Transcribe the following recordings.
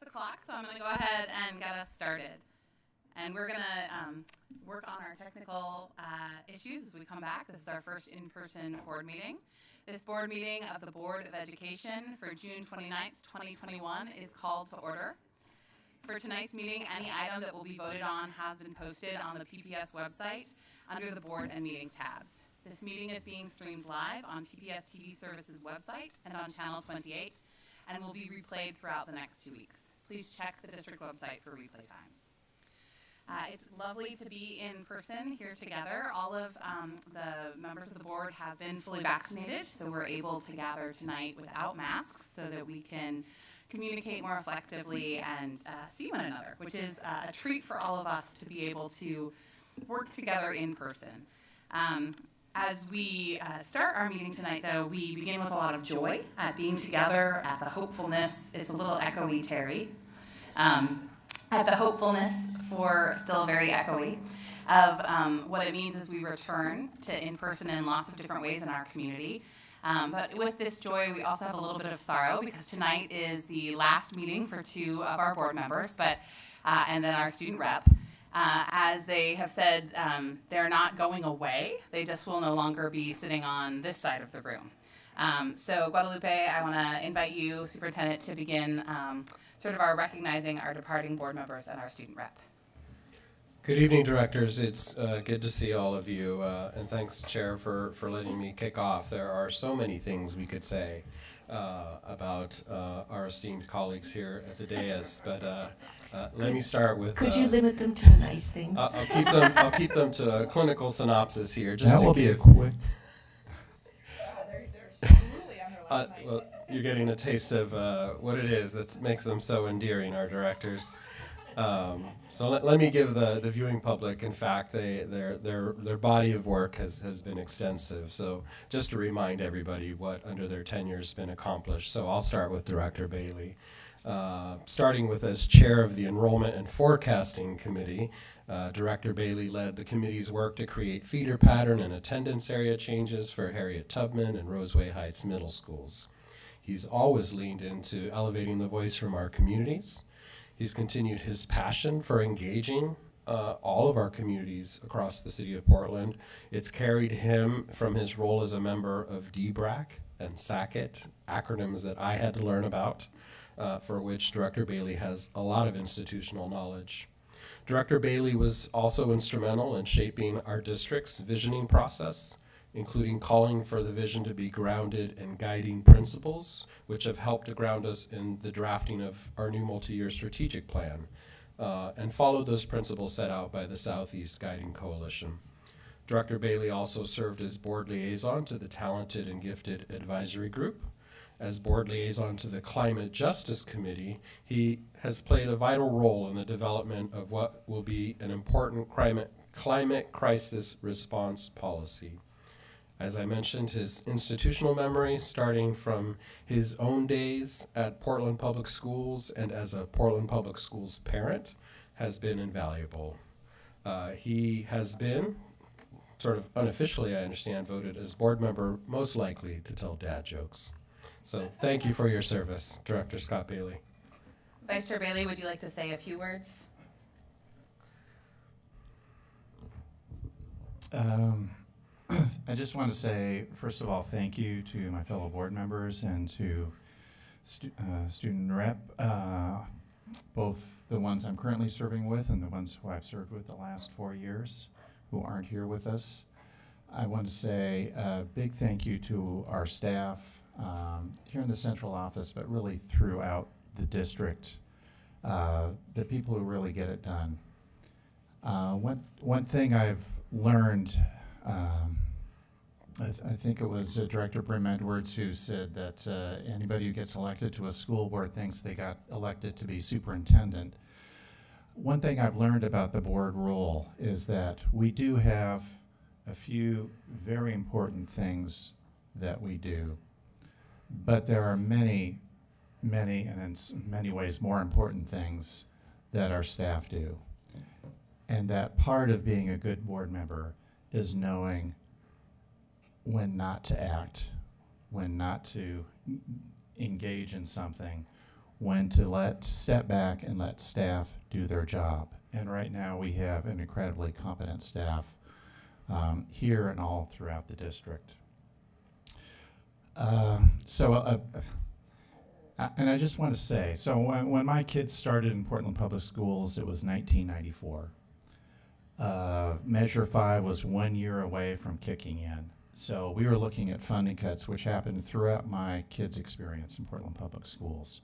o'clock, so I'm going to go ahead and get us started. And we're going to work on our technical issues as we come back. This is our first in-person board meeting. This board meeting of the Board of Education for June 29th, 2021 is called to order. For tonight's meeting, any item that will be voted on has been posted on the PPS website under the Board and Meetings tabs. This meeting is being streamed live on PPS TV Services website and on Channel 28, and will be replayed throughout the next 2 weeks. Please check the district website for replay times. It's lovely to be in person here together. All of the members of the board have been fully vaccinated, so we're able to gather tonight without masks so that we can communicate more effectively and see one another, which is a treat for all of us to be able to work together in person. As we start our meeting tonight, though, we begin with a lot of joy at being together, at the hopefulness. It's a little echoey, Terry. At the hopefulness, for still very echoey, of what it means as we return to in-person in lots of different ways in our community. But with this joy, we also have a little bit of sorrow because tonight is the last meeting for 2 of our board members, and then our student rep. As they have said, they're not going away. They just will no longer be sitting on this side of the room. So Guadalupe, I want to invite you, Superintendent, to begin sort of our recognizing our departing board members and our student rep. Good evening, directors. It's good to see all of you, and thanks, Chair, for letting me kick off. There are so many things we could say about our esteemed colleagues here at the dais, but let me start with. Could you limit them to the nice things? I'll keep them to a clinical synopsis here. Just that to will give, be a quick. Well, you're getting a taste of what it is that makes them so endearing, our directors. So let me give the viewing public, in fact, their body of work has been extensive. So just to remind everybody what under their tenure has been accomplished. So I'll start with Director Bailey. Starting with as chair of the Enrollment and Forecasting Committee, Director Bailey led the committee's work to create feeder pattern and attendance area changes for Harriet Tubman and Roseway Heights middle schools. He's always leaned into elevating the voice from our communities. He's continued his passion for engaging all of our communities across the city of Portland. It's carried him from his role as a member of DBRAC and SACIT, acronyms that I had to learn about, for which Director Bailey has a lot of institutional knowledge. Director Bailey was also instrumental in shaping our district's visioning process, including calling for the vision to be grounded in guiding principles, which have helped to ground us in the drafting of our new multi-year strategic plan, and followed those principles set out by the Southeast Guiding Coalition. Director Bailey also served as board liaison to the Talented and Gifted Advisory Group. As board liaison to the Climate Justice Committee, he has played a vital role in the development of what will be an important climate crisis response policy. As I mentioned, his institutional memory, starting from his own days at Portland Public Schools and as a Portland Public Schools parent, has been invaluable. He has been, sort of unofficially I understand, voted as board member most likely to tell dad jokes. So thank you for your service, Director Scott Bailey. Vice Chair Bailey, would you like to say a few words? I just want to say, first of all, thank you to my fellow board members and to student rep, both the ones I'm currently serving with and the ones who I've served with the last 4 years who aren't here with us. I want to say a big thank you to our staff here in the central office, but really throughout the district, the people who really get it done. One thing I've learned, I think it was Director Brim Edwards who said that anybody who gets elected to a school board thinks they got elected to be superintendent. One thing I've learned about the board role is that we do have a few very important things that we do, but there are many, and in many ways more important things that our staff do. And that part of being a good board member is knowing when not to act, when not to engage in something, when to step back and let staff do their job. And right now we have an incredibly competent staff here and all throughout the district. And I just want to say, so when my kids started in Portland Public Schools, it was 1994. Measure 5 was 1 year away from kicking in. So we were looking at funding cuts, which happened throughout my kids' experience in Portland Public Schools.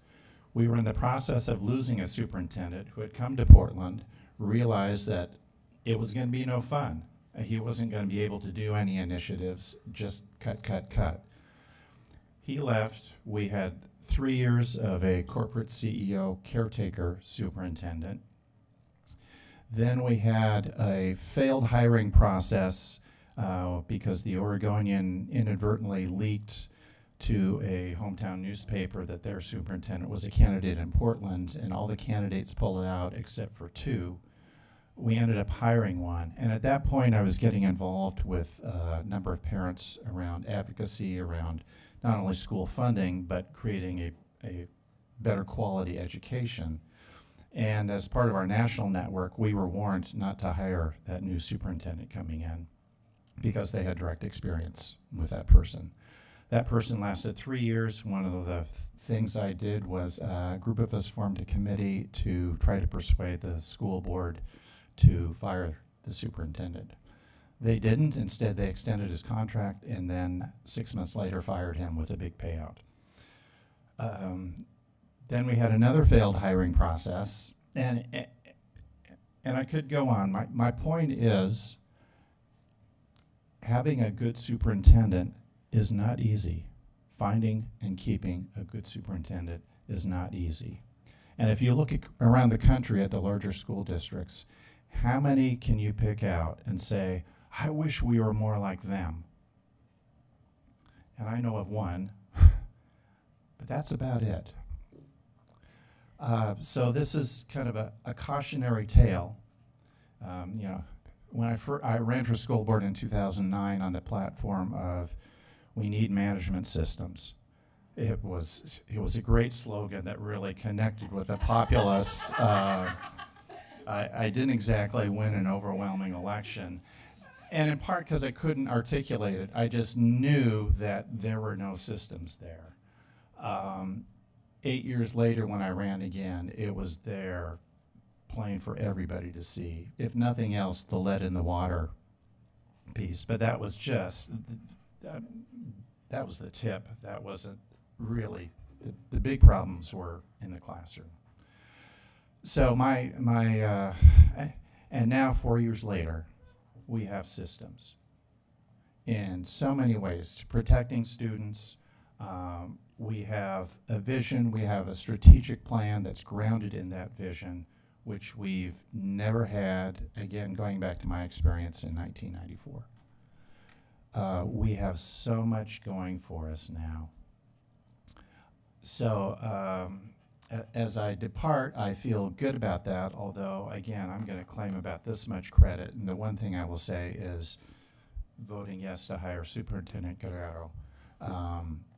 We were in the process of losing a superintendent who had come to Portland, realized that it was going to be no fun. He wasn't going to be able to do any initiatives, just cut, cut, cut. He left. We had 3 years of a corporate CEO caretaker superintendent. Then we had a failed hiring process because the Oregonian inadvertently leaked to a hometown newspaper that their superintendent was a candidate in Portland, and all the candidates pulled it out except for 2. We ended up hiring one, and at that point I was getting involved with a number of parents around advocacy, around not only school funding, but creating a better quality education. And as part of our national network, we were warned not to hire that new superintendent coming in because they had direct experience with that person. That person lasted 3 years. One of the things I did was a group of us formed a committee to try to persuade the school board to fire the superintendent. They didn't. Instead, they extended his contract and then 6 months later fired him with a big payout. Then we had another failed hiring process, and I could go on. My point is, having a good superintendent is not easy. Finding and keeping a good superintendent is not easy. And if you look around the country at the larger school districts, how many can you pick out and say, I wish we were more like them? And I know of one, but that's about it. So this is kind of a cautionary tale. When I ran for school board in 2009 on the platform of we need management systems. It was a great slogan that really connected with the populace. I didn't exactly win an overwhelming election, and in part because I couldn't articulate it. I just knew that there were no systems there. 8 years later, when I ran again, it was there, plain for everybody to see. If nothing else, the lead in the water piece. But that was just, that was the tip. That wasn't really, the big problems were in the classroom. So and now 4 years later, we have systems in so many ways, protecting students. We have a vision, we have a strategic plan that's grounded in that vision, which we've never had, again, going back to my experience in 1994. We have so much going for us now. So as I depart, I feel good about that, although, again, I'm going to claim about this much credit. And the one thing I will say is voting yes to hire Superintendent Guerrero.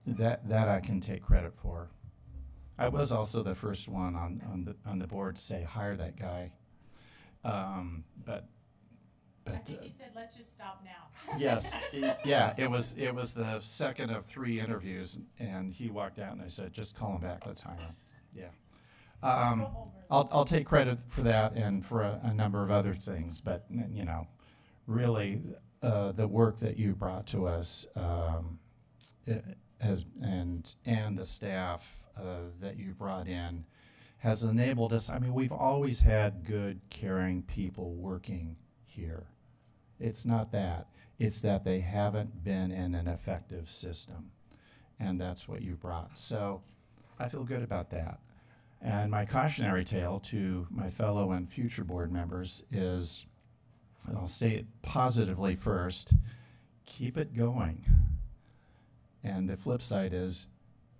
That I can take credit for. I was also the first one on the board to say hire that guy, but I think you said let's just stop now. Yes, it was the second of 3 interviews, and he walked out, and I said just call him back, let's hire him. Yeah, I'll take credit for that and for a number of other things, but really the work that you brought to us. And the staff that you brought in has enabled us. I mean, we've always had good, caring people working here. It's not that. It's that they haven't been in an effective system, and that's what you brought. So I feel good about that. And my cautionary tale to my fellow and future board members is, and I'll say it positively first, keep it going. And the flip side is,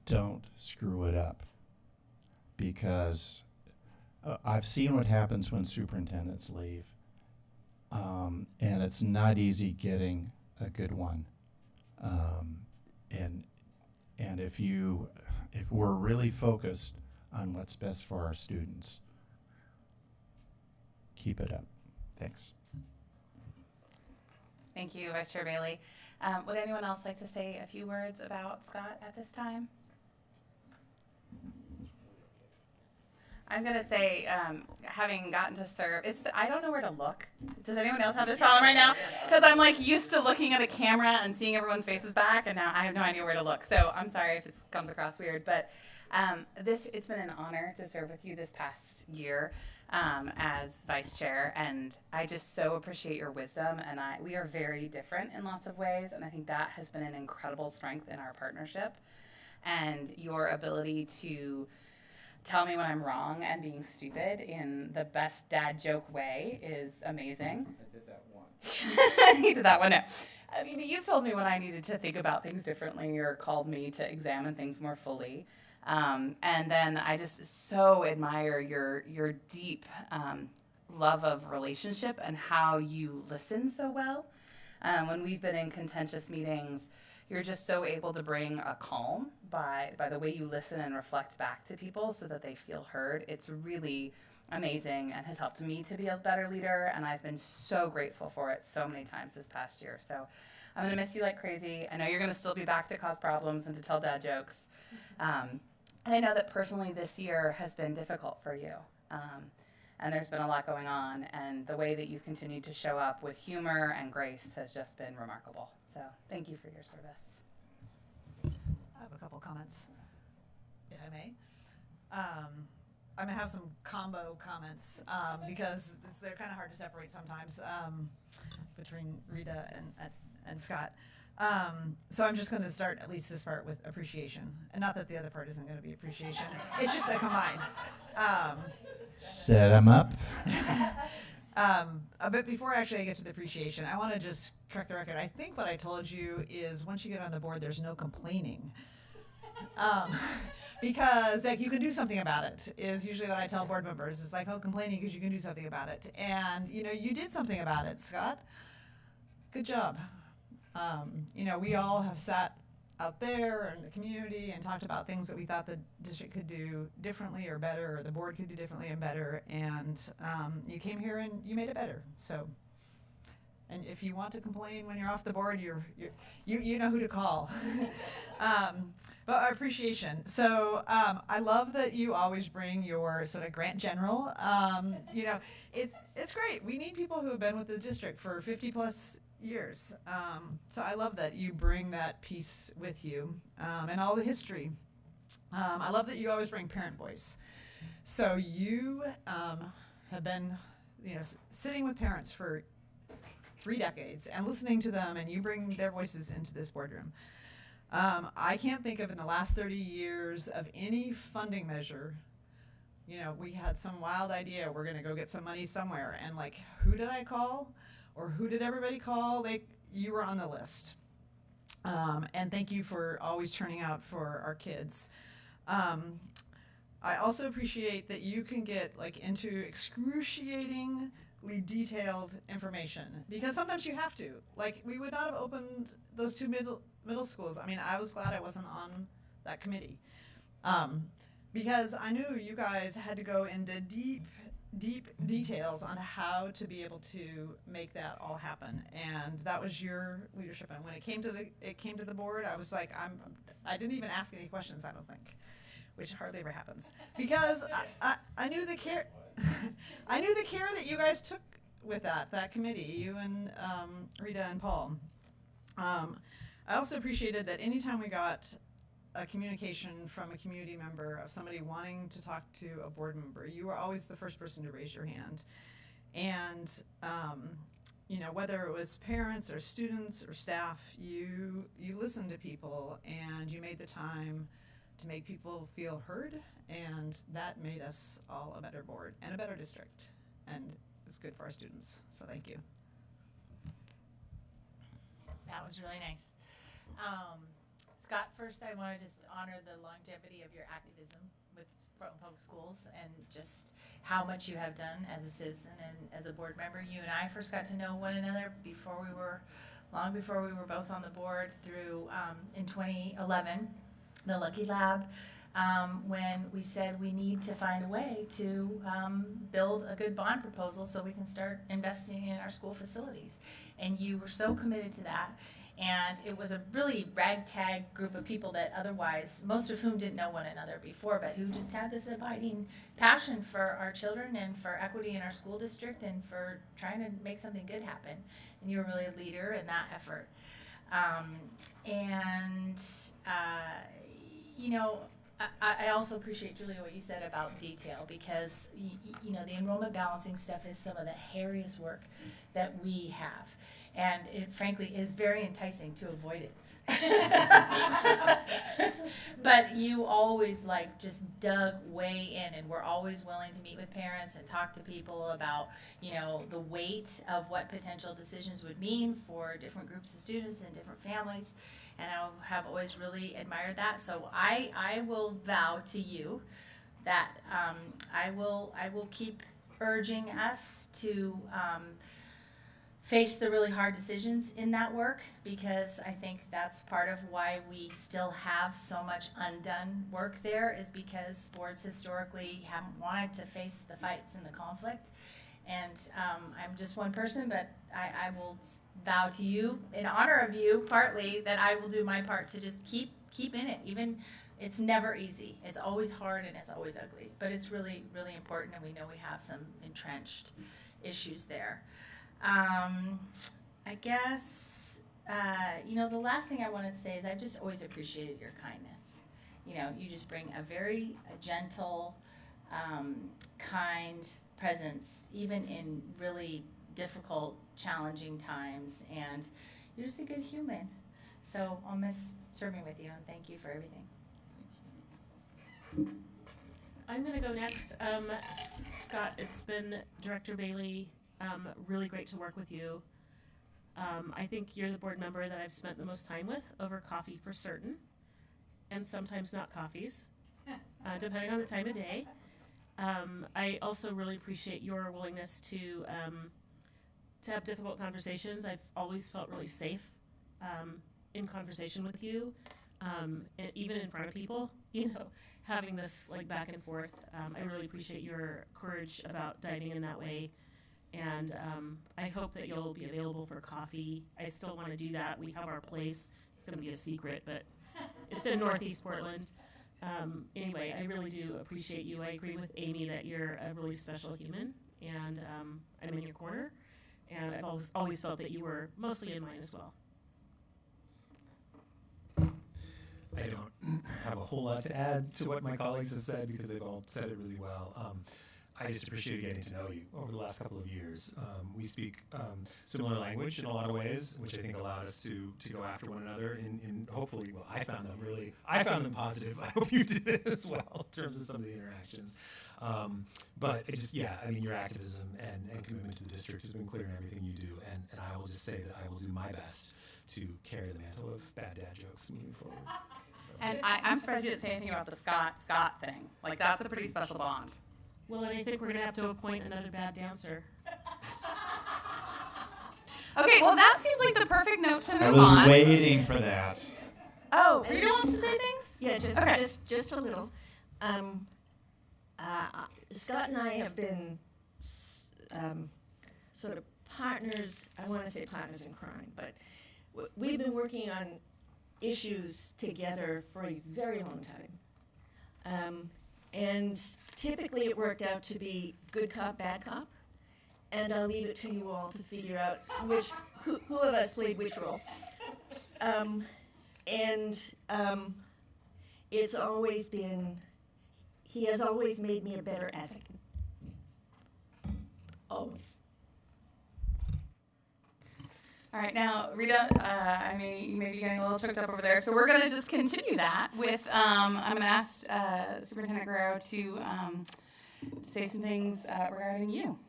don't screw it up, because I've seen what happens when superintendents leave, and it's not easy getting a good one. And if we're really focused on what's best for our students. Keep it up. Thanks. Thank you, Vice Chair Bailey. Would anyone else like to say a few words about Scott at this time? I'm going to say, having gotten to serve, I don't know where to look. Does anyone else have this problem right now? Because I'm like used to looking at a camera and seeing everyone's faces back, and now I have no idea where to look. So I'm sorry if this comes across weird, but it's been an honor to serve with you this past year as vice chair, and I just so appreciate your wisdom. And we are very different in lots of ways, and I think that has been an incredible strength in our partnership. And your ability to tell me when I'm wrong and being stupid in the best dad joke way is amazing. I did that once. You did that one, no. I mean, you've told me when I needed to think about things differently or called me to examine things more fully. And then I just so admire your deep love of relationship and how you listen so well. When we've been in contentious meetings, you're just so able to bring a calm by the way you listen and reflect back to people so that they feel heard. It's really amazing and has helped me to be a better leader, and I've been so grateful for it so many times this past year. So I'm going to miss you like crazy. I know you're going to still be back to cause problems and to tell dad jokes. And I know that personally this year has been difficult for you. And there's been a lot going on, and the way that you've continued to show up with humor and grace has just been remarkable. So thank you for your service. I have a couple comments, if I may. I'm going to have some combo comments because they're kind of hard to separate sometimes between Rita and Scott. So I'm just going to start at least this part with appreciation. And not that the other part isn't going to be appreciation. It's just a combined. Set them up. But before actually I get to the appreciation, I want to just correct the record. I think what I told you is once you get on the board, there's no complaining. Because like you can do something about it is usually what I tell board members. It's like, oh, complaining because you can do something about it. And, you know, you did something about it, Scott. Good job. You know, we all have sat out there in the community and talked about things that we thought the district could do differently or better, or the board could do differently and better. And you came here and you made it better. So, and if you want to complain when you're off the board, you know who to call. But our appreciation. So I love that you always bring your sort of grant general. You know, it's great. We need people who have been with the district for 50 plus years. So I love that you bring that piece with you and all the history. I love that you always bring parent voice. So you have been, you know, sitting with parents for 3 decades and listening to them, and you bring their voices into this boardroom. I can't think of in the last 30 years of any funding measure. You know, we had some wild idea, we're going to go get some money somewhere, and like, who did I call? Or who did everybody call? You were on the list. And thank you for always turning out for our kids. I also appreciate that you can get like into excruciatingly detailed information, because sometimes you have to. Like, we would not have opened those 2 middle schools. I mean, I was glad I wasn't on that committee, because I knew you guys had to go into deep details on how to be able to make that all happen, and that was your leadership. And when it came to the board, I was like, I didn't even ask any questions, I don't think, which hardly ever happens, because I knew the care. I knew the care that you guys took with that committee, you and Rita and Paul. I also appreciated that anytime we got a communication from a community member of somebody wanting to talk to a board member, you were always the first person to raise your hand. And you know, whether it was parents or students or staff, you listened to people and you made the time to make people feel heard, and that made us all a better board and a better district, and it's good for our students. So thank you. That was really nice. Scott, first I want to just honor the longevity of your activism with Portland Public Schools and just how much you have done as a citizen and as a board member. You and I first got to know one another long before we were both on the board through, in 2011, the Lucky Lab. when we said we need to find a way to build a good bond proposal so we can start investing in our school facilities. And you were so committed to that. And it was a really ragtag group of people that otherwise, most of whom didn't know one another before, but who just had this abiding passion for our children and for equity in our school district and for trying to make something good happen. And you were really a leader in that effort. I also appreciate, Julia, what you said about detail, because the enrollment balancing stuff is some of the hairiest work that we have. And it frankly is very enticing to avoid it. But you always just dug way in, and we're always willing to meet with parents and talk to people about, the weight of what potential decisions would mean for different groups of students and different families. And I have always really admired that. So I will vow to you that I will keep urging us to face the really hard decisions in that work, because I think that's part of why we still have so much undone work there, is because boards historically haven't wanted to face the fights and the conflict. And I'm just one person, but I will vow to you, in honor of you, partly, that I will do my part to just keep in it. Even it's never easy. It's always hard and it's always ugly, but it's really, really important, and we know we have some entrenched issues there. I guess, the last thing I wanted to say is I've just always appreciated your kindness. You just bring a very gentle, kind presence, even in really difficult, challenging times, and you're just a good human. So I'll miss serving with you, and thank you for everything. I'm going to go next. Scott, it's been Director Bailey. Really great to work with you. I think you're the board member that I've spent the most time with over coffee for certain, and sometimes not coffees, depending on the time of day. I also really appreciate your willingness to have difficult conversations. I've always felt really safe in conversation with you, even in front of people, having this back and forth. I really appreciate your courage about diving in that way. And I hope that you'll be available for coffee. I still want to do that. We have our place. It's going to be a secret, but it's in Northeast Portland. Anyway, I really do appreciate you. I agree with Amy that you're a really special human, and I'm in your corner. And I've always felt that you were mostly in mine as well. I don't have a whole lot to add to what my colleagues have said, because they've all said it really well. I just appreciated getting to know you over the last couple of years. We speak similar language in a lot of ways, which I think allowed us to go after one another in hopefully, well, I found them positive. I hope you did as well in terms of some of the interactions. But it just, your activism and commitment to the district has been clear in everything you do. And I will just say that I will do my best to carry the mantle of bad dad jokes moving forward. So. And I'm surprised you didn't say anything about the Scott thing. That's a pretty special bond. Well, and I think we're going to have to appoint another bad dancer. Okay, well, that seems like the perfect note to move I was on. waiting for that. Oh, Rita wants to say things? Yeah, just a little. Scott and I have been sort of partners. I want to say partners in crime, but we've been working on issues together for a very long time. And typically it worked out to be good cop, bad cop. And I'll leave it to you all to figure out who of us played which role. It's always been, he has always made me a better advocate. Always. All right, now, Rita, you may be getting a little choked up over there, so we're going to just continue that with, I'm going to ask Superintendent Guerrero to say some things regarding you.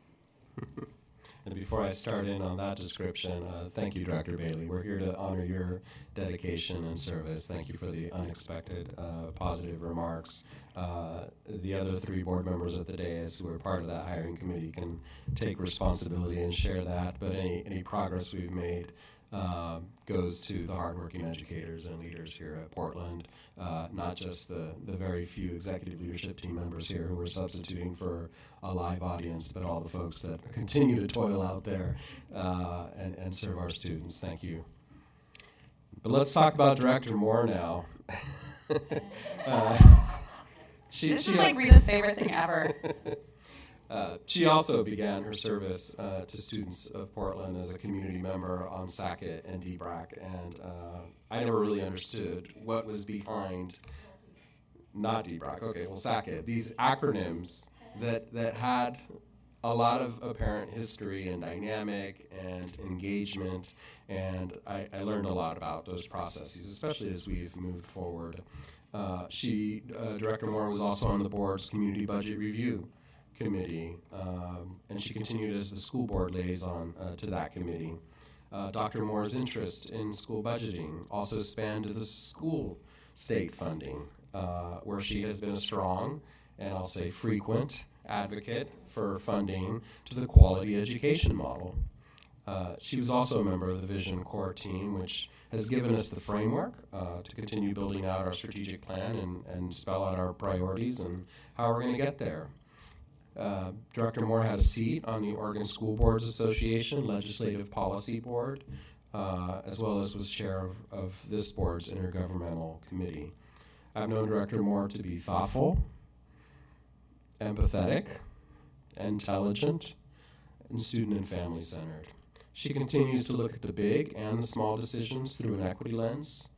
And before I start in on that description, thank you, Director Bailey. We're here to honor your dedication and service. Thank you for the unexpected positive remarks. The other three board members at the dais who are part of that hiring committee can take responsibility and share that, but any progress we've made goes to the hardworking educators and leaders here at Portland, not just the very few executive leadership team members here who are substituting for a live audience, but all the folks that continue to toil out there and serve our students. Thank you. But let's talk about Director Moore now. This is like Rita's favorite thing ever. She also began her service to students of Portland as a community member on SACIT and DBRAC, and I never really understood what was behind, not DBRAC, okay, well SACIT, these acronyms that had a lot of apparent history and dynamic and engagement, and I learned a lot about those processes, especially as we've moved forward. Director Moore was also on the board's Community Budget Review Committee, and she continued as the school board liaison to that committee. Dr. Moore's interest in school budgeting also spanned to the school state funding, where she has been a strong, and I'll say frequent, advocate for funding to the quality education model. She was also a member of the Vision Core team, which has given us the framework to continue building out our strategic plan and spell out our priorities and how we're going to get there. Director Moore had a seat on the Oregon School Boards Association Legislative Policy Board, as well as was chair of this board's intergovernmental committee. I've known Director Moore to be thoughtful, empathetic, intelligent, and student and family centered. She continues to look at the big and the small decisions through an equity lens.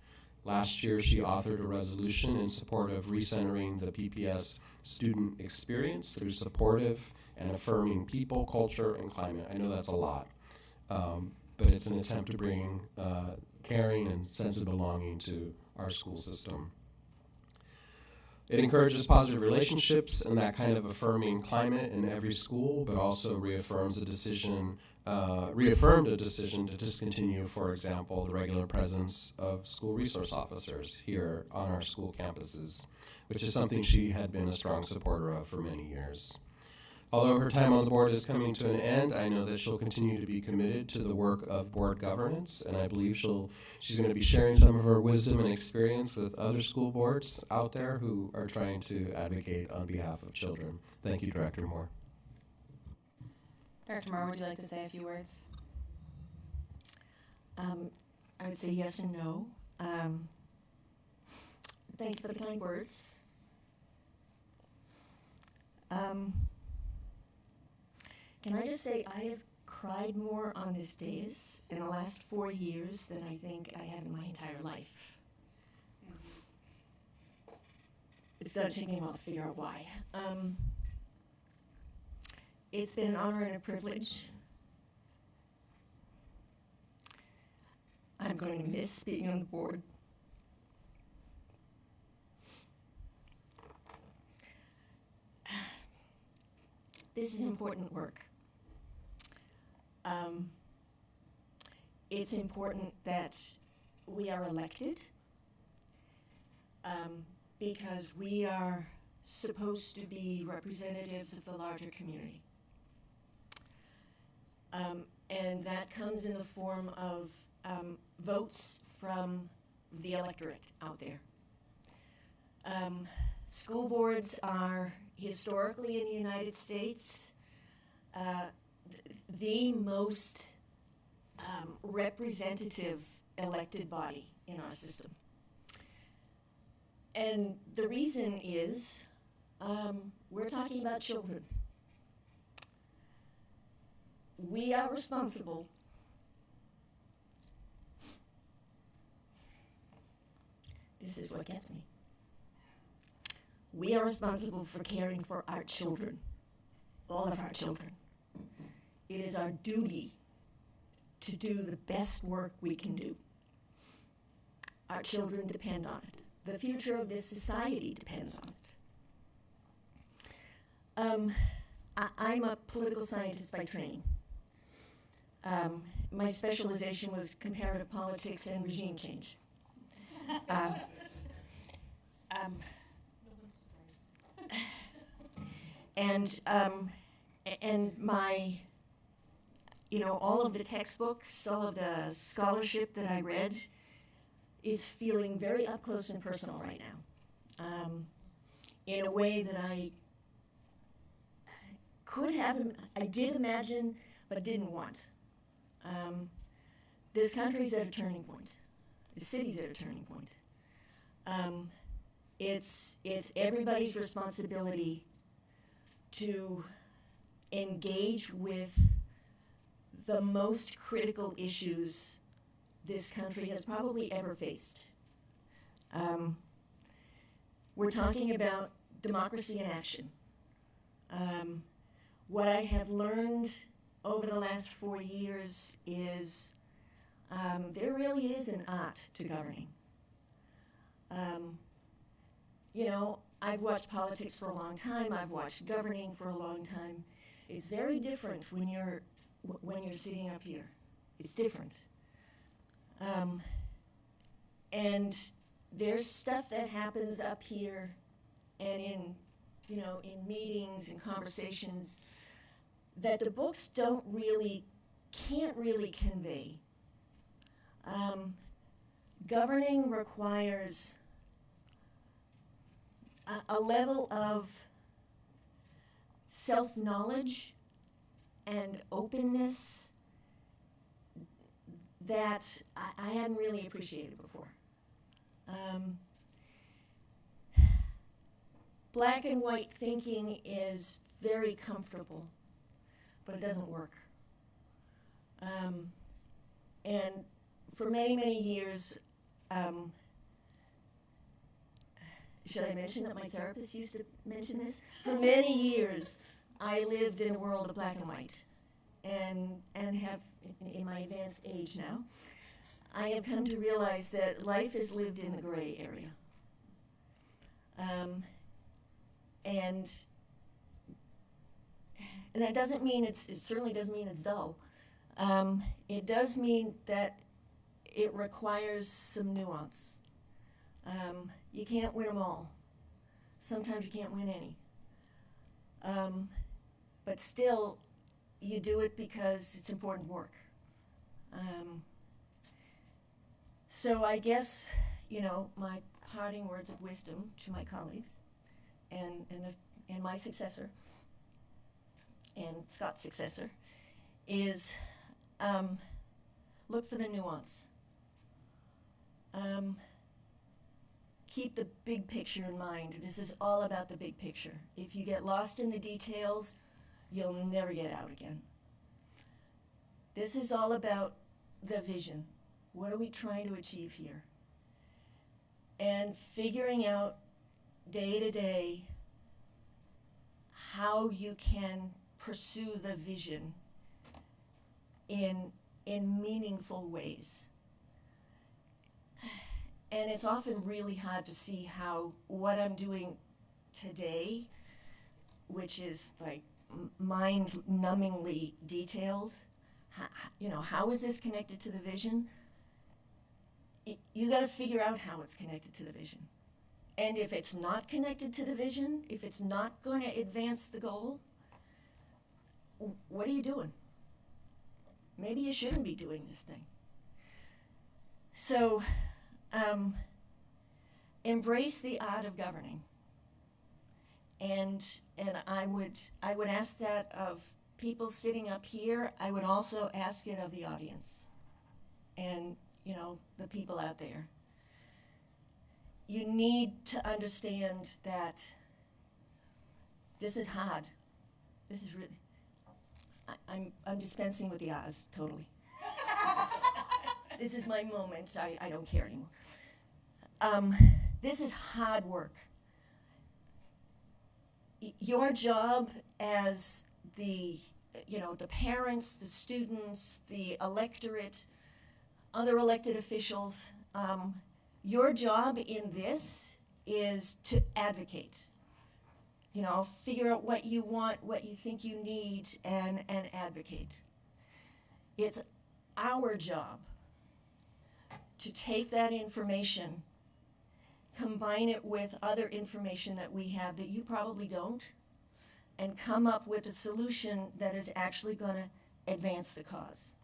Last year, she authored a resolution in support of recentering the PPS student experience through supportive and affirming people, culture, and climate. I know that's a lot, but it's an attempt to bring caring and sense of belonging to our school system. It encourages positive relationships and that kind of affirming climate in every school, but also reaffirmed a decision to discontinue, for example, the regular presence of school resource officers here on our school campuses, which is something she had been a strong supporter of for many years. Although her time on the board is coming to an end, I know that she'll continue to be committed to the work of board governance, and I believe she's going to be sharing some of her wisdom and experience with other school boards out there who are trying to advocate on behalf of children. Thank you, Director Moore. Director Moore, would you like to say a few words? I would say yes and no. Thank you for the kind words. Can I just say I have cried more on this dais in the last 4 years than I think I have in my entire life. It's done taking a while to figure out why. It's been an honor and a privilege. I'm going to miss speaking on the board. This is important work. It's important that we are elected because we are supposed to be representatives of the larger community. And that comes in the form of votes from the electorate out there. School boards are historically in the United States the most representative elected body in our system. And the reason is we're talking about children. We are responsible this is what gets me. We are responsible for caring for our children, all of our children. It is our duty to do the best work we can do. Our children depend on it. The future of this society depends on it. I'm a political scientist by training. My specialization was comparative politics and regime change. And all of the textbooks, all of the scholarship that I read is feeling very up close and personal right now, in a way that I did imagine, but didn't want. This country's at a turning point. The city's at a turning point. It's everybody's responsibility to engage with the most critical issues this country has probably ever faced. We're talking about democracy in action. What I have learned over the last 4 years is there really is an art to governing. I've watched politics for a long time. I've watched governing for a long time. It's very different when you're sitting up here. It's different. And there's stuff that happens up here and in meetings and conversations that the books can't really convey. Governing requires a level of self-knowledge and openness that I hadn't really appreciated before. Black and white thinking is very comfortable, but it doesn't work. And for many, many years, should I mention that my therapist used to mention this? For many years, I lived in a world of black and white, and have, in my advanced age now, I have come to realize that life is lived in the gray area. And that doesn't mean it certainly doesn't mean it's dull. It does mean that it requires some nuance. You can't win them all. Sometimes you can't win any. But still, you do it because it's important work. So I guess, my parting words of wisdom to my colleagues and my successor and Scott's successor is look for the nuance. Keep the big picture in mind. This is all about the big picture. If you get lost in the details, you'll never get out again. This is all about the vision. What are we trying to achieve here? And figuring out day to day how you can pursue the vision in meaningful ways. And it's often really hard to see how what I'm doing today, which is like mind-numbingly detailed, how is this connected to the vision? You got to figure out how it's connected to the vision. And if it's not connected to the vision, if it's not going to advance the goal, what are you doing? Maybe you shouldn't be doing this thing. So, embrace the art of governing. And I would ask that of people sitting up here. I would also ask it of the audience and, the people out there. You need to understand that this is hard. This is really, I'm dispensing with the ahs, totally. This is my moment. I don't care anymore. This is hard work. Your job as the parents, the students, the electorate, other elected officials, your job in this is to advocate. Figure out what you want, what you think you need, and advocate. It's our job to take that information, combine it with other information that we have that you probably don't, and come up with a solution that is actually going to advance the cause,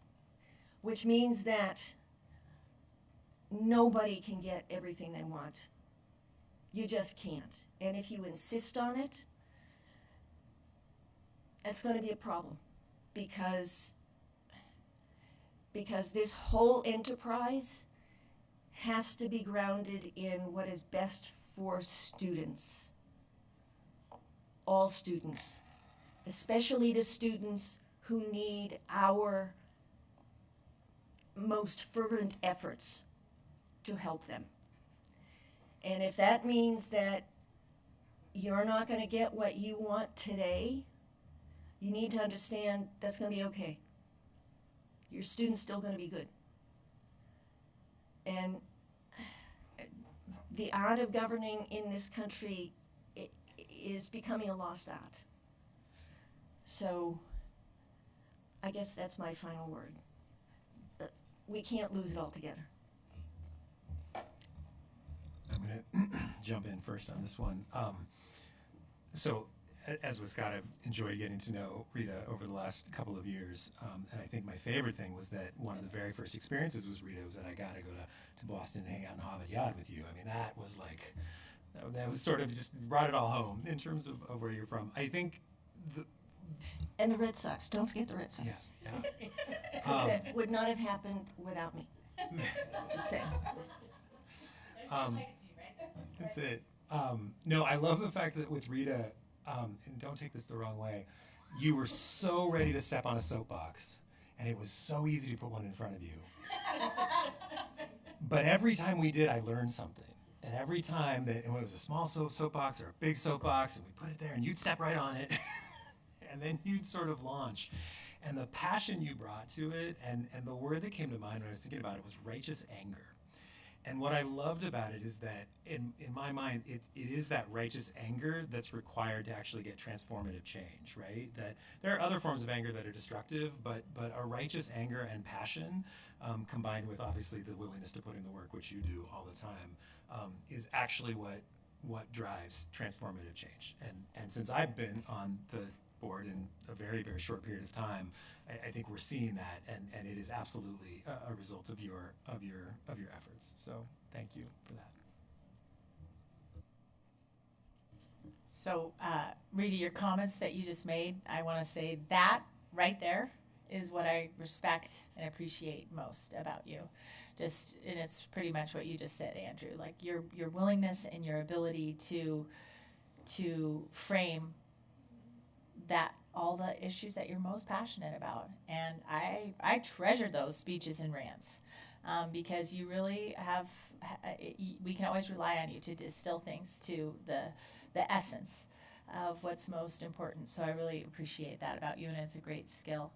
which means that nobody can get everything they want. You just can't. And if you insist on it, it's going to be a problem, because this whole enterprise has to be grounded in what is best for students, all students, especially the students who need our most fervent efforts to help them. And if that means that you're not going to get what you want today, you need to understand that's going to be okay. Your student's still going to be good. And the art of governing in this country is becoming a lost art. So I guess that's my final word. We can't lose it altogether. I'm going to jump in first on this one. So, as with Scott, I've enjoyed getting to know Rita over the last couple of years. And I think my favorite thing was that one of the very first experiences with Rita was that I got to go to Boston and hang out in Harvard Yard with you. I mean, that was like, that was sort of just brought it all home in terms of where you're from. I think And the Red Sox. Don't forget the Red Sox. Yeah. Because that would not have happened without me. Just saying. That's it. No, I love the fact that with Rita, and don't take this the wrong way, you were so ready to step on a soapbox, and it was so easy to put one in front of you. But every time we did, I learned something. And every time that, and it was a small soapbox or a big soapbox, and we put it there, and you'd step right on it, and then you'd sort of launch. And the passion you brought to it, and the word that came to mind when I was thinking about it was righteous anger. And what I loved about it is that, in my mind, it is that righteous anger that's required to actually get transformative change, right? That there are other forms of anger that are destructive, but a righteous anger and passion, combined with obviously the willingness to put in the work, which you do all the time, is actually what drives transformative change. And since I've been on the board in a very, very short period of time, I think we're seeing that, and it is absolutely a result of your efforts. So thank you for that. So, Rita, your comments that you just made, I want to say that right there is what I respect and appreciate most about you. And it's pretty much what you just said, Andrew. Like your willingness and your ability to frame that all the issues that you're most passionate about. And I treasure those speeches and rants because you really have, we can always rely on you to distill things to the essence of what's most important. So I really appreciate that about you, and it's a great skill.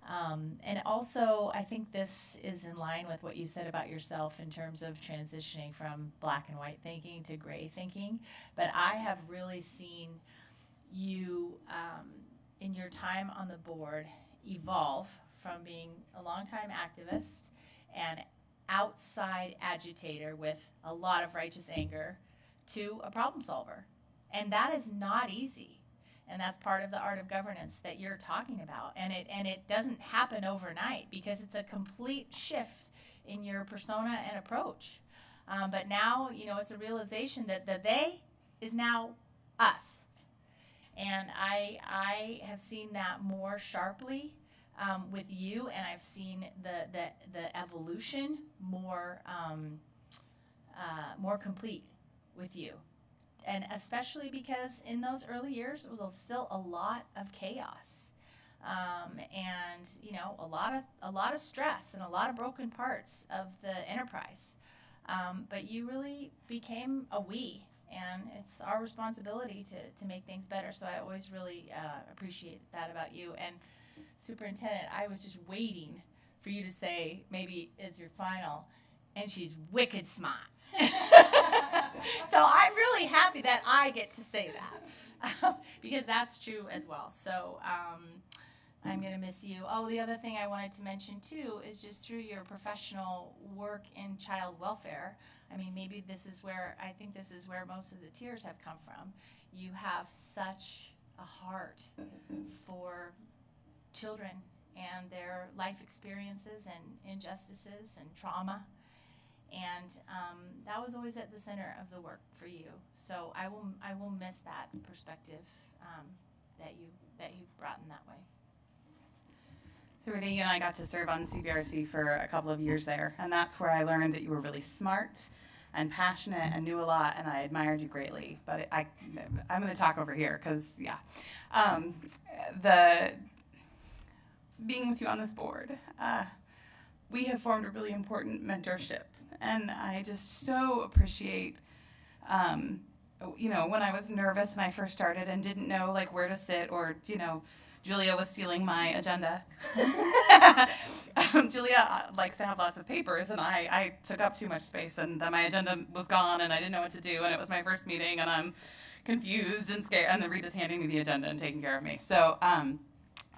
And also, I think this is in line with what you said about yourself in terms of transitioning from black and white thinking to gray thinking. But I have really seen you, in your time on the board, evolve from being a longtime activist and outside agitator with a lot of righteous anger to a problem solver. And that is not easy. And that's part of the art of governance that you're talking about. And it doesn't happen overnight because it's a complete shift in your persona and approach. But now, it's a realization that the they is now us. And I have seen that more sharply with you, and I've seen the evolution more complete with you. And especially because in those early years, it was still a lot of chaos, and a lot of stress and a lot of broken parts of the enterprise. But you really became a we, and it's our responsibility to make things better. So I always really appreciate that about you. And Superintendent, I was just waiting for you to say, maybe as your final, and she's wicked smart. So I'm really happy that I get to say that because that's true as well. So I'm going to miss you. Oh, the other thing I wanted to mention too is just through your professional work in child welfare. I mean, maybe this is where most of the tears have come from. You have such a heart for children and their life experiences and injustices and trauma. And that was always at the center of the work for you. So I will miss that perspective that you brought in that way. So Rita, you and I got to serve on CBRC for a couple of years there, and that's where I learned that you were really smart and passionate and knew a lot, and I admired you greatly. But I'm going to talk over here because, yeah. Being with you on this board, we have formed a really important mentorship, and I just so appreciate, when I was nervous and I first started and didn't know like where to sit, or, Julia was stealing my agenda. Julia likes to have lots of papers, and I took up too much space, and then my agenda was gone, and I didn't know what to do, and it was my first meeting, and I'm confused and scared, and then Rita's handing me the agenda and taking care of me. So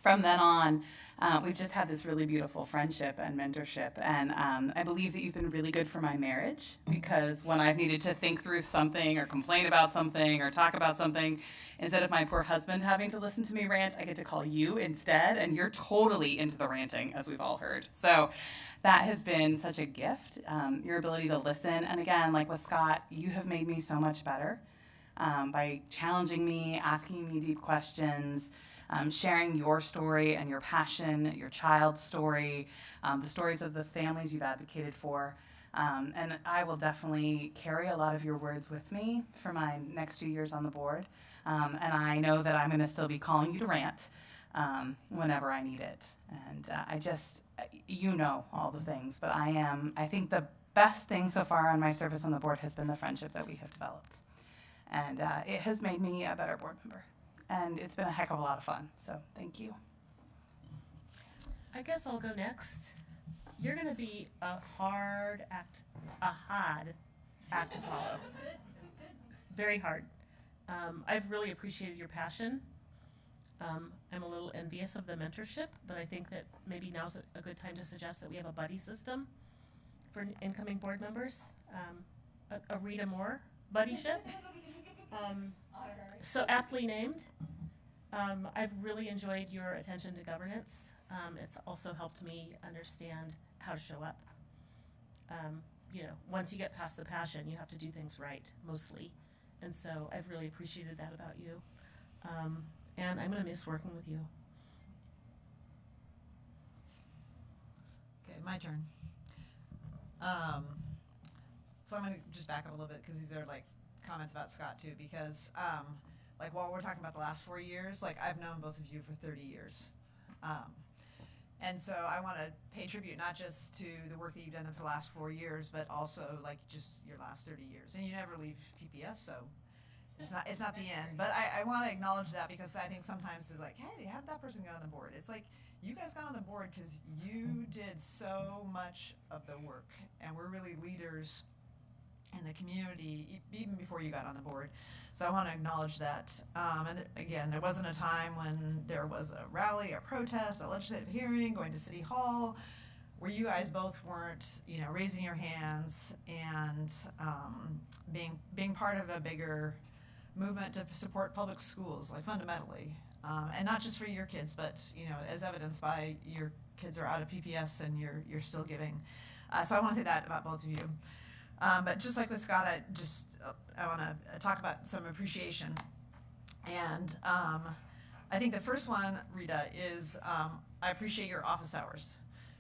from then on, we've just had this really beautiful friendship and mentorship, and I believe that you've been really good for my marriage, because when I've needed to think through something or complain about something or talk about something, instead of my poor husband having to listen to me rant, I get to call you instead, and you're totally into the ranting, as we've all heard. So that has been such a gift, your ability to listen. And again, like with Scott, you have made me so much better by challenging me, asking me deep questions, sharing your story and your passion, your child's story, the stories of the families you've advocated for. And I will definitely carry a lot of your words with me for my next 2 years on the board. And I know that I'm going to still be calling you to rant whenever I need it. And all the things. But I think the best thing so far on my service on the board has been the friendship that we have developed. And it has made me a better board member. And it's been a heck of a lot of fun. So thank you. I guess I'll go next. You're going to be a hard act to follow. Very hard. I've really appreciated your passion. I'm a little envious of the mentorship, but I think that maybe now's a good time to suggest that we have a buddy system for incoming board members, a Rita Moore buddyship. So aptly named. I've really enjoyed your attention to governance. It's also helped me understand how to show up. Once you get past the passion, you have to do things right, mostly. And so I've really appreciated that about you. And I'm going to miss working with you. Okay, my turn. So I'm going to just back up a little bit because these are like comments about Scott too, because while we're talking about the last 4 years, I've known both of you for 30 years. And so I want to pay tribute not just to the work that you've done for the last 4 years, but also just your last 30 years. And you never leave PPS, so it's not the end. But I want to acknowledge that, because I think sometimes they're like, hey, how did that person get on the board? It's like, you guys got on the board because you did so much of the work, and we're really leaders in the community even before you got on the board. So I want to acknowledge that. And again, there wasn't a time when there was a rally, a protest, a legislative hearing, going to City Hall, where you guys both weren't, raising your hands and being part of a bigger movement to support public schools, fundamentally. And not just for your kids, but as evidenced by your kids are out of PPS and you're still giving. So I want to say that about both of you. But just like with Scott, I want to talk about some appreciation. And I think the first one, Rita, is I appreciate your office hours,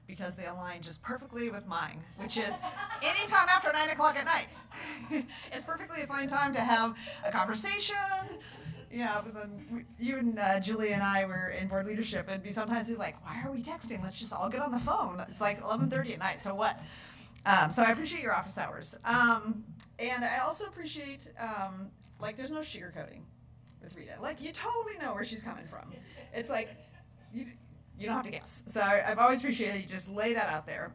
because they align just perfectly with mine, which is anytime after 9 o'clock at night. It's perfectly a fine time to have a conversation. Yeah, but then you and Julie and I were in board leadership. It'd be sometimes like, why are we texting? Let's just all get on the phone. It's like 11:30 at night, so what? So I appreciate your office hours. And I also appreciate, there's no sugarcoating with Rita. You totally know where she's coming from. It's like, you don't have to guess. So I've always appreciated you just lay that out there.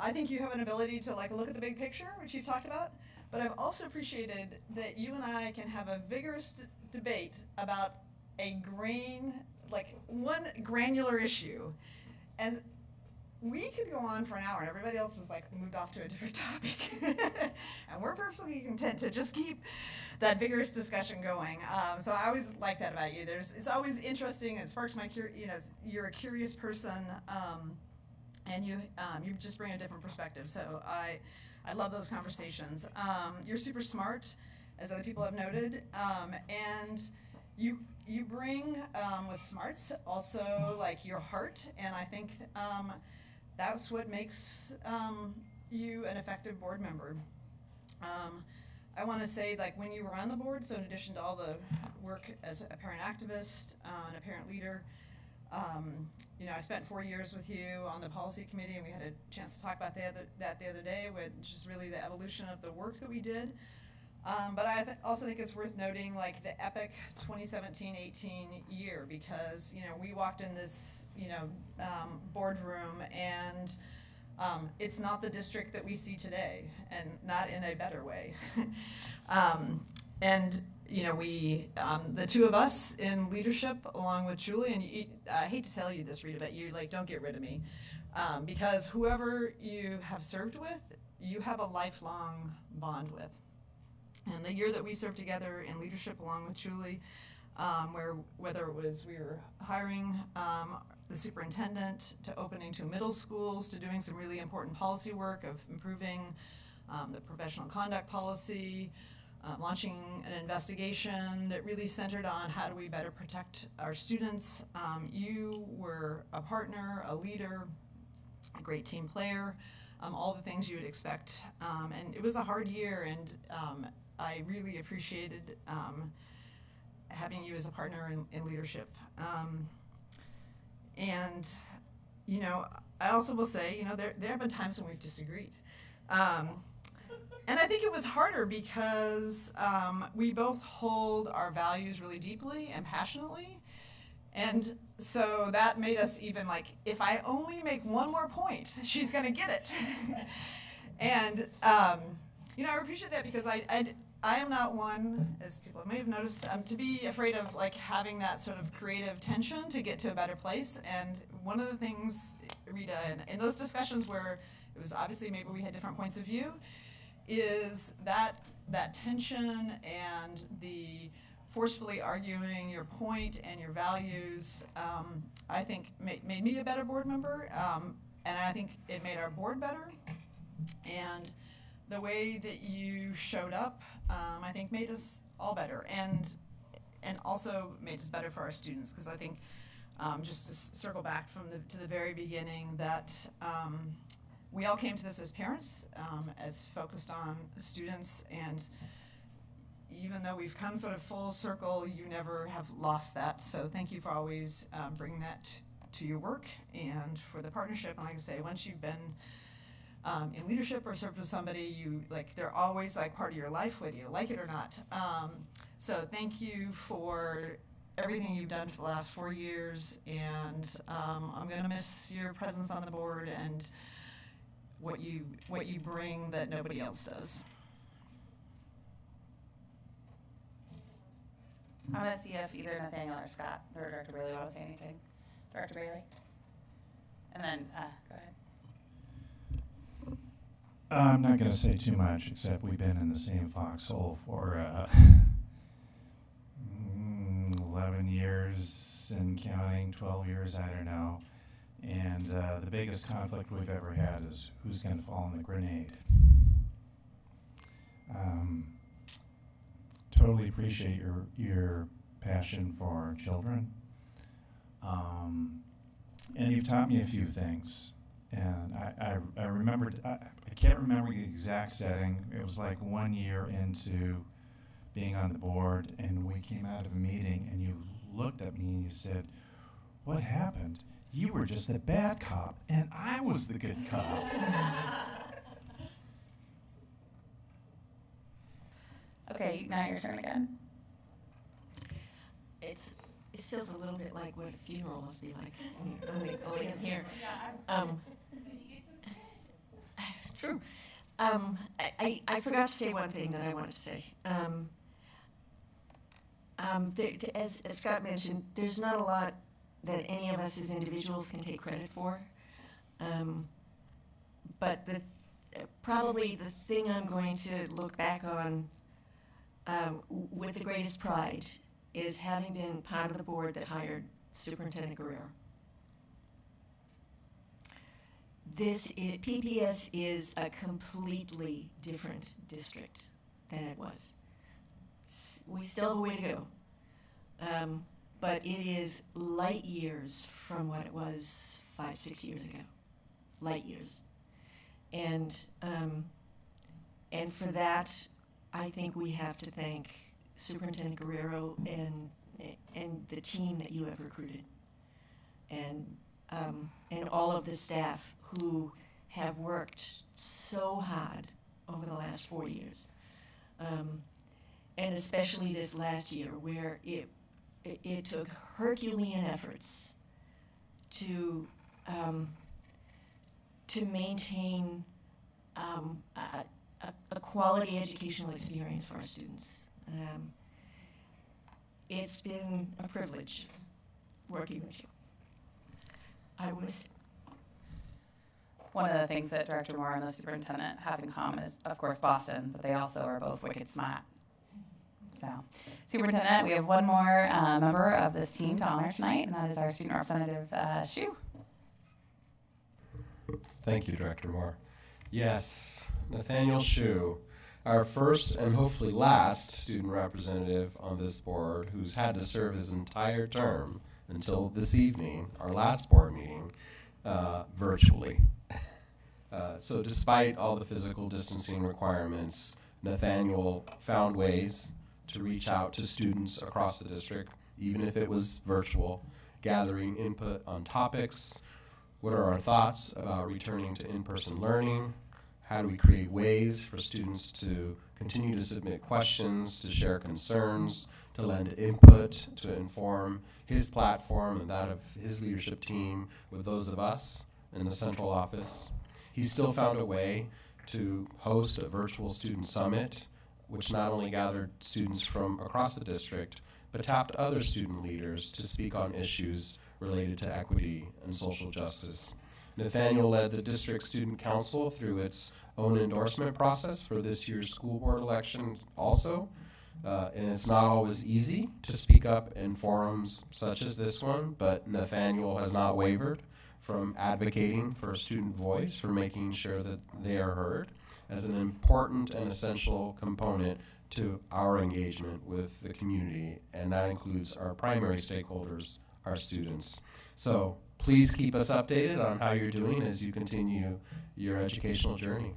I think you have an ability to look at the big picture, which you've talked about, but I've also appreciated that you and I can have a vigorous debate about one granular issue. And we could go on for an hour, and everybody else is moved off to a different topic. And we're perfectly perfectly content to just keep that vigorous discussion going. So I always like that about you. It's always interesting. It sparks my you're a curious person, and you just bring a different perspective. So I love those conversations. You're super smart, as other people have noted, and you bring with smarts also like your heart, and I think that's what makes you an effective board member. I want to say, like, when you were on the board, so in addition to all the work as a parent activist and a parent leader, I spent 4 years with you on the policy committee, and we had a chance to talk about that the other day, which is really the evolution of the work that we did. But I also think it's worth noting, like, the epic 2017-18 year, because, we walked in this, boardroom, and it's not the district that we see today, and not in a better way. We, the two of us in leadership, along with Julie, and I hate to tell you this, Rita, but you, like, don't get rid of me, because whoever you have served with, you have a lifelong bond with. And the year that we served together in leadership, along with Julie, whether it was we were hiring the superintendent, to opening 2 middle schools, to doing some really important policy work of improving the professional conduct policy, launching an investigation that really centered on how do we better protect our students. You were a partner, a leader, a great team player, all the things you would expect. And it was a hard year, and I really appreciated having you as a partner in leadership. I also will say, there have been times when we've disagreed. And I think it was harder because we both hold our values really deeply and passionately. And so that made us even like, if I only make one more point, she's going to get it. And, I appreciate that, because I am not one, as people may have noticed, to be afraid of like having that sort of creative tension to get to a better place. And one of the things, Rita, in those discussions where it was obviously maybe we had different points of view, is that tension and the forcefully arguing your point and your values, I think made me a better board member, and I think it made our board better. And the way that you showed up, I think made us all better, and also made us better for our students, because I think, just to circle back to the very beginning, that we all came to this as parents, as focused on students, and even though we've come sort of full circle, you never have lost that. So thank you for always bringing that to your work and for the partnership. And like I say, once you've been in leadership or served with somebody, they're always like part of your life, whether you like it or not. So thank you for everything you've done for the last 4 years, and I'm going to miss your presence on the board and what you bring that nobody else does. I'm going to see if either Nathaniel or Scott or Director Bailey want to say anything. Director Bailey? And then, go ahead. I'm not going to say too much, except we've been in the same foxhole for 11 years and counting, 12 years, I don't know. And the biggest conflict we've ever had is who's going to fall in the grenade. Totally appreciate your passion for children. And you've taught me a few things. And I remembered, I can't remember the exact setting. It was like 1 year into being on the board, and we came out of a meeting, and you looked at me and you said, "What happened? You were just the bad cop, and I was the good cop." Okay, now your turn again. It feels a little bit like what a funeral must be like. Only I'm here. True. I forgot to say one thing that I wanted to say. As Scott mentioned, there's not a lot that any of us as individuals can take credit for. But the probably the thing I'm going to look back on with the greatest pride is having been part of the board that hired Superintendent Guerrero. PPS is a completely different district than it was. We still have a way to go, but it is light years from what it was 5-6 years ago. Light years, and for that, I think we have to thank Superintendent Guerrero and the team that you have recruited, and all of the staff who have worked so hard over the last 4 years, and especially this last year where it took Herculean efforts to maintain a quality educational experience for our students. It's been a privilege working with you. I will miss it. One of the things that Director Moore and the superintendent have in common is, of course, Boston, but they also are both wicked smart. So, Superintendent, we have one more member of this team to honor tonight, and that is our student representative, Shu. Thank you, Director Moore. Yes, Nathaniel Shu, our first and hopefully last student representative on this board who's had to serve his entire term until this evening, our last board meeting, virtually. So despite all the physical distancing requirements, Nathaniel found ways to reach out to students across the district, even if it was virtual, gathering input on topics. What are our thoughts about returning to in-person learning? How do we create ways for students to continue to submit questions, to share concerns, to lend input, to inform his platform and that of his leadership team with those of us in the central office? He still found a way to host a virtual student summit, which not only gathered students from across the district, but tapped other student leaders to speak on issues related to equity and social justice. Nathaniel led the district student council through its own endorsement process for this year's school board election also. And it's not always easy to speak up in forums such as this one, but Nathaniel has not wavered from advocating for a student voice, for making sure that they are heard as an important and essential component to our engagement with the community, and that includes our primary stakeholders, our students. So please keep us updated on how you're doing as you continue your educational journey.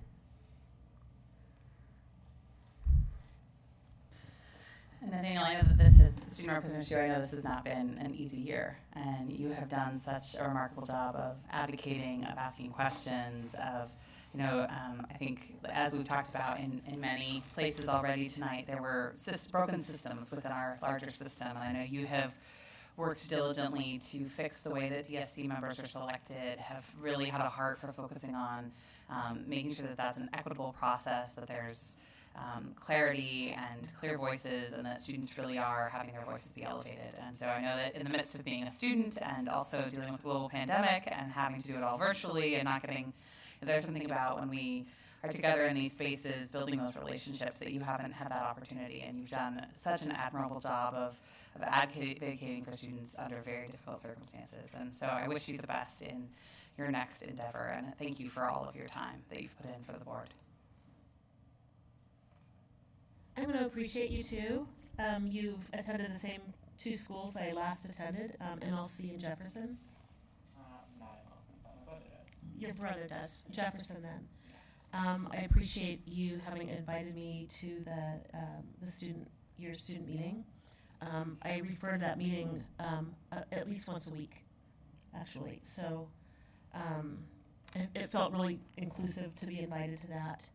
And Nathaniel, I know that this is, student representative, I know this has not been an easy year, and you have done such a remarkable job of advocating, of asking questions, of, I think as we've talked about in many places already tonight, there were broken systems within our larger system, and I know you have worked diligently to fix the way that DSC members are selected, have really had a heart for focusing on making sure that that's an equitable process, that there's clarity and clear voices, and that students really are having their voices be elevated. And so I know that in the midst of being a student and also dealing with a global pandemic and having to do it all virtually and not getting, there's something about when we are together in these spaces, building those relationships, that you haven't had that opportunity, and you've done such an admirable job of advocating for students under very difficult circumstances. And so I wish you the best in your next endeavor, and thank you for all of your time that you've put in for the board. I'm going to appreciate you too. You've attended the same two schools I last attended, MLC and Jefferson. Not MLC, but my brother does. Your brother does, Jefferson then. I appreciate you having invited me to your student meeting. I refer to that meeting at least once a week, actually. So it felt really inclusive to be invited to that.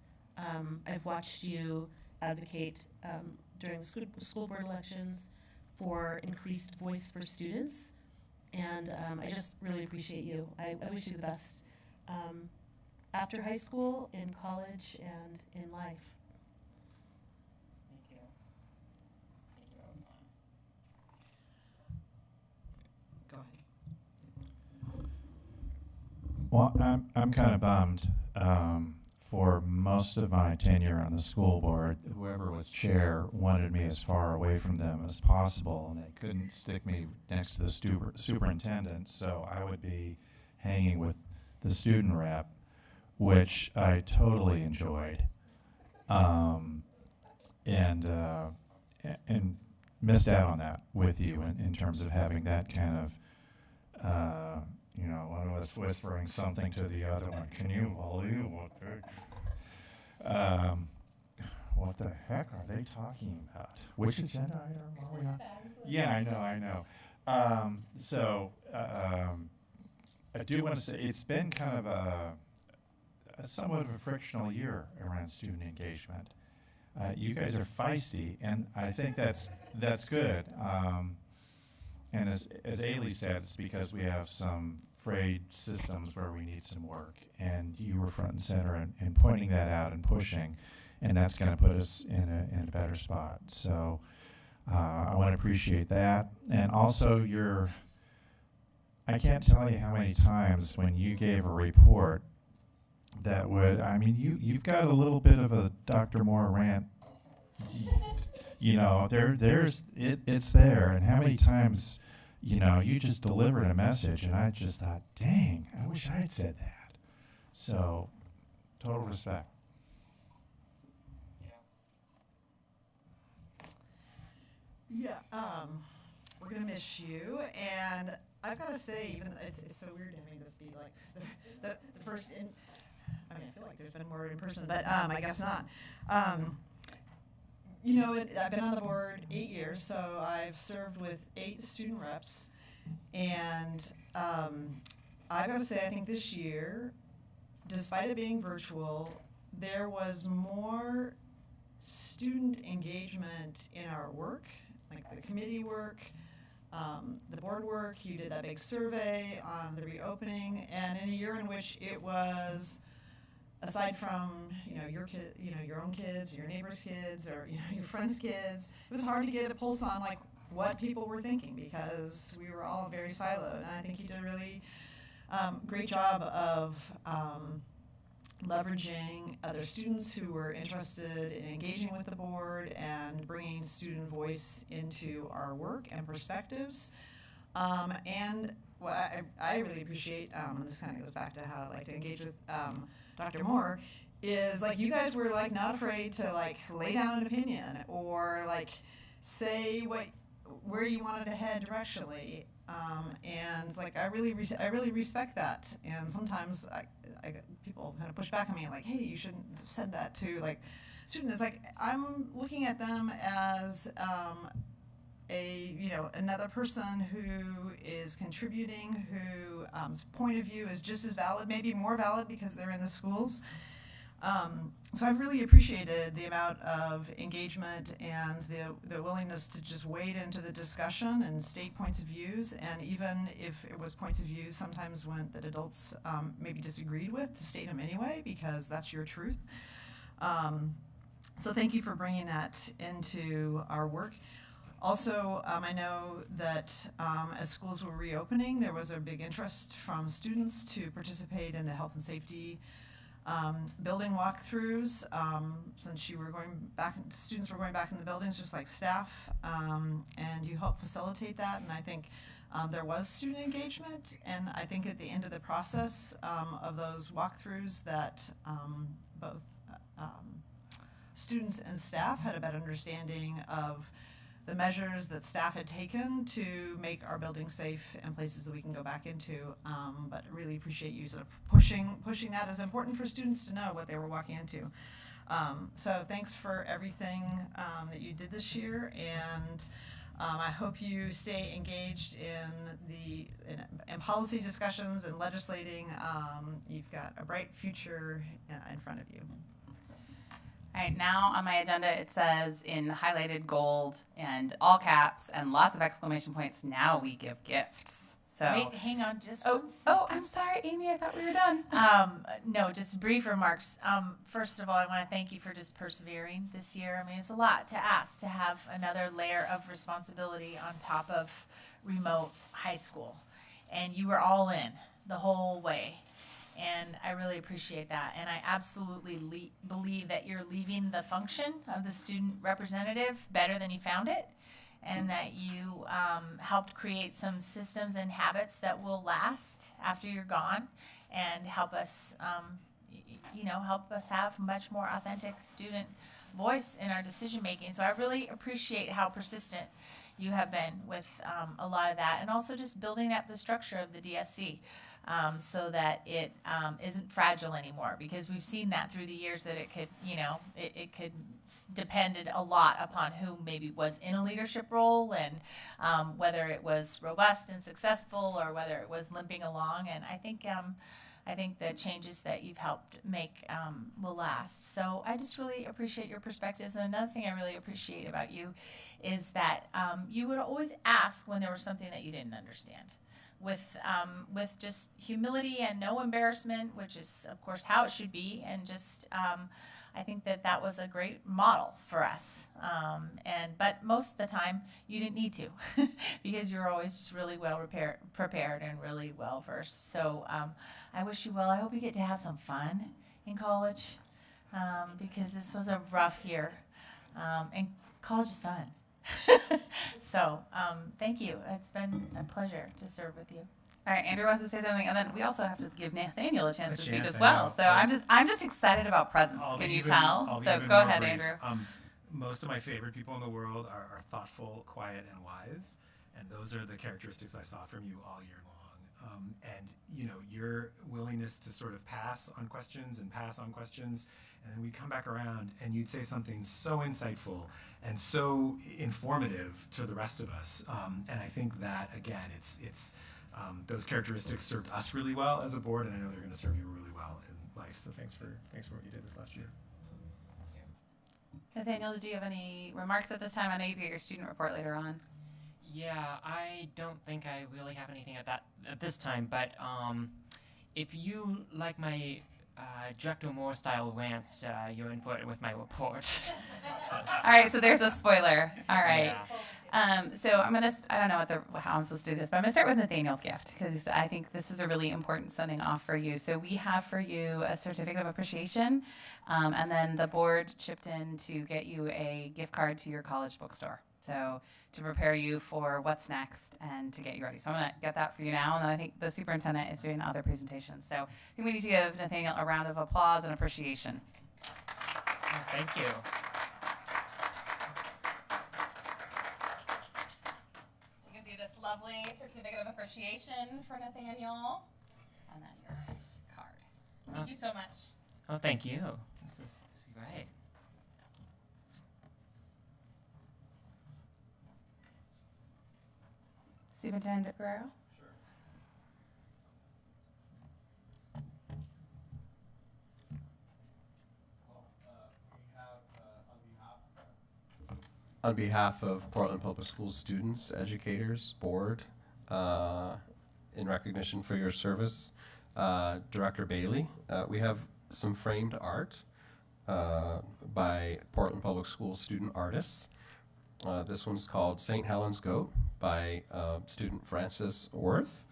I've watched you advocate during the school board elections for increased voice for students, and I just really appreciate you. I wish you the best after high school, in college, and in life. Thank you. Go ahead. Well, I'm kind of bummed for most of my tenure on the school board, whoever was chair wanted me as far away from them as possible, and they couldn't stick me next to the superintendent, so I would be hanging with the student rep, which I totally enjoyed, and missed out on that with you in terms of having that kind of, one was whispering something to the other one. Can you believe what the heck are they talking about? Which agenda item are we on? Yeah, I know. I do want to say it's been kind of a somewhat of a frictional year around student engagement. You guys are feisty, and I think that's good. And as Ailey said, it's because we have some frayed systems where we need some work, and you were front and center in pointing that out and pushing, and that's going to put us in a better spot. So I want to appreciate that, and also I can't tell you how many times when you gave a report that would, you've got a little bit of a Dr. Moore rant. It's there, and how many times, you just delivered a message, and I just thought, dang, I wish I had said that. So, total respect. Yeah, we're gonna miss you, and I've got to say, even it's so weird having this be like the first in. I feel like there's been more in person, but I guess not. I've been on the board 8 years, so I've served with 8 student reps, and I've got to say, I think this year, despite it being virtual, there was more student engagement in our work, like the committee work, the board work. You did that big survey on the reopening, and in a year in which it was, aside from your own kids, your neighbors' kids, or your friends' kids, it was hard to get a pulse on like what people were thinking because we were all very siloed. And I think you did a really great job of leveraging other students who were interested in engaging with the board and bringing student voice into our work and perspectives. And what I really appreciate, and this kind of goes back to how I like to engage with Dr. Moore, is like you guys were like not afraid to like lay down an opinion or like say where you wanted to head directionally, and like I really respect that. And sometimes I get people kind of push back on me like, hey, you shouldn't have said that to like students. Like I'm looking at them as another person who is contributing, whose point of view is just as valid, maybe more valid because they're in the schools. So I've really appreciated the amount of engagement and the willingness to just wade into the discussion and state points of views, and even if it was points of views sometimes that adults maybe disagreed with, to state them anyway because that's your truth. So thank you for bringing that into our work. Also, I know that as schools were reopening, there was a big interest from students to participate in the health and safety building walkthroughs. Since students were going back in the buildings just like staff, and you helped facilitate that. And I think there was student engagement, and I think at the end of the process of those walkthroughs that both students and staff had a better understanding of the measures that staff had taken to make our buildings safe and places that we can go back into. But I really appreciate you sort of pushing that as important for students to know what they were walking into. So thanks for everything that you did this year, and I hope you stay engaged in policy discussions and legislating. You've got a bright future in front of you. All right, now on my agenda it says in highlighted gold and all caps and lots of exclamation points, now we give gifts. So wait, hang on just once. Oh, I'm sorry, Amy, I thought we were done. No, just brief remarks. First of all, I want to thank you for just persevering this year. I mean, it's a lot to ask to have another layer of responsibility on top of remote high school. And you were all in the whole way. And I really appreciate that. And I absolutely believe that you're leaving the function of the student representative better than you found it, and that you helped create some systems and habits that will last after you're gone, and help us, help us have much more authentic student voice in our decision making. So I really appreciate how persistent you have been with a lot of that, and also just building up the structure of the DSC. So that it isn't fragile anymore, because we've seen that through the years that it could, it could depended a lot upon who maybe was in a leadership role, and whether it was robust and successful or whether it was limping along. And I think the changes that you've helped make will last. So I just really appreciate your perspectives. And another thing I really appreciate about you is that you would always ask when there was something that you didn't understand, with just humility and no embarrassment, which is of course how it should be. And just I think that was a great model for us. But most of the time you didn't need to, because you were always just really well prepared and really well versed. So I wish you well. I hope you get to have some fun in college, because this was a rough year, and college is fun. So thank you. It's been a pleasure to serve with you. All right, Andrew wants to say something, and then we also have to give Nathaniel a chance to speak chance, as I well. know. So I'm just excited about presents. Can you tell? So go ahead, Andrew. Most of my favorite people in the world are thoughtful, quiet, and wise, and those are the characteristics I saw from you all year long. And your willingness to sort of pass on questions, and then we come back around and you'd say something so insightful and so informative to the rest of us. And I think that, again, it's those characteristics served us really well as a board, and I know they're going to serve you really well in life. So thanks for what you did this last year. Nathaniel, did you have any remarks at this time? I know you've got your student report later on. Yeah, I don't think I really have anything at this time, but if you like my Director Moore style rants, you're in for it with my report. All right, so there's a spoiler. All right. Yeah. So I don't know how I'm supposed to do this, but I'm gonna start with Nathaniel's gift, because I think this is a really important sending off for you. So we have for you a certificate of appreciation, and then the board chipped in to get you a gift card to your college bookstore. So to prepare you for what's next and to get you ready. So I'm gonna get that for you now, and then I think the superintendent is doing other presentations. So I think we need to give Nathaniel a round of applause and appreciation. Oh, thank you. This lovely certificate of appreciation for Nathaniel, and then your card. Thank you so much. Oh, thank you. This is great. Superintendent Guerrero? Sure. On behalf of Portland Public Schools students, educators, board, in recognition for your service, Director Bailey, we have some framed art by Portland Public Schools student artists. This one's called St. Helen's Goat by student Francis Worth.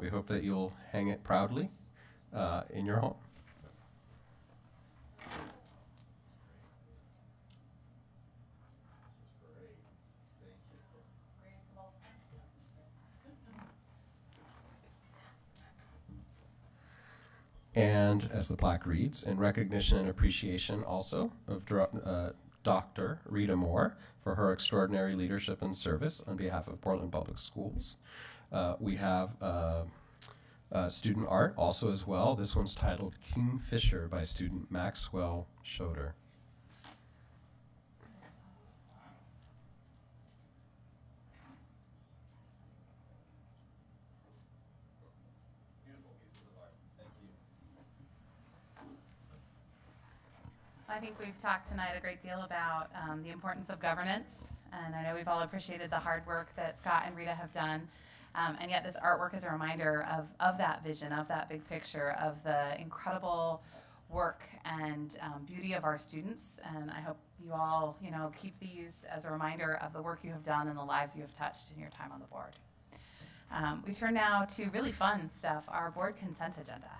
We hope that you'll hang it proudly in your home. And as the plaque reads, in recognition and appreciation also of Dr. Rita Moore for her extraordinary leadership and service on behalf of Portland Public Schools. We have student art also as well. This one's titled Kingfisher by student Maxwell Schoder. I think we've talked tonight a great deal about the importance of governance, and I know we've all appreciated the hard work that Scott and Rita have done, and yet this artwork is a reminder of that vision, of that big picture, of the incredible work and beauty of our students, and I hope you all, keep these as a reminder of the work you have done and the lives you have touched in your time on the board. We turn now to really fun stuff, our board consent agenda.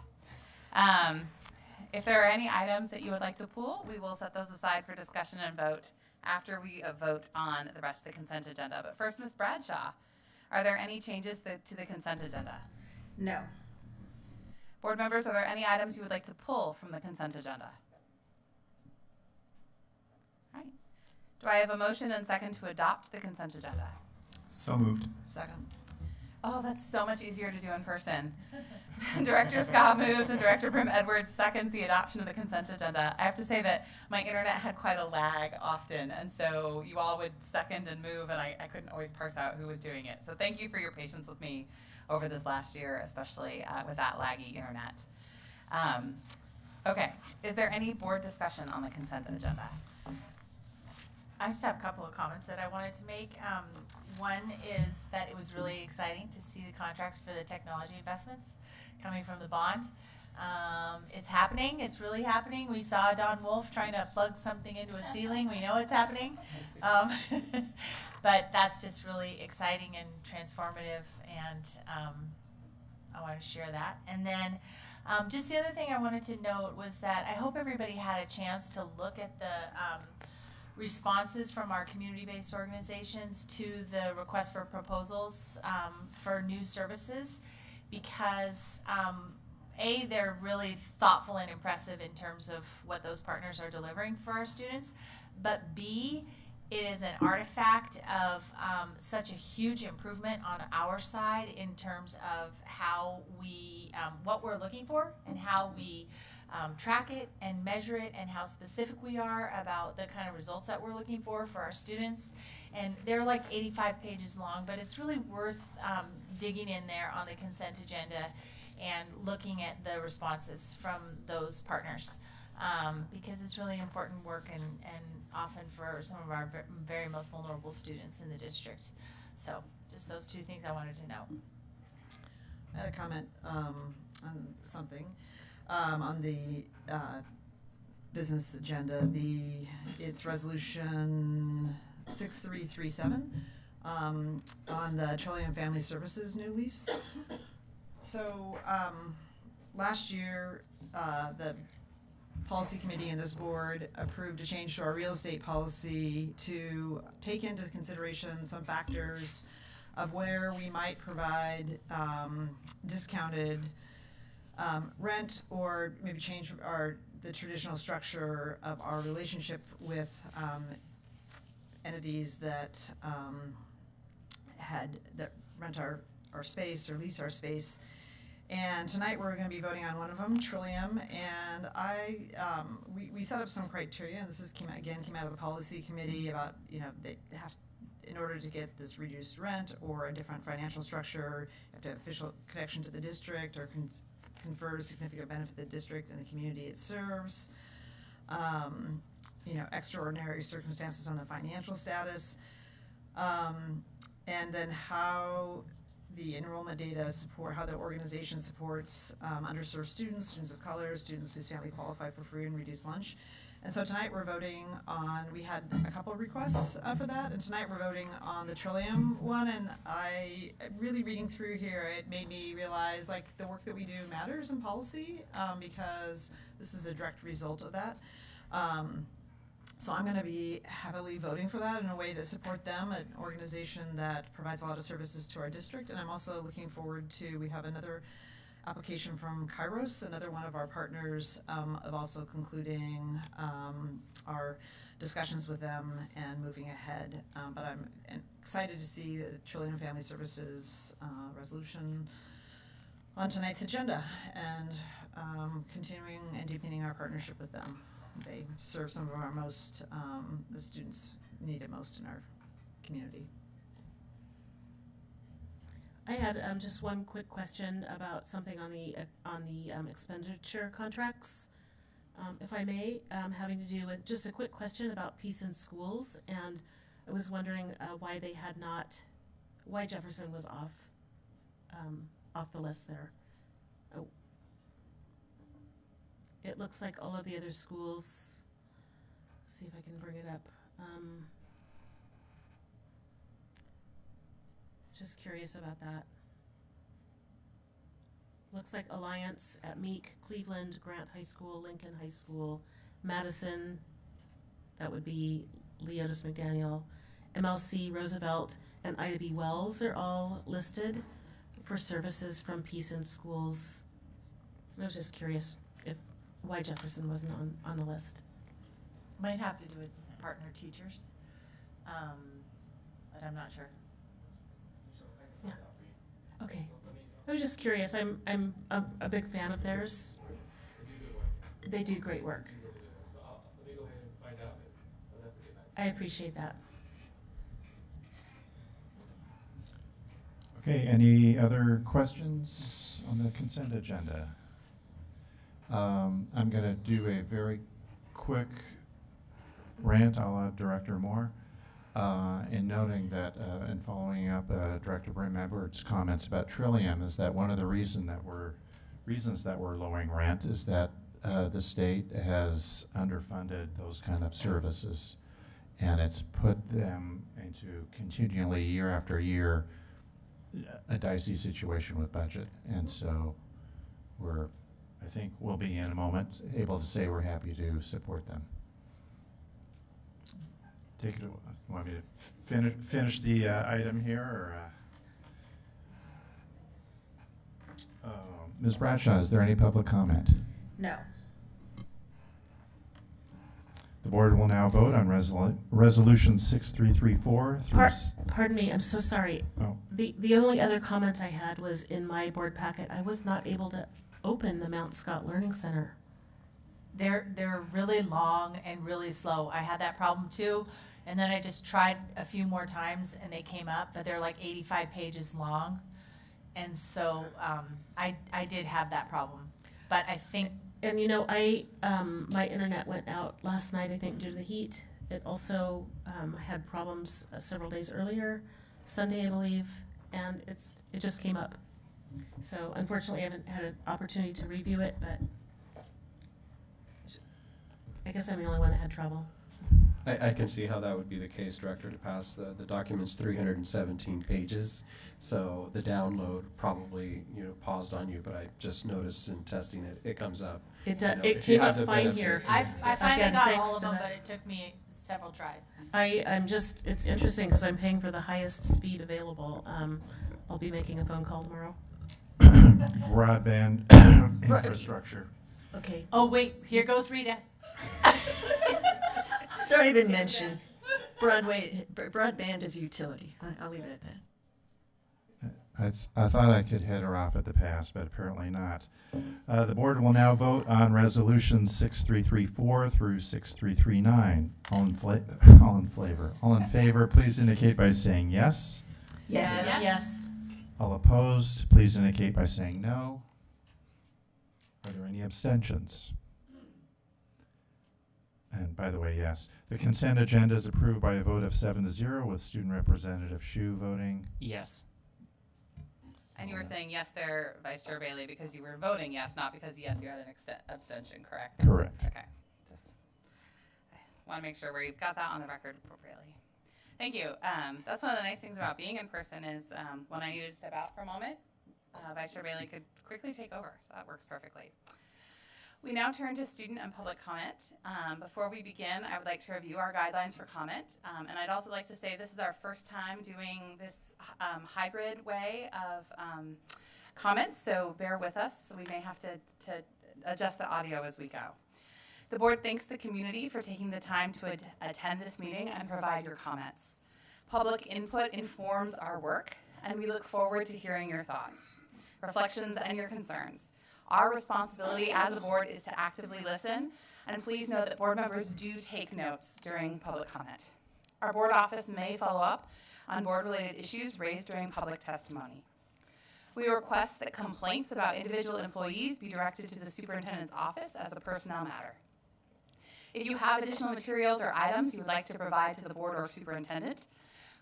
If there are any items that you would like to pull, we will set those aside for discussion and vote after we vote on the rest of the consent agenda. But first, Ms. Bradshaw, are there any changes to the consent agenda? No. Board members, are there any items you would like to pull from the consent agenda? All right. Do I have a motion and second to adopt the consent agenda? So moved. Second. Oh, that's so much easier to do in person. Director Scott moves and Director Brim Edwards seconds the adoption of the consent agenda. I have to say that my internet had quite a lag often, and so you all would second and move, and I couldn't always parse out who was doing it. So thank you for your patience with me over this last year, especially with that laggy internet. Okay, is there any board discussion on the consent agenda? I just have a couple of comments that I wanted to make. One is that it was really exciting to see the contracts for the technology investments coming from the bond. It's happening. It's really happening. We saw Don Wolf trying to plug something into a ceiling. We know it's happening. But that's just really exciting and transformative, and I want to share that. And then just the other thing I wanted to note was that I hope everybody had a chance to look at the responses from our community-based organizations to the request for proposals for new services, because A, they're really thoughtful and impressive in terms of what those partners are delivering for our students, but B, it is an artifact of such a huge improvement on our side in terms of how we, what we're looking for and how we track it and measure it, and how specific we are about the kind of results that we're looking for our students. And they're like 85 pages long, but it's really worth digging in there on the consent agenda and looking at the responses from those partners, because it's really important work and often for some of our very most vulnerable students in the district. So just those two things I wanted to know. I had a comment on something. On the business agenda, it's resolution 6337 on the Trillium Family Services new lease. So last year, the policy committee and this board approved a change to our real estate policy to take into consideration some factors of where we might provide discounted rent, or maybe change the traditional structure of our relationship with entities that rent our space or lease our space. And tonight we're going to be voting on one of them, Trillium. And we set up some criteria, and this came out of the policy committee about, they have, in order to get this reduced rent or a different financial structure, you have to have official connection to the district or confer a significant benefit to the district and the community it serves. Extraordinary circumstances on the financial status, and then how the enrollment data support, how the organization supports underserved students of color, students whose family qualify for free and reduced lunch. And so tonight we're voting on, we had a couple of requests for that, and tonight we're voting on the Trillium one. And really reading through here, it made me realize the work that we do matters in policy, because this is a direct result of that. So I'm going to be heavily voting for that in a way that support them, an organization that provides a lot of services to our district. And I'm also looking forward to, we have another application from Kairos, another one of our partners, of also concluding our discussions with them and moving ahead. But I'm excited to see the Trillium Family Services resolution on tonight's agenda, and continuing and deepening our partnership with them. They serve some of our most, the students need it most in our community. I had just one quick question about something on the expenditure contracts, if I may, having to do with just a quick question about Peace in Schools, and I was wondering why Jefferson was off the list there. Oh. It looks like all of the other schools. Let's see if I can bring it up. Just curious about that. Looks like Alliance at Meek, Cleveland, Grant High School, Lincoln High School, Madison, that would be Leotis McDaniel, MLC, Roosevelt, and Ida B. Wells are all listed for services from Peace in Schools. I was just curious why Jefferson wasn't on the list. Might have to do with partner teachers, but I'm not sure. Yeah. Okay. I was just curious. I'm a big fan of theirs. They do great work. Let me go ahead and find out. I appreciate that. Okay, any other questions on the consent agenda? I'm going to do a very quick rant a la Director Moore in noting that, and following up Director Brim-Edwards' comments about Trillium, is that one of the reasons that we're lowering rent is that the state has underfunded those kind of services, and it's put them into continually year after year a dicey situation with budget. And so I think we'll be in a moment able to say we're happy to support them. Take it away. You want me to finish the item here, or Ms. Bradshaw, is there any public comment? No. The board will now vote on resolution 6334 through. Pardon me, I'm so sorry. Oh. The only other comment I had was in my board packet. I was not able to open the Mount Scott Learning Center. They're really long and really slow. I had that problem too, and then I just tried a few more times and they came up, but they're like 85 pages long, and so I did have that problem. But I think. And my internet went out last night, I think, due to the heat. It also had problems several days earlier, Sunday, I believe, and it just came up. So unfortunately, I haven't had an opportunity to review it, but I guess I'm the only one that had trouble. I can see how that would be the case, Director, to pass the document's 317 pages. So the download probably paused on you, but I just noticed in testing it comes up. It came up fine here. I finally Again, got thanks all of to them, that. but it took me several tries. It's interesting because I'm paying for the highest speed available. I'll be making a phone call tomorrow. Broadband infrastructure. Okay. Oh wait, here goes Rita. Sorry I didn't mention broadband is a utility. I'll leave it at that. I thought I could head her off at the pass, but apparently not. The board will now vote on resolutions 6334 through 6339. All in favor, please indicate by saying yes. Yes. All opposed, please indicate by saying no. Are there any abstentions? And by the way, yes. The consent agenda is approved by a vote of 7-0 with Student Representative Shu voting. Yes. And you were saying yes there, Vice Chair Bailey, because you were voting yes, not because yes, you had an abstention, correct? Correct. Okay. Just want to make sure we've got that on the record appropriately. Thank you. That's one of the nice things about being in person is when I needed to step out for a moment, Vice Chair Bailey could quickly take over, so that works perfectly. We now turn to student and public comment. Before we begin, I would like to review our guidelines for comment. And I'd also like to say this is our first time doing this hybrid way of comments, so bear with us. We may have to adjust the audio as we go. The board thanks the community for taking the time to attend this meeting and provide your comments. Public input informs our work, and we look forward to hearing your thoughts, reflections, and your concerns. Our responsibility as a board is to actively listen, and please know that board members do take notes during public comment. Our board office may follow up on board-related issues raised during public testimony. We request that complaints about individual employees be directed to the superintendent's office as a personnel matter. If you have additional materials or items you would like to provide to the board or superintendent,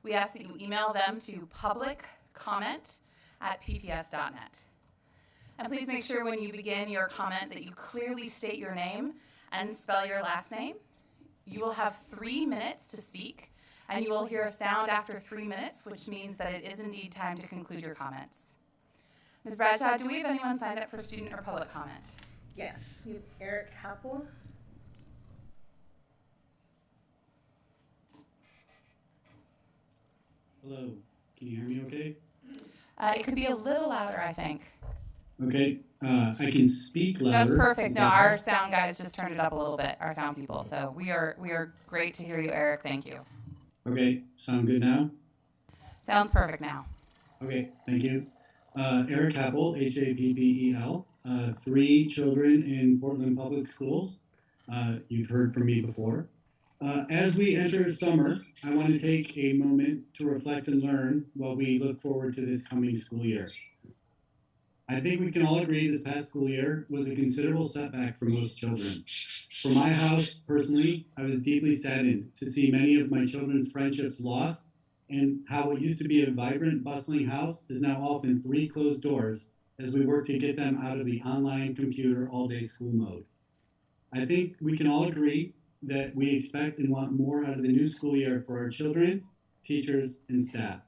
we ask that you email them to publiccomment@pps.net. And please make sure when you begin your comment that you clearly state your name and spell your last name. You will have 3 minutes to speak, and you will hear a sound after 3 minutes, which means that it is indeed time to conclude your comments. Ms. Bradshaw, do we have anyone signed up for student or public comment? Yes, we have Eric Happel. Hello, can you hear me okay? It could be a little louder, I think. Okay, I can speak louder. That's perfect. No, our sound guys just turned it up a little bit, our sound people. So we are great to hear you, Eric. Thank you. Okay, sound good now? Sounds perfect now. Okay, thank you. Eric Happel, Happel, 3 children in Portland Public Schools. You've heard from me before. As we enter summer, I want to take a moment to reflect and learn while we look forward to this coming school year. I think we can all agree this past school year was a considerable setback for most children. For my house, personally, I was deeply saddened to see many of my children's friendships lost and how what used to be a vibrant, bustling house is now often 3 closed doors as we work to get them out of the online computer all-day school mode. I think we can all agree that we expect and want more out of the new school year for our children, teachers, and staff.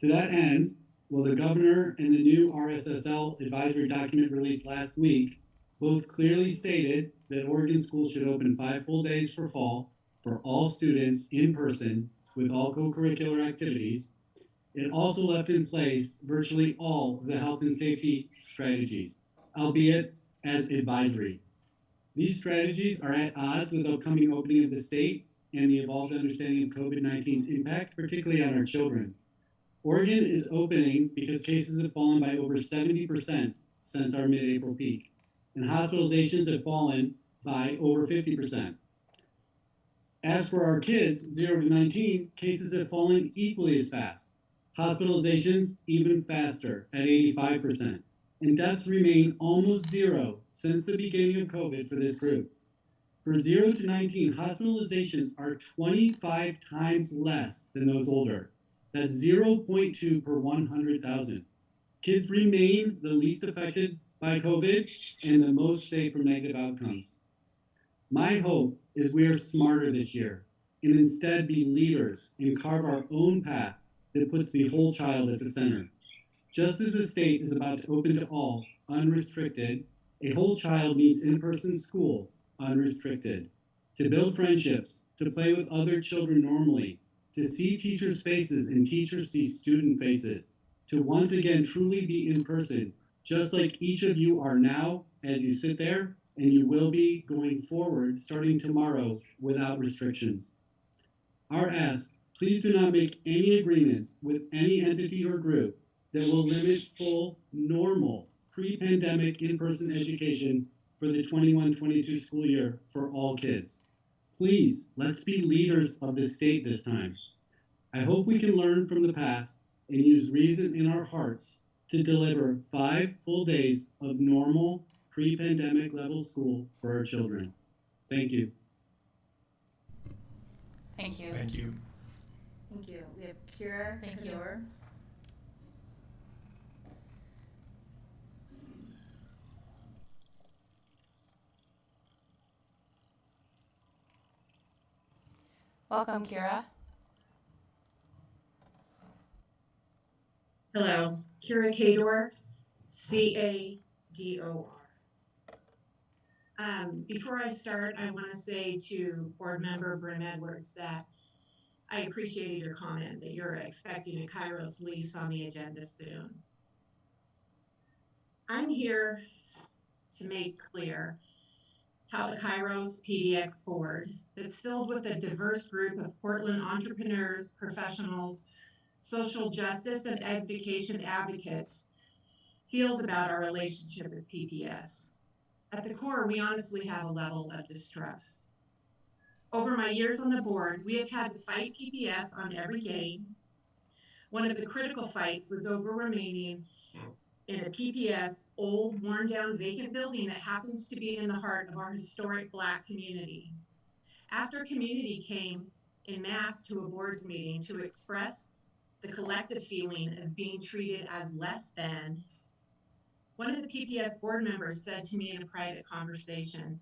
To that end, well, the governor and the new RSSL advisory document released last week both clearly stated that Oregon schools should open 5 full days for fall for all students in person with all co-curricular activities. It also left in place virtually all of the health and safety strategies, albeit as advisory. These strategies are at odds with the upcoming opening of the state and the evolved understanding of COVID-19's impact, particularly on our children. Oregon is opening because cases have fallen by over 70% since our mid-April peak, and hospitalizations have fallen by over 50%. As for our kids, 0 to 19, cases have fallen equally as fast. Hospitalizations even faster at 85%, and deaths remain almost 0 since the beginning of COVID for this group. For 0 to 19, hospitalizations are 25 times less than those older. That's 0.2 per 100,000. Kids remain the least affected by COVID and the most safe from negative outcomes. My hope is we are smarter this year and instead be leaders and carve our own path that puts the whole child at the center. Just as the state is about to open to all, unrestricted, a whole child needs in-person school, unrestricted, to build friendships, to play with other children normally, to see teachers' faces and teachers see student faces, to once again truly be in person, just like each of you are now as you sit there, and you will be going forward starting tomorrow without restrictions. Our ask, please do not make any agreements with any entity or group that will limit full, normal, pre-pandemic in-person education for the 21-22 school year for all kids. Please, let's be leaders of the state this time. I hope we can learn from the past and use reason in our hearts to deliver 5 full days of normal pre-pandemic level school for our children. Thank you. Thank you. Thank you. Thank you. We have Kira Thank you. Kador. Welcome, Kira. Hello, Kira Kador, C-A-D-O-R. Before I start, I want to say to Board Member Brim Edwards that I appreciated your comment that you're expecting a Kairos lease on the agenda soon. I'm here to make clear how the Kairos PDX board, that's filled with a diverse group of Portland entrepreneurs, professionals, social justice and education advocates, feels about our relationship with PPS. At the core, we honestly have a level of distrust. Over my years on the board, we have had to fight PPS on every game. One of the critical fights was over remaining in a PPS old, worn down, vacant building that happens to be in the heart of our historic Black community. After community came en masse to a board meeting to express the collective feeling of being treated as less than, one of the PPS board members said to me in a private conversation,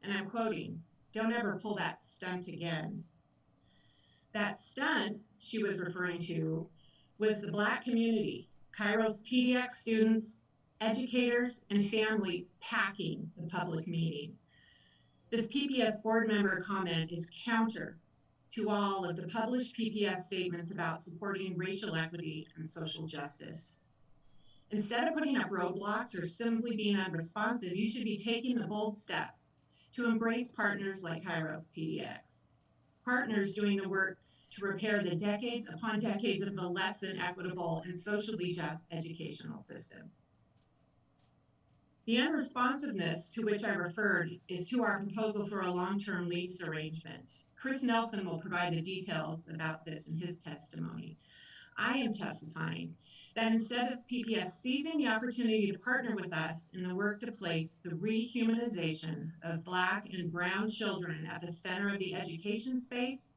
and I'm quoting, "Don't ever pull that stunt again." That stunt she was referring to was the Black community Kairos PDX students, educators, and families packing the public meeting. This PPS board member comment is counter to all of the published PPS statements about supporting racial equity and social justice. Instead of putting up roadblocks or simply being unresponsive, you should be taking the bold step to embrace partners like Kairos PDX. Partners doing the work to repair the decades upon decades of a less than equitable and socially just educational system. The unresponsiveness to which I referred is to our proposal for a long-term lease arrangement. Chris Nelson will provide the details about this in his testimony. I am testifying that instead of PPS seizing the opportunity to partner with us in the work to place the rehumanization of Black and brown children at the center of the education space,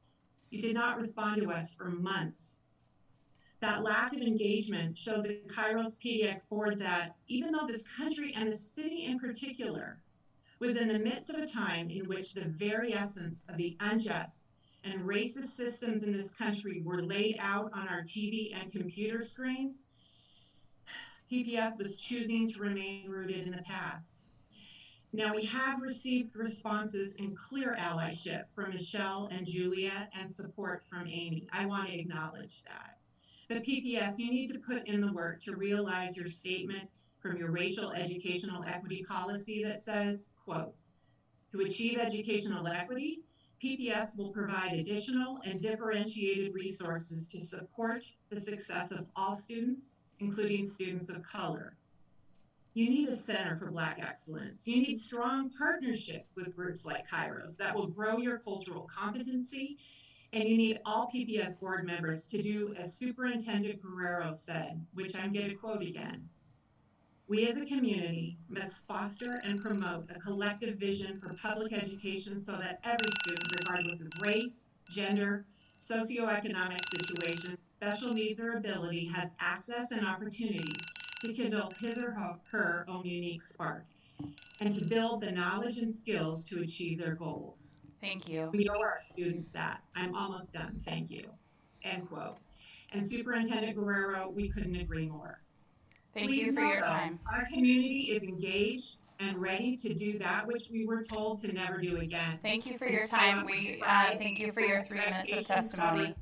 you did not respond to us for months. That lack of engagement showed the Kairos PDX board that even though this country and the city in particular was in the midst of a time in which the very essence of the unjust and racist systems in this country were laid out on our TV and computer screens, PPS was choosing to remain rooted in the past. Now, we have received responses and clear allyship from Michelle and Julia and support from Amy. I want to acknowledge that. But PPS, you need to put in the work to realize your statement from your racial educational equity policy that says, quote, to achieve educational equity, PPS will provide additional and differentiated resources to support the success of all students, including students of color. You need a Center for Black Excellence. You need strong partnerships with groups like Kairos that will grow your cultural competency. And you need all PPS board members to do as Superintendent Guerrero said, which I'm going to quote again. We as a community must foster and promote a collective vision for public education so that every student, regardless of race, gender, socioeconomic situation, special needs, or ability, has access and opportunity to kindle his or her own unique spark and to build the knowledge and skills to achieve their goals. Thank you. We owe our students that. I'm almost done. Thank you. End quote. And Superintendent Guerrero, we couldn't agree more. Thank Please you for know, your though, time. our community is engaged and ready to do that which we were told to never do again. Thank you for your time. We thank you for your 3 minutes of testimony.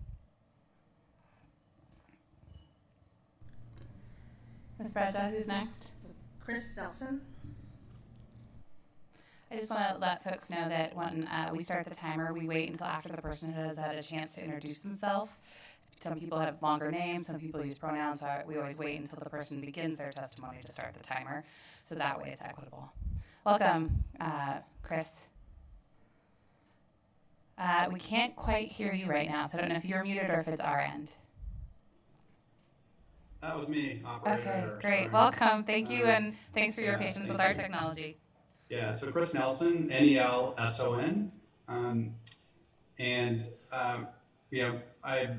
Ms. Bradshaw, who's next? Chris Nelson. I just want to let folks know that when we start the timer, we wait until after the person has had a chance to introduce themselves. Some people have longer names, some people use pronouns, so we always wait until the person begins their testimony to start the timer, so that way it's equitable. Welcome, Chris. We can't quite hear you right now, so I don't know if you're muted or if it's our end. That was me, operator. Okay, great. Sorry. Welcome. Thank you, and thanks for your patience with our technology. Yeah, so Chris Nelson, Nelson. I'm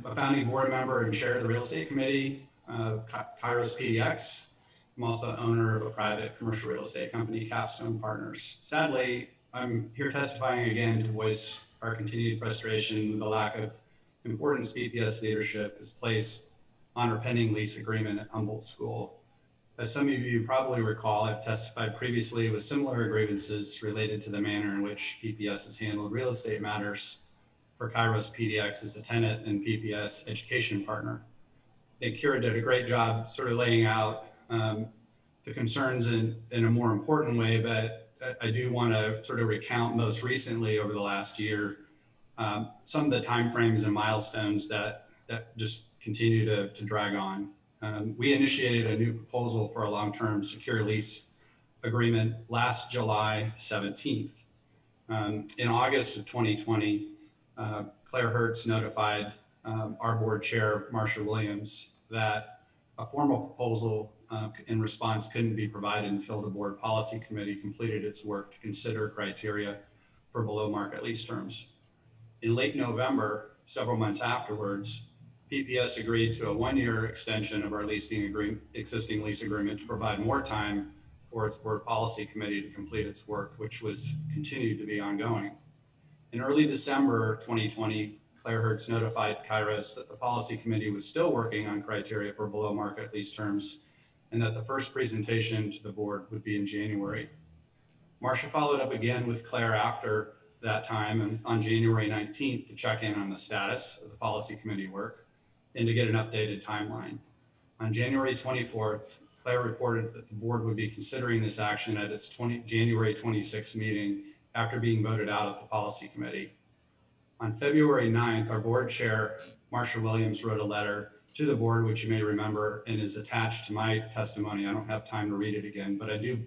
a founding board member and chair of the real estate committee of Kairos PDX. I'm also owner of a private commercial real estate company, Capstone Partners. Sadly, I'm here testifying again to voice our continued frustration with the lack of importance PPS leadership has placed on our pending lease agreement at Humboldt School. As some of you probably recall, I've testified previously with similar grievances related to the manner in which PPS has handled real estate matters for Kairos PDX as a tenant and PPS education partner. I think Kira did a great job sort of laying out the concerns in a more important way, but I do want to sort of recount most recently over the last year some of the timeframes and milestones that just continue to drag on. We initiated a new proposal for a long-term secure lease agreement last July 17th. In August of 2020, Claire Hertz notified our board chair, Marsha Williams, that a formal proposal in response couldn't be provided until the board policy committee completed its work to consider criteria for below market lease terms. In late November, several months afterwards, PPS agreed to a 1-year extension of our existing lease agreement to provide more time for its board policy committee to complete its work, which was continued to be ongoing. In early December 2020, Claire Hertz notified Kairos that the policy committee was still working on criteria for below market lease terms and that the first presentation to the board would be in January. Marcia followed up again with Claire after that time and on January 19th to check in on the status of the policy committee work and to get an updated timeline. On January 24th, Claire reported that the board would be considering this action at its January 26th meeting after being voted out of the policy committee. On February 9th, our board chair, Marcia Williams, wrote a letter to the board, which you may remember and is attached to my testimony. I don't have time to read it again, but I do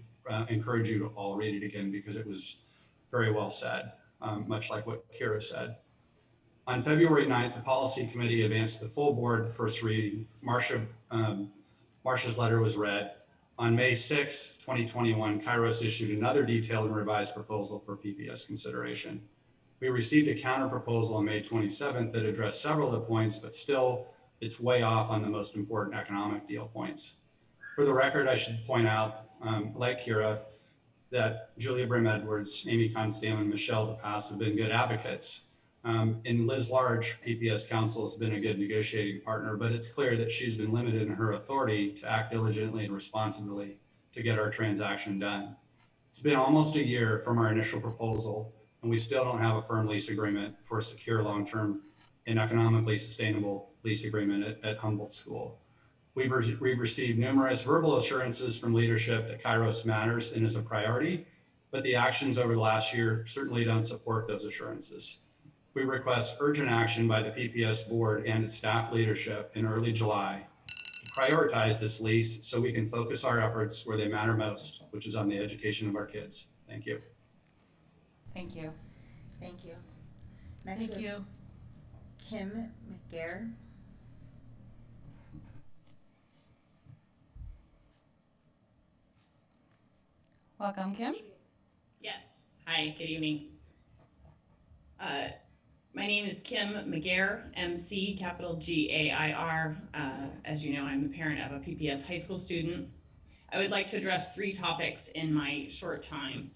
encourage you to all read it again because it was very well said, much like what Kira said. On February 9th, the policy committee advanced the full board the first reading. Marcia's letter was read. On May 6, 2021, Kairos issued another detailed and revised proposal for PPS consideration. We received a counter proposal on May 27th that addressed several of the points, but still it's way off on the most important economic deal points. For the record, I should point out, like Kira, that Julia Brim-Edwards, Amy Constam, and Michelle DePass have been good advocates. And Liz Large, PPS counsel, has been a good negotiating partner, but it's clear that she's been limited in her authority to act diligently and responsibly to get our transaction done. It's been almost a year from our initial proposal, and we still don't have a firm lease agreement for a secure, long-term, and economically sustainable lease agreement at Humboldt School. We've received numerous verbal assurances from leadership that Kairos matters and is a priority, but the actions over the last year certainly don't support those assurances. We request urgent action by the PPS board and its staff leadership in early July to prioritize this lease so we can focus our efforts where they matter most, which is on the education of our kids. Thank you. Thank you. Thank you. Next Thank you. Kim McGarr. Welcome, Kim. Yes. Hi, good evening. My name is Kim McGarr, MC, capital G-A-I-R. As you know, I'm the parent of a PPS high school student. I would like to address 3 topics in my short time.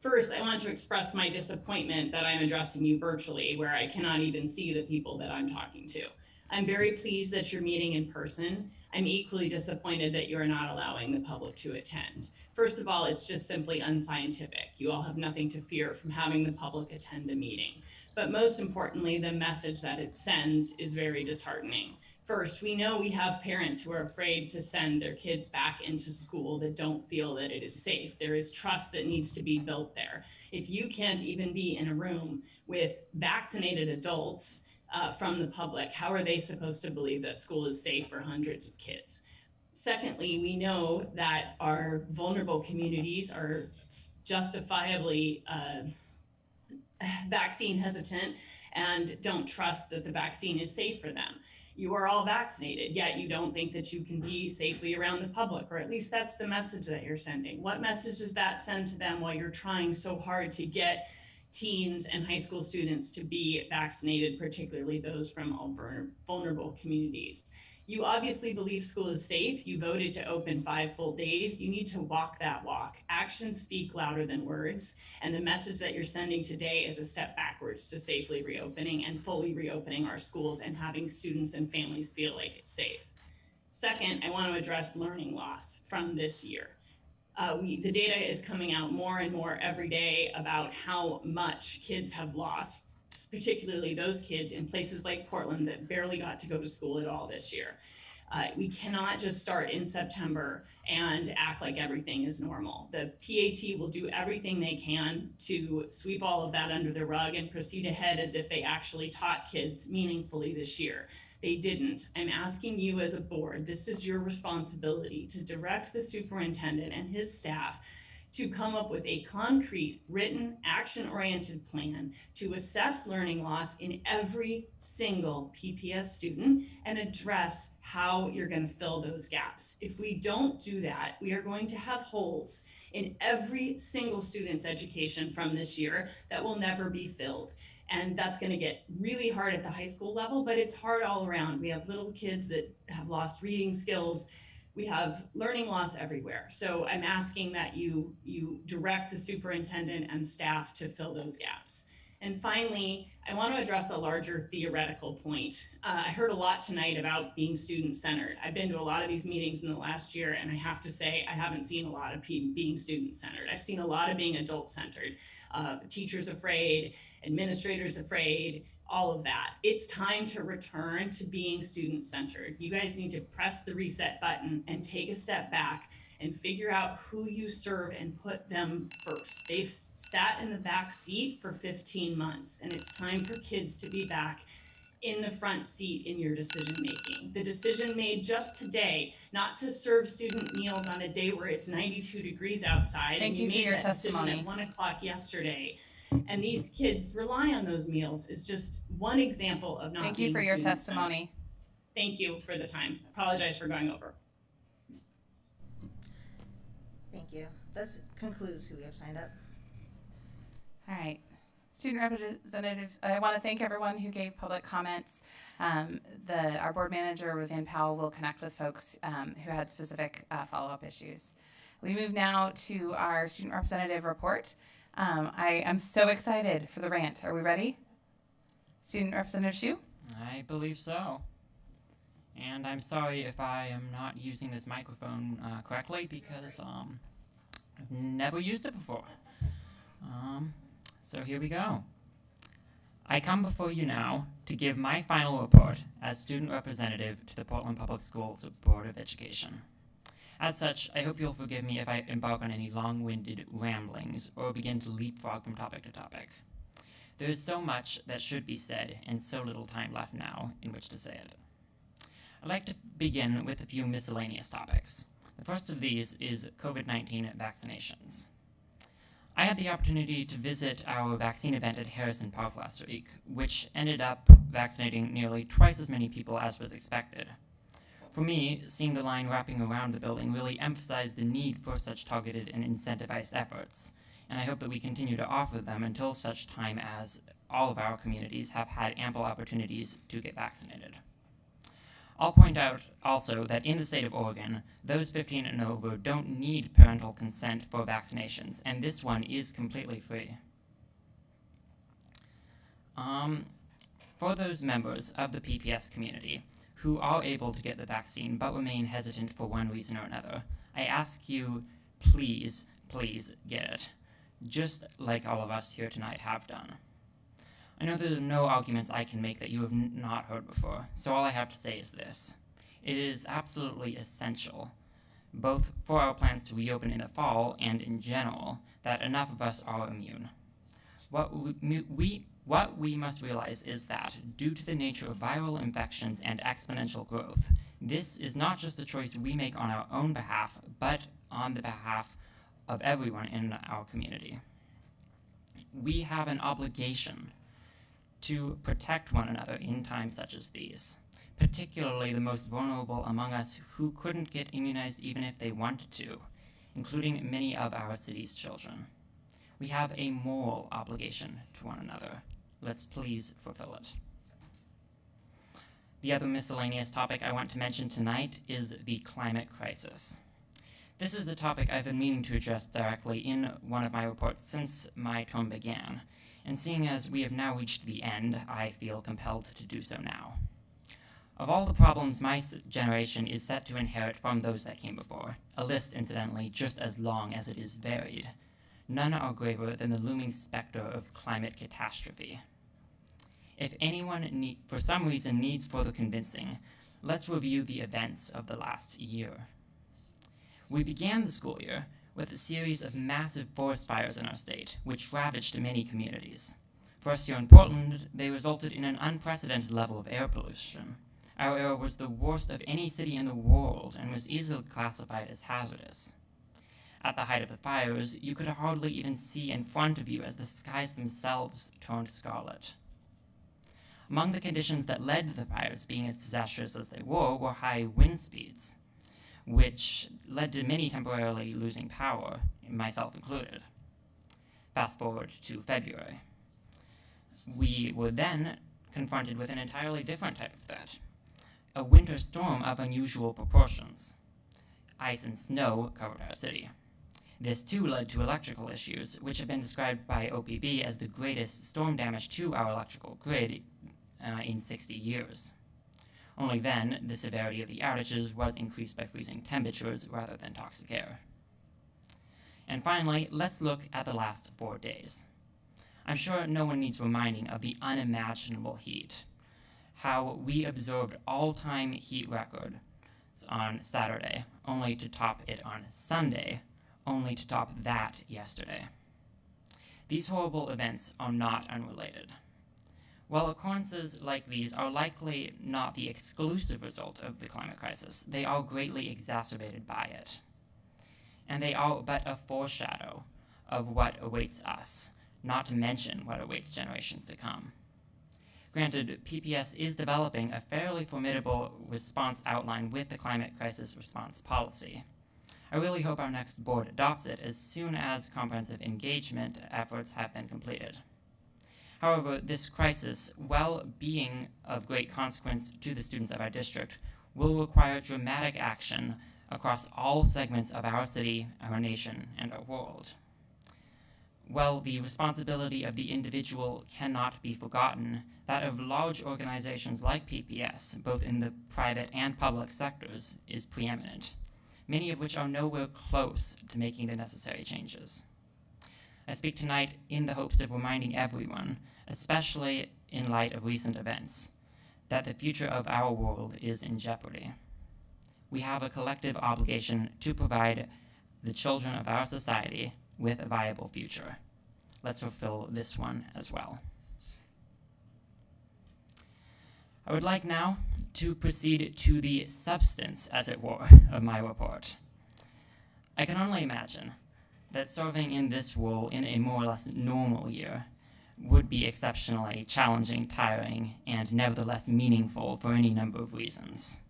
First, I want to express my disappointment that I'm addressing you virtually, where I cannot even see the people that I'm talking to. I'm very pleased that you're meeting in person. I'm equally disappointed that you are not allowing the public to attend. First of all, it's just simply unscientific. You all have nothing to fear from having the public attend a meeting. But most importantly, the message that it sends is very disheartening. First, we know we have parents who are afraid to send their kids back into school that don't feel that it is safe. There is trust that needs to be built there. If you can't even be in a room with vaccinated adults from the public, how are they supposed to believe that school is safe for hundreds of kids? Secondly, we know that our vulnerable communities are justifiably vaccine hesitant and don't trust that the vaccine is safe for them. You are all vaccinated, yet you don't think that you can be safely around the public, or at least that's the message that you're sending. What message does that send to them while you're trying so hard to get teens and high school students to be vaccinated, particularly those from all vulnerable communities? You obviously believe school is safe. You voted to open 5 full days. You need to walk that walk. Actions speak louder than words. And the message that you're sending today is a step backwards to safely reopening and fully reopening our schools and having students and families feel like it's safe. Second, I want to address learning loss from this year. The data is coming out more and more every day about how much kids have lost, particularly those kids in places like Portland that barely got to go to school at all this year. We cannot just start in September and act like everything is normal. The PAT will do everything they can to sweep all of that under the rug and proceed ahead as if they actually taught kids meaningfully this year. They didn't. I'm asking you as a board, this is your responsibility to direct the superintendent and his staff to come up with a concrete, written, action-oriented plan to assess learning loss in every single PPS student and address how you're going to fill those gaps. If we don't do that, we are going to have holes in every single student's education from this year that will never be filled. And that's going to get really hard at the high school level, but it's hard all around. We have little kids that have lost reading skills. We have learning loss everywhere. So I'm asking that you direct the superintendent and staff to fill those gaps. And finally, I want to address a larger theoretical point. I heard a lot tonight about being student-centered. I've been to a lot of these meetings in the last year, and I have to say I haven't seen a lot of being student-centered. I've seen a lot of being adult-centered. Teachers afraid, administrators afraid, all of that. It's time to return to being student-centered. You guys need to press the reset button and take a step back and figure out who you serve and put them first. They've sat in the back seat for 15 months, and it's time for kids to be back in the front seat in your decision making. The decision made just today not to serve student meals on a day where it's 92 degrees outside, Thank and you for made your that decision testimony. at 1 o'clock yesterday. And these kids rely on those meals is just one example of not Thank being you for your student-centered. testimony. Thank you for the time. Apologize for going over. Thank you. That concludes who we have signed up. All right. Student representative, I want to thank everyone who gave public comments. Our board manager, Roseanne Powell, will connect with folks who had specific follow-up issues. We move now to our student representative report. I am so excited for the rant. Are we ready? Student Representative Hsu? I believe so. And I'm sorry if I am not using this microphone correctly because I've never used it before. So here we go. I come before you now to give my final report as student representative to the Portland Public Schools Board of Education. As such, I hope you'll forgive me if I embark on any long-winded ramblings or begin to leapfrog from topic to topic. There is so much that should be said and so little time left now in which to say it. I'd like to begin with a few miscellaneous topics. The first of these is COVID-19 vaccinations. I had the opportunity to visit our vaccine event at Harrison Park last week, which ended up vaccinating nearly twice as many people as was expected. For me, seeing the line wrapping around the building really emphasized the need for such targeted and incentivized efforts, and I hope that we continue to offer them until such time as all of our communities have had ample opportunities to get vaccinated. I'll point out also that in the state of Oregon, those 15 and over don't need parental consent for vaccinations, and this one is completely free. For those members of the PPS community who are able to get the vaccine but remain hesitant for one reason or another, I ask you, please, please get it, just like all of us here tonight have done. I know there are no arguments I can make that you have not heard before, so all I have to say is this. It is absolutely essential, both for our plans to reopen in the fall and in general, that enough of us are immune. What we must realize is that, due to the nature of viral infections and exponential growth, this is not just a choice we make on our own behalf, but on the behalf of everyone in our community. We have an obligation to protect one another in times such as these, particularly the most vulnerable among us who couldn't get immunized even if they wanted to, including many of our city's children. We have a moral obligation to one another. Let's please fulfill it. The other miscellaneous topic I want to mention tonight is the climate crisis. This is a topic I've been meaning to address directly in one of my reports since my term began, and seeing as we have now reached the end, I feel compelled to do so now. Of all the problems my generation is set to inherit from those that came before, a list, incidentally, just as long as it is varied, none are graver than the looming specter of climate catastrophe. If anyone, for some reason, needs further convincing, let's review the events of the last year. We began the school year with a series of massive forest fires in our state, which ravaged many communities. First here in Portland, they resulted in an unprecedented level of air pollution. Our air was the worst of any city in the world and was easily classified as hazardous. At the height of the fires, you could hardly even see in front of you as the skies themselves turned scarlet. Among the conditions that led to the fires being as disastrous as they were high wind speeds, which led to many temporarily losing power, myself included. Fast forward to February. We were then confronted with an entirely different type of threat, a winter storm of unusual proportions. Ice and snow covered our city. This too led to electrical issues, which have been described by OPB as the greatest storm damage to our electrical grid in 60 years. Only then, the severity of the outages was increased by freezing temperatures rather than toxic air. And finally, let's look at the last 4 days. I'm sure no one needs reminding of the unimaginable heat, how we observed all-time heat records on Saturday, only to top it on Sunday, only to top that yesterday. These horrible events are not unrelated. While occurrences like these are likely not the exclusive result of the climate crisis, they are greatly exacerbated by it. And they are but a foreshadow of what awaits us, not to mention what awaits generations to come. Granted, PPS is developing a fairly formidable response outline with the climate crisis response policy. I really hope our next board adopts it as soon as comprehensive engagement efforts have been completed. However, this crisis, while being of great consequence to the students of our district, will require dramatic action across all segments of our city, our nation, and our world. While the responsibility of the individual cannot be forgotten, that of large organizations like PPS, both in the private and public sectors, is preeminent, many of which are nowhere close to making the necessary changes. I speak tonight in the hopes of reminding everyone, especially in light of recent events, that the future of our world is in jeopardy. We have a collective obligation to provide the children of our society with a viable future. Let's fulfill this one as well. I would like now to proceed to the substance, as it were, of my report. I can only imagine that serving in this role in a more or less normal year would be exceptionally challenging, tiring, and nevertheless meaningful for any number of reasons.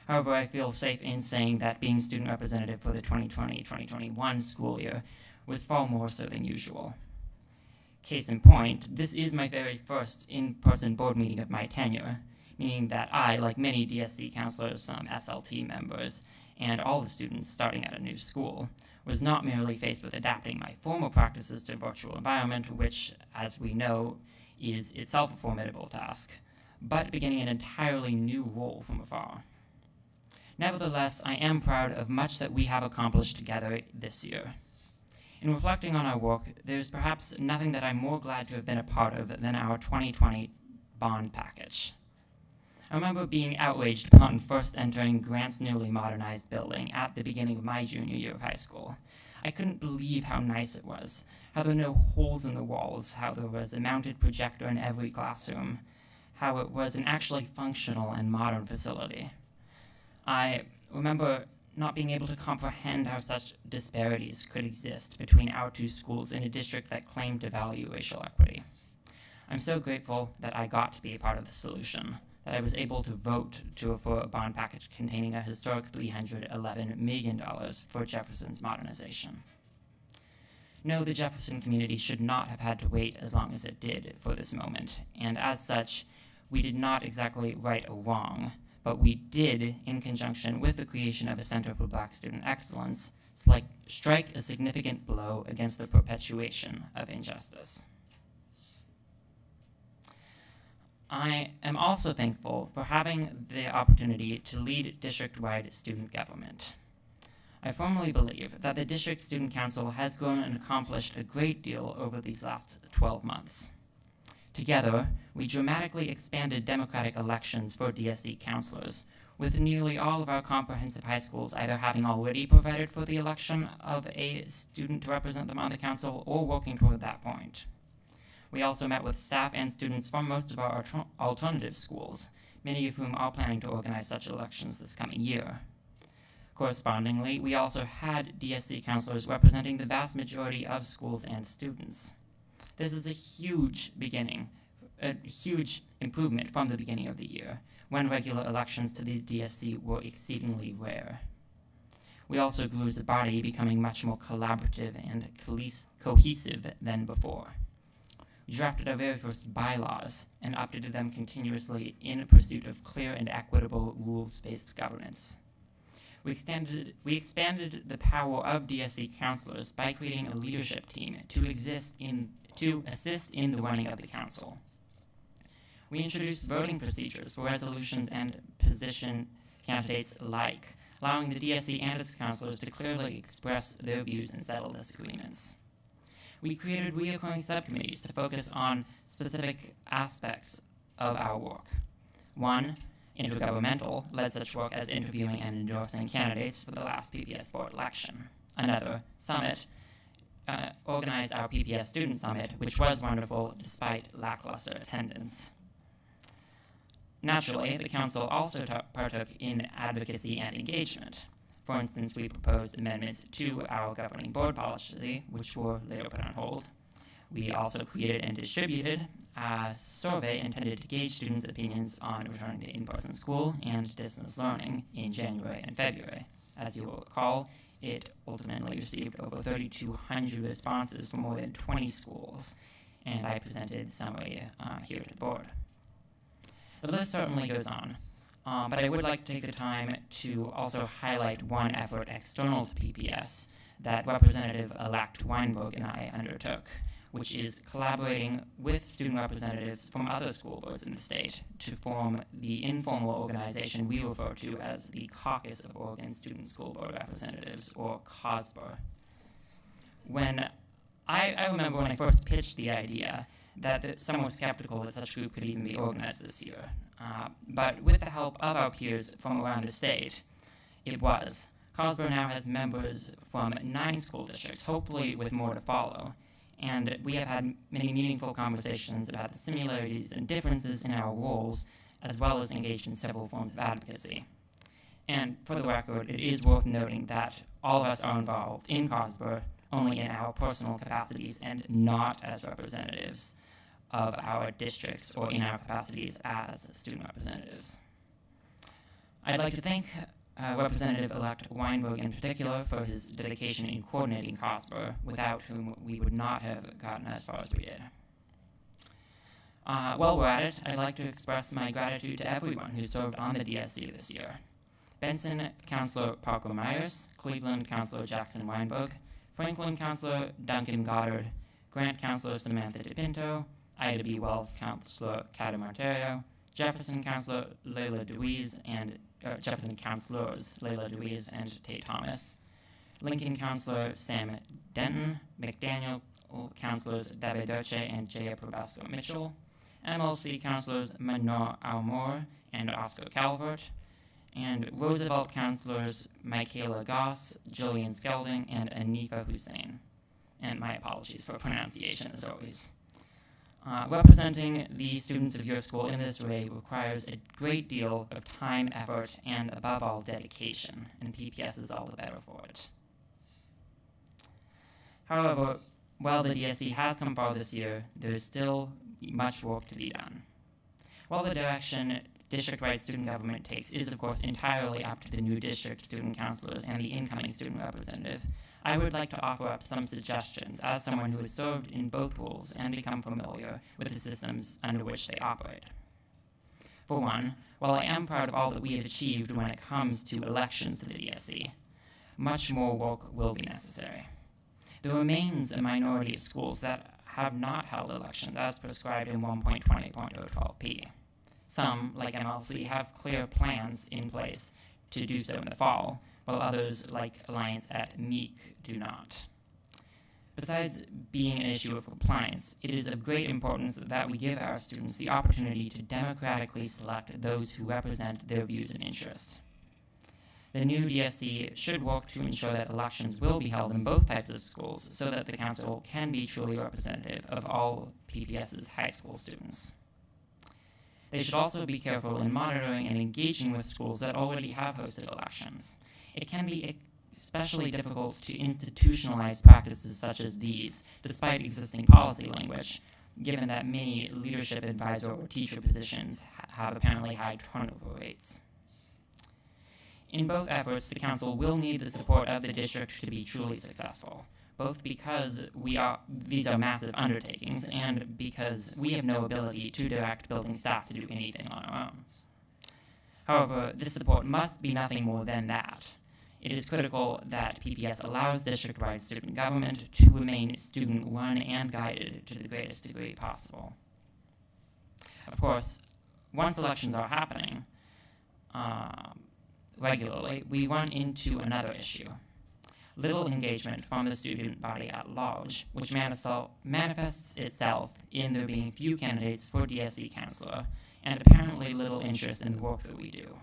However, I feel safe in saying that being student representative for the 2020-2021 school year was far more so than usual. Case in point, this is my very first in-person board meeting of my tenure, meaning that I, like many DSC counselors, some SLT members, and all the students starting at a new school, was not merely faced with adapting my formal practices to a virtual environment, which, as we know, is itself a formidable task, but beginning an entirely new role from afar. Nevertheless, I am proud of much that we have accomplished together this year. In reflecting on our work, there's perhaps nothing that I'm more glad to have been a part of than our 2020 bond package. I remember being outraged upon first entering Grant's newly modernized building at the beginning of my junior year of high school. I couldn't believe how nice it was, how there were no holes in the walls, how there was a mounted projector in every classroom, how it was an actually functional and modern facility. I remember not being able to comprehend how such disparities could exist between our two schools in a district that claimed to value racial equity. I'm so grateful that I got to be a part of the solution, that I was able to vote for a bond package containing a historic $311 million for Jefferson's modernization. No, the Jefferson community should not have had to wait as long as it did for this moment, and as such, we did not exactly right a wrong, but we did, in conjunction with the creation of a Center for Black Student Excellence, strike a significant blow against the perpetuation of injustice. I am also thankful for having the opportunity to lead district-wide student government. I firmly believe that the District Student Council has grown and accomplished a great deal over these last 12 months. Together, we dramatically expanded democratic elections for DSC counselors, with nearly all of our comprehensive high schools either having already provided for the election of a student to represent them on the council or working toward that point. We also met with staff and students from most of our alternative schools, many of whom are planning to organize such elections this coming year. Correspondingly, we also had DSC counselors representing the vast majority of schools and students. This is a huge beginning, a huge improvement from the beginning of the year, when regular elections to the DSC were exceedingly rare. We also grew as a body, becoming much more collaborative and cohesive than before. We drafted our very first bylaws and updated them continuously in pursuit of clear and equitable rules-based governance. We expanded the power of DSC counselors by creating a leadership team to assist in the running of the council. We introduced voting procedures for resolutions and position candidates alike, allowing the DSC and its counselors to clearly express their views and settle disagreements. We created recurring subcommittees to focus on specific aspects of our work. One, intergovernmental, led such work as interviewing and endorsing candidates for the last PPS board election. Another, Summit, organized our PPS Student Summit, which was wonderful despite lackluster attendance. Naturally, the Council also partook in advocacy and engagement. For instance, we proposed amendments to our governing board policy, which were later put on hold. We also created and distributed a survey intended to gauge students' opinions on returning to in-person school and distance learning in January and February. As you will recall, it ultimately received over 3,200 responses from more than 20 schools, and I presented the summary here to the board. The list certainly goes on, but I would like to take the time to also highlight one effort external to PPS that Representative-elect Weinberg and I undertook, which is collaborating with student representatives from other school boards in the state to form the informal organization we refer to as the Caucus of Oregon Student School Board Representatives, or COSBOR. I remember when I first pitched the idea that some were skeptical that such a group could even be organized this year. But with the help of our peers from around the state, it was. COSBOR now has members from 9 school districts, hopefully with more to follow. And we have had many meaningful conversations about the similarities and differences in our roles, as well as engaged in several forms of advocacy. And for the record, it is worth noting that all of us are involved in COSBOR only in our personal capacities and not as representatives of our districts or in our capacities as student representatives. I'd like to thank Representative-elect Weinberg in particular for his dedication in coordinating COSBOR, without whom we would not have gotten as far as we did. While we're at it, I'd like to express my gratitude to everyone who served on the DSC this year. Benson Councilor Parker Myers, Cleveland Councilor Jackson Weinberg, Franklin Councilor Duncan Goddard, Grant Councilor Samantha DePinto, Ida B. Wells Councilor Cata Marterio, Jefferson Councilor Layla Deweese, and Jefferson Councilors Layla Deweese and Tate Thomas, Lincoln Councilor Sam Denton, McDaniel Councilors David Doce and Jaya Probasco Mitchell, MLC Councilors Manor Almore and Oscar Calvert, and Roosevelt Councilors Michaela Goss, Jillian Skelding, and Anifa Hussein. And my apologies for pronunciation, as always. Representing the students of your school in this way requires a great deal of time, effort, and above all, dedication, and PPS is all the better for it. However, while the DSC has come far this year, there is still much work to be done. While the direction district-wide student government takes is, of course, entirely up to the new district student counselors and the incoming student representative, I would like to offer up some suggestions as someone who has served in both roles and become familiar with the systems under which they operate. For one, while I am proud of all that we have achieved when it comes to elections to the DSC, much more work will be necessary. There remains a minority of schools that have not held elections as prescribed in 1.20.012p. Some, like MLC, have clear plans in place to do so in the fall, while others, like Alliance at Meek, do not. Besides being an issue of compliance, it is of great importance that we give our students the opportunity to democratically select those who represent their views and interests. The new DSC should work to ensure that elections will be held in both types of schools so that the council can be truly representative of all PPS's high school students. They should also be careful in monitoring and engaging with schools that already have hosted elections. It can be especially difficult to institutionalize practices such as these, despite existing policy language, given that many leadership advisor or teacher positions have apparently high turnover rates. In both efforts, the council will need the support of the district to be truly successful, both because these are massive undertakings and because we have no ability to direct building staff to do anything on our own. However, this support must be nothing more than that. It is critical that PPS allows district-wide student government to remain student-run and guided to the greatest degree possible. Of course, once elections are happening regularly, we run into another issue: little engagement from the student body at large, which manifests itself in there being few candidates for DSC counselor, and apparently little interest in the work that we do.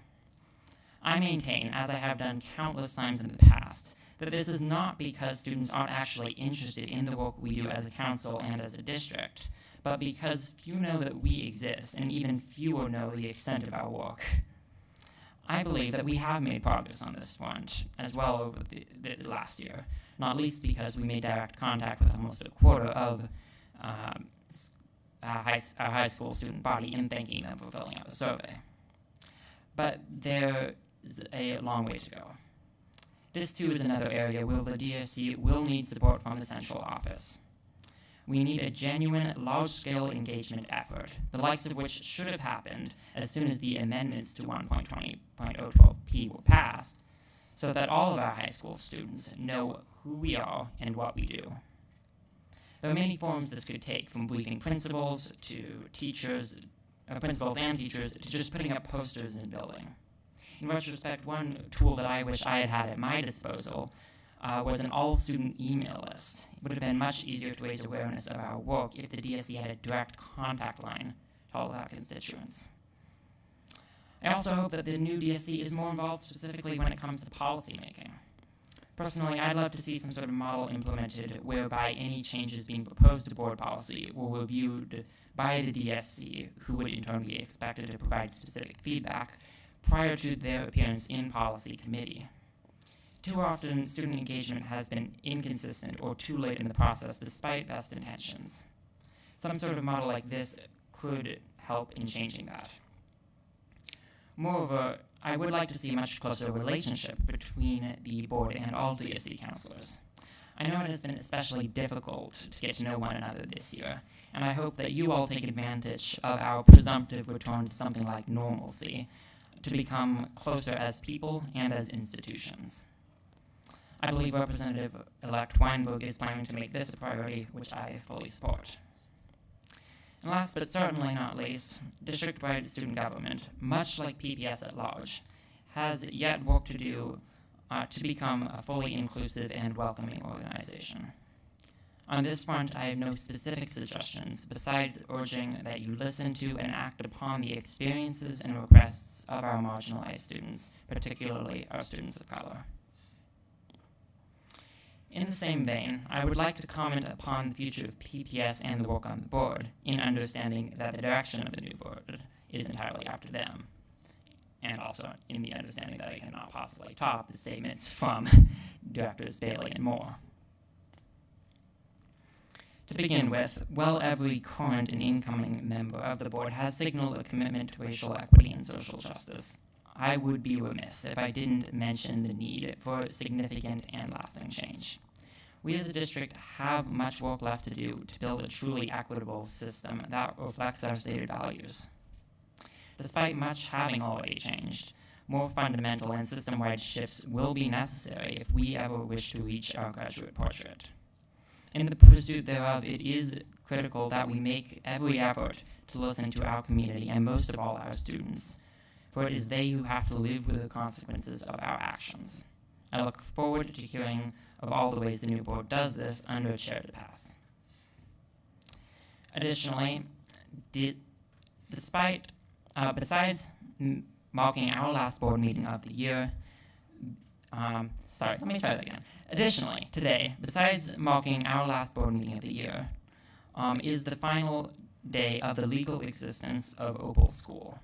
I maintain, as I have done countless times in the past, that this is not because students aren't actually interested in the work we do as a council and as a district, but because few know that we exist, and even fewer know the extent of our work. I believe that we have made progress on this front as well over the last year, not least because we made direct contact with almost a quarter of our high school student body in thanking them for filling out the survey. But there is a long way to go. This too is another area where the DSC will need support from the central office. We need a genuine, large-scale engagement effort, the likes of which should have happened as soon as the amendments to 1.20.012p were passed, so that all of our high school students know who we are and what we do. There are many forms this could take, from briefing principals to teachers, principals and teachers, to just putting up posters in the building. In retrospect, one tool that I wish I had had at my disposal was an all-student email list. It would have been much easier to raise awareness of our work if the DSC had a direct contact line to all of our constituents. I also hope that the new DSC is more involved specifically when it comes to policy making. Personally, I'd love to see some sort of model implemented whereby any changes being proposed to board policy were reviewed by the DSC, who would in turn be expected to provide specific feedback prior to their appearance in policy committee. Too often, student engagement has been inconsistent or too late in the process despite best intentions. Some sort of model like this could help in changing that. Moreover, I would like to see a much closer relationship between the board and all DSC counselors. I know it has been especially difficult to get to know one another this year, and I hope that you all take advantage of our presumptive return to something like normalcy to become closer as people and as institutions. I believe Representative-elect Weinberg is planning to make this a priority, which I fully support. And last but certainly not least, district-wide student government, much like PPS at large, has yet work to do to become a fully inclusive and welcoming organization. On this front, I have no specific suggestions besides urging that you listen to and act upon the experiences and requests of our marginalized students, particularly our students of color. In the same vein, I would like to comment upon the future of PPS and the work on the board, in understanding that the direction of the new board is entirely up to them, and also in the understanding that I cannot possibly top the statements from Directors Bailey and Moore. To begin with, while every current and incoming member of the board has signaled a commitment to racial equity and social justice, I would be remiss if I didn't mention the need for significant and lasting change. We as a district have much work left to do to build a truly equitable system that reflects our stated values. Despite much having already changed, more fundamental and system-wide shifts will be necessary if we ever wish to reach our graduate portrait. In the pursuit thereof, it is critical that we make every effort to listen to our community and most of all our students, for it is they who have to live with the consequences of our actions. I look forward to hearing of all the ways the new board does this under a chair to pass. Additionally, besides marking our last board meeting of the year, Additionally, today, besides marking our last board meeting of the year, is the final day of the legal existence of Opal School.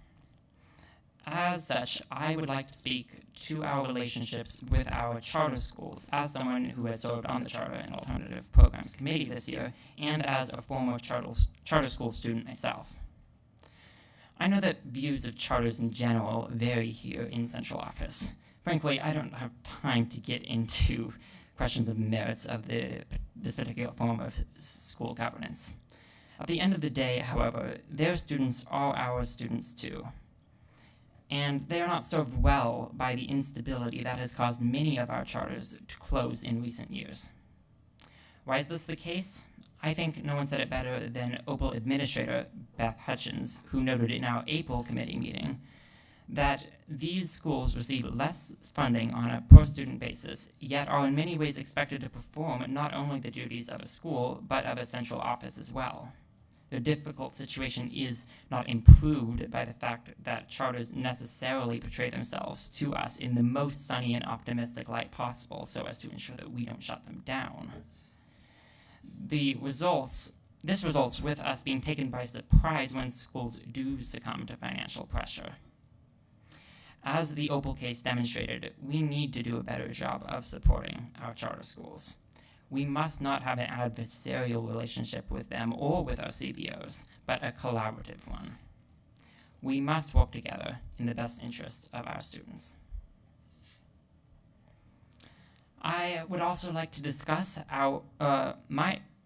As such, I would like to speak to our relationships with our charter schools as someone who has served on the Charter and Alternative Programs Committee this year, and as a former charter school student myself. I know that views of charters in general vary here in central office. Frankly, I don't have time to get into questions of merits of this particular form of school governance. At the end of the day, however, their students are our students too. and they are not served well by the instability that has caused many of our charters to close in recent years. Why is this the case? I think no one said it better than Opal Administrator Beth Hutchins, who noted in our April committee meeting that these schools receive less funding on a per-student basis, yet are in many ways expected to perform not only the duties of a school, but of a central office as well. The difficult situation is not improved by the fact that charters necessarily portray themselves to us in the most sunny and optimistic light possible so as to ensure that we don't shut them down. This results with us being taken by surprise when schools do succumb to financial pressure. As the Opal case demonstrated, we need to do a better job of supporting our charter schools. We must not have an adversarial relationship with them or with our CBOs, but a collaborative one. We must work together in the best interest of our students. I would also like to discuss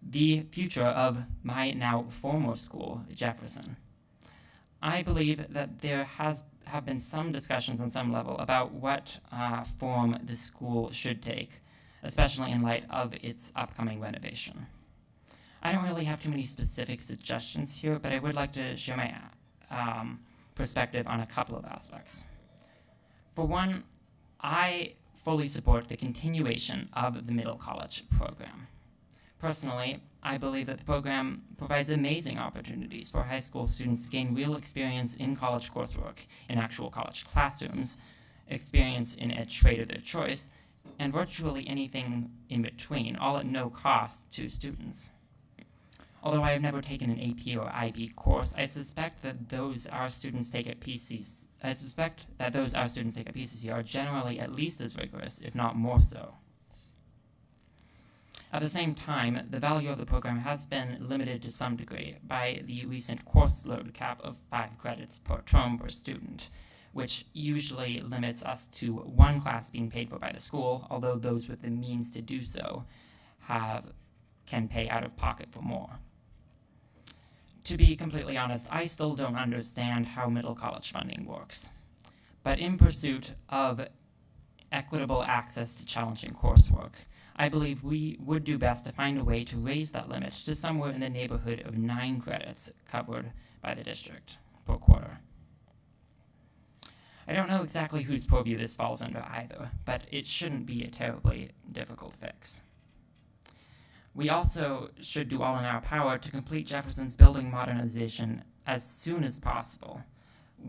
the future of my now former school, Jefferson. I believe that there have been some discussions on some level about what form the school should take, especially in light of its upcoming renovation. I don't really have too many specific suggestions here, but I would like to share my perspective on a couple of aspects. For one, I fully support the continuation of the middle college program. Personally, I believe that the program provides amazing opportunities for high school students to gain real experience in college coursework, in actual college classrooms, experience in a trade of their choice, and virtually anything in between, all at no cost to students. Although I have never taken an AP or IB course, I suspect that those our students take at PCC are generally at least as rigorous, if not more so. At the same time, the value of the program has been limited to some degree by the recent course load cap of 5 credits per term per student, which usually limits us to one class being paid for by the school, although those with the means to do so can pay out of pocket for more. To be completely honest, I still don't understand how middle college funding works. But in pursuit of equitable access to challenging coursework, I believe we would do best to find a way to raise that limit to somewhere in the neighborhood of 9 credits covered by the district per quarter. I don't know exactly whose purview this falls under either, but it shouldn't be a terribly difficult fix. We also should do all in our power to complete Jefferson's building modernization as soon as possible,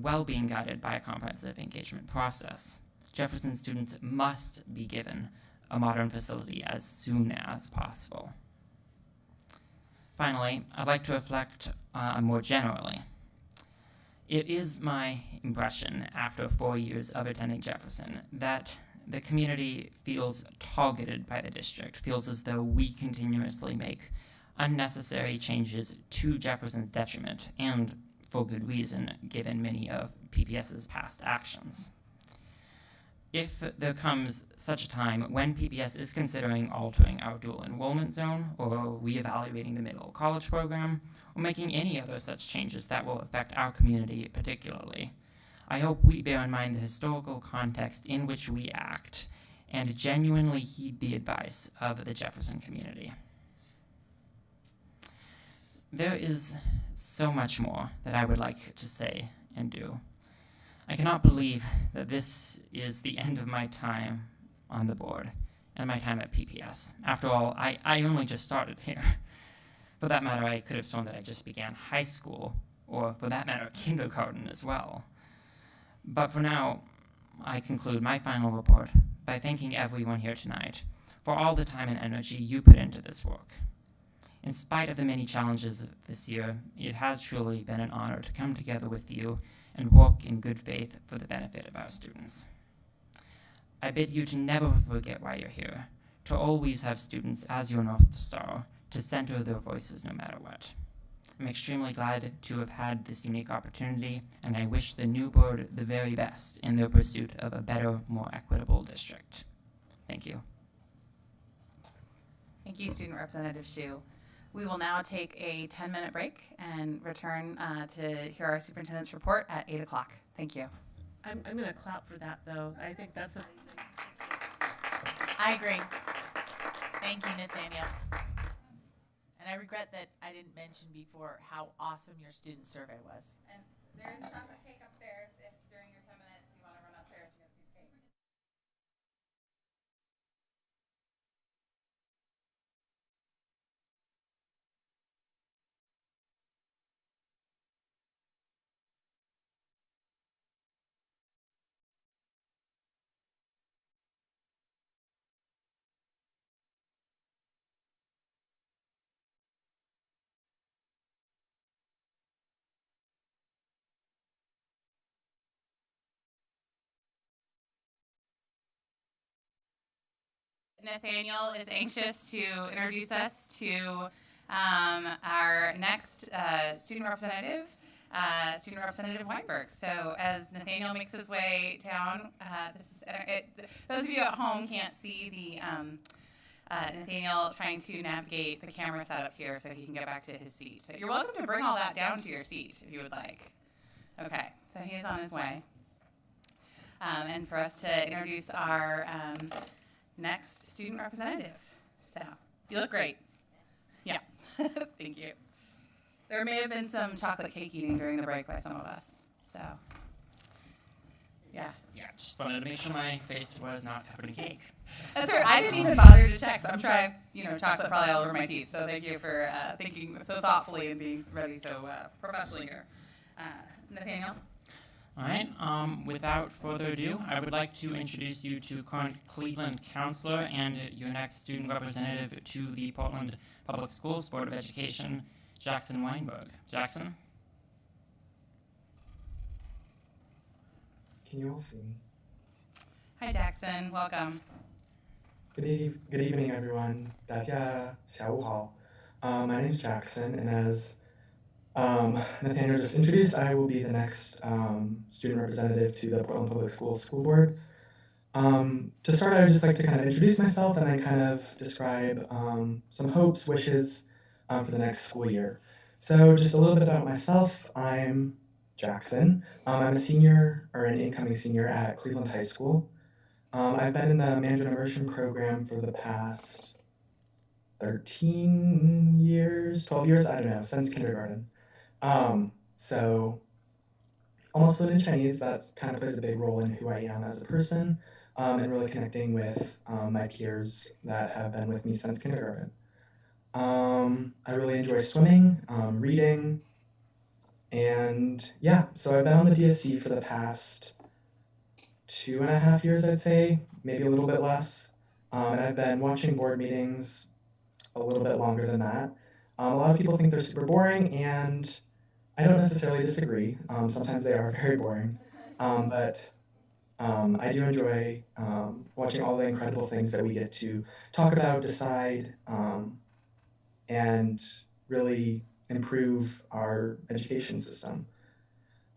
while being guided by a comprehensive engagement process. Jefferson students must be given a modern facility as soon as possible. Finally, I'd like to reflect more generally. It is my impression, after 4 years of attending Jefferson, that the community feels targeted by the district, feels as though we continuously make unnecessary changes to Jefferson's detriment, and for good reason, given many of PPS's past actions. If there comes such a time when PPS is considering altering our dual enrollment zone, or reevaluating the middle college program, or making any other such changes that will affect our community particularly, I hope we bear in mind the historical context in which we act, and genuinely heed the advice of the Jefferson community. There is so much more that I would like to say and do. I cannot believe that this is the end of my time on the board and my time at PPS. After all, I only just started here. For that matter, I could have sworn that I just began high school, or for that matter, kindergarten as well. But for now, I conclude my final report by thanking everyone here tonight for all the time and energy you put into this work. In spite of the many challenges of this year, it has truly been an honor to come together with you and work in good faith for the benefit of our students. I bid you to never forget why you're here, to always have students as your North Star, to center their voices no matter what. I'm extremely glad to have had this unique opportunity, and I wish the new board the very best in their pursuit of a better, more equitable district. Thank you. Thank you, Student Representative Hsu. We will now take a 10-minute break and return to hear our superintendent's report at 8 o'clock. Thank you. I'm going to clap for that, though. I think that's amazing. I agree. Thank you, Nathaniel. And I regret that I didn't mention before how awesome your student survey was. And there's chocolate cake upstairs if during your 10 minutes you want to run upstairs and get a piece of cake. Nathaniel is anxious to introduce us to our next student representative, Student Representative Weinberg. So as Nathaniel makes his way down, those of you at home can't see the Nathaniel trying to navigate the camera setup here so he can get back to his seat. So you're welcome to bring all that down to your seat if you would like. Okay, so he's on his way. And for us to introduce our next student representative. So, you look great. Yeah, thank you. There may have been some chocolate cake eating during the break by some of us. So, yeah. Yeah, just wanted to make sure my face was not covered in cake. That's right. I didn't even bother to check. So I'm trying, chocolate probably all over my teeth. So thank you for thinking so thoughtfully and being ready so professionally here. Nathaniel? All right, without further ado, I would like to introduce you to current Cleveland counselor and your next student representative to the Portland Public Schools Board of Education, Jackson Weinberg. Jackson? Can you all see me? Hi, Jackson. Welcome. Good evening, everyone. 大家下午好. My name is Jackson, and as Nathaniel just introduced, I will be the next student representative to the Portland Public Schools School Board. To start, I would just like to kind of introduce myself and then kind of describe some hopes, wishes for the next school year. So just a little bit about myself. I'm Jackson. I'm a senior, or an incoming senior at Cleveland High School. I've been in the Management Immersion program for the past 13 years, 12 years, I don't know, since kindergarten. So almost fluent in Chinese, that kind of plays a big role in who I am as a person, and really connecting with my peers that have been with me since kindergarten. I really enjoy swimming, reading, and yeah, so I've been on the DSC for the past 2.5 years, I'd say, maybe a little bit less, and I've been watching board meetings a little bit longer than that. A lot of people think they're super boring, and I don't necessarily disagree. Sometimes they are very boring, but I do enjoy watching all the incredible things that we get to talk about, decide, and really improve our education system.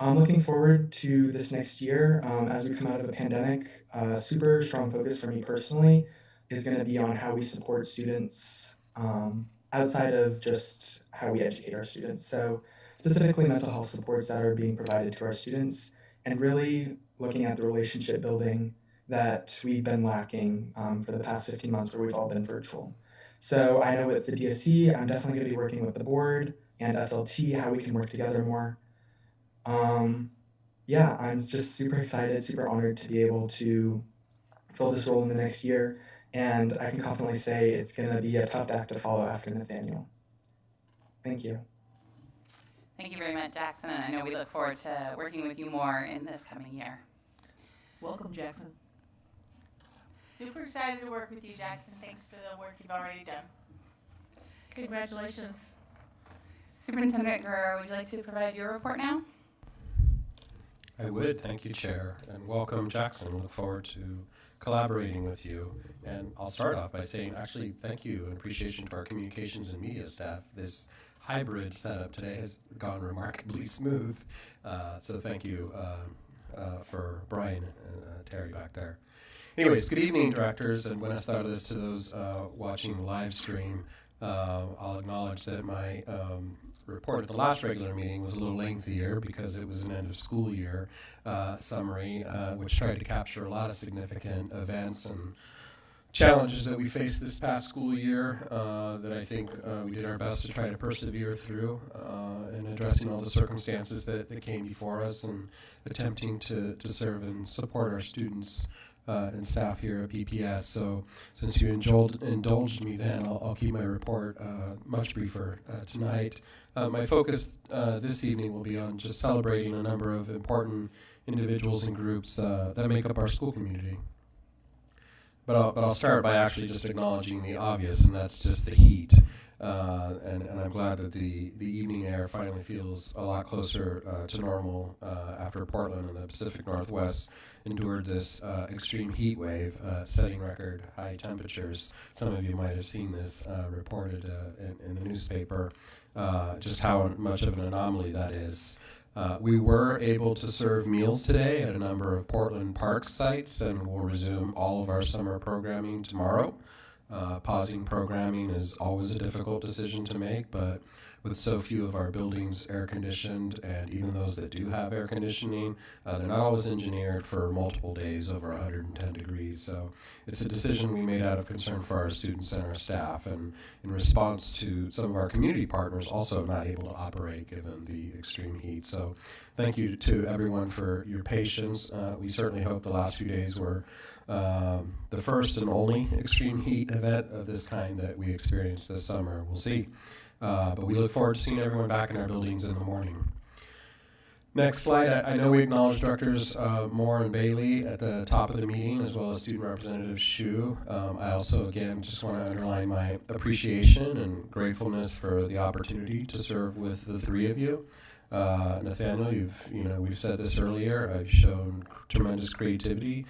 I'm looking forward to this next year as we come out of a pandemic. A super strong focus for me personally is going to be on how we support students outside of just how we educate our students. So specifically mental health supports that are being provided to our students, and really looking at the relationship building that we've been lacking for the past 15 months where we've all been virtual. So I know with the DSC, I'm definitely going to be working with the board and SLT, how we can work together more. Yeah, I'm just super excited, super honored to be able to fill this role in the next year, and I can confidently say it's going to be a tough act to follow after Nathaniel. Thank you. Thank you very much, Jackson, and I know we look forward to working with you more in this coming year. Welcome, Jackson. Super excited to work with you, Jackson. Thanks for the work you've already done. Congratulations. Superintendent Guerrero, would you like to provide your report now? I would. Thank you, Chair, and welcome, Jackson. Look forward to collaborating with you. And I'll start off by saying, actually, thank you and appreciation to our communications and media staff. This hybrid setup today has gone remarkably smooth. So thank you for Brian and Terry back there. Anyways, good evening, directors, and buenas tardes to those watching the live stream. I'll acknowledge that my report at the last regular meeting was a little lengthier because it was an end of school year summary, which tried to capture a lot of significant events and challenges that we faced this past school year that I think we did our best to try to persevere through in addressing all the circumstances that came before us and attempting to serve and support our students and staff here at PPS. So since you indulged me then, I'll keep my report much briefer tonight. My focus this evening will be on just celebrating a number of important individuals and groups that make up our school community. But I'll start by actually just acknowledging the obvious, and that's just the heat. And I'm glad that the evening air finally feels a lot closer to normal after Portland and the Pacific Northwest endured this extreme heat wave, setting record high temperatures. Some of you might have seen this reported in the newspaper, just how much of an anomaly that is. We were able to serve meals today at a number of Portland Park sites, and we'll resume all of our summer programming tomorrow. Pausing programming is always a difficult decision to make, but with so few of our buildings air-conditioned, and even those that do have air conditioning, they're not always engineered for multiple days over 110 degrees. So it's a decision we made out of concern for our students and our staff, and in response to some of our community partners also not able to operate given the extreme heat. So thank you to everyone for your patience. We certainly hope the last few days were the first and only extreme heat event of this kind that we experienced this summer. We'll see. But we look forward to seeing everyone back in our buildings in the morning. Next slide. I know we acknowledged Directors Moore and Bailey at the top of the meeting, as well as Student Representative Shu. I also, again, just want to underline my appreciation and gratefulness for the opportunity to serve with the three of you. Nathaniel, we've said this earlier, I've shown tremendous creativity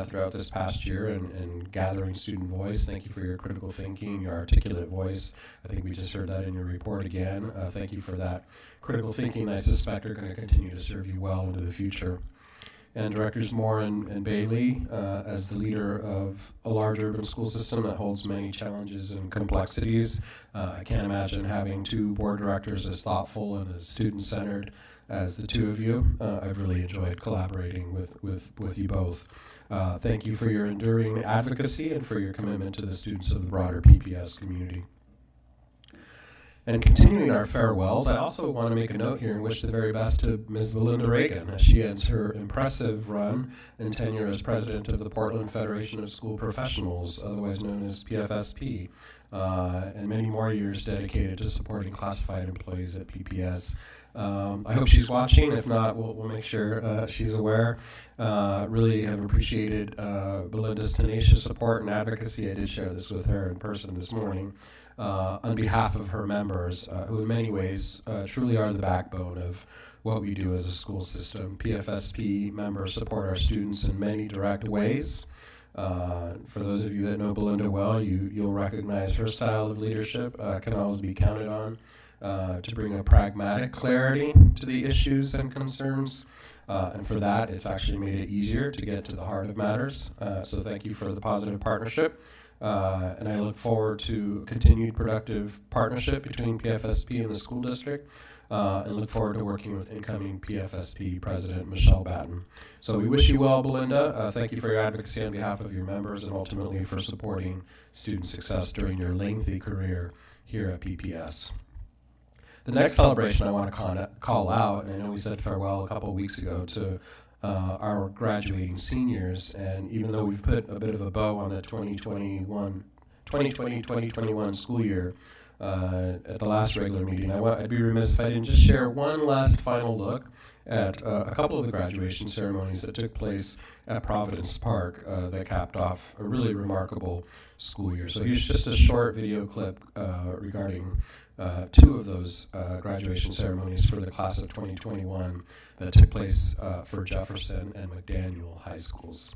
throughout this past year and gathering student voice. Thank you for your critical thinking, your articulate voice. I think we just heard that in your report again. Thank you for that critical thinking. I suspect are going to continue to serve you well into the future. And Directors Moore and Bailey, as the leader of a large urban school system that holds many challenges and complexities, I can't imagine having two board directors as thoughtful and as student-centered as the two of you. I've really enjoyed collaborating with you both. Thank you for your enduring advocacy and for your commitment to the students of the broader PPS community. And continuing our farewells, I also want to make a note here and wish the very best to Ms. Belinda Reagan as she ends her impressive run and tenure as president of the Portland Federation of School Professionals, otherwise known as PFSP, and many more years dedicated to supporting classified employees at PPS. I hope she's watching. If not, we'll make sure she's aware. Really have appreciated Belinda's tenacious support and advocacy. I did share this with her in person this morning. On behalf of her members, who in many ways truly are the backbone of what we do as a school system. PFSP members support our students in many direct ways. For those of you that know Belinda well, you'll recognize her style of leadership can always be counted on to bring a pragmatic clarity to the issues and concerns. And for that, it's actually made it easier to get to the heart of matters. So thank you for the positive partnership. And I look forward to continued productive partnership between PFSP and the school district, and look forward to working with incoming PFSP President Michelle Batten. So we wish you well, Belinda. Thank you for your advocacy on behalf of your members and ultimately for supporting student success during your lengthy career here at PPS. The next celebration I want to call out, and I know we said farewell a couple weeks ago to our graduating seniors, and even though we've put a bit of a bow on the 2020-2021 school year at the last regular meeting, I'd be remiss if I didn't just share one last final look at a couple of the graduation ceremonies that took place at Providence Park that capped off a really remarkable school year. So here's just a short video clip regarding two of those graduation ceremonies for the class of 2021 that took place for Jefferson and McDaniel high schools.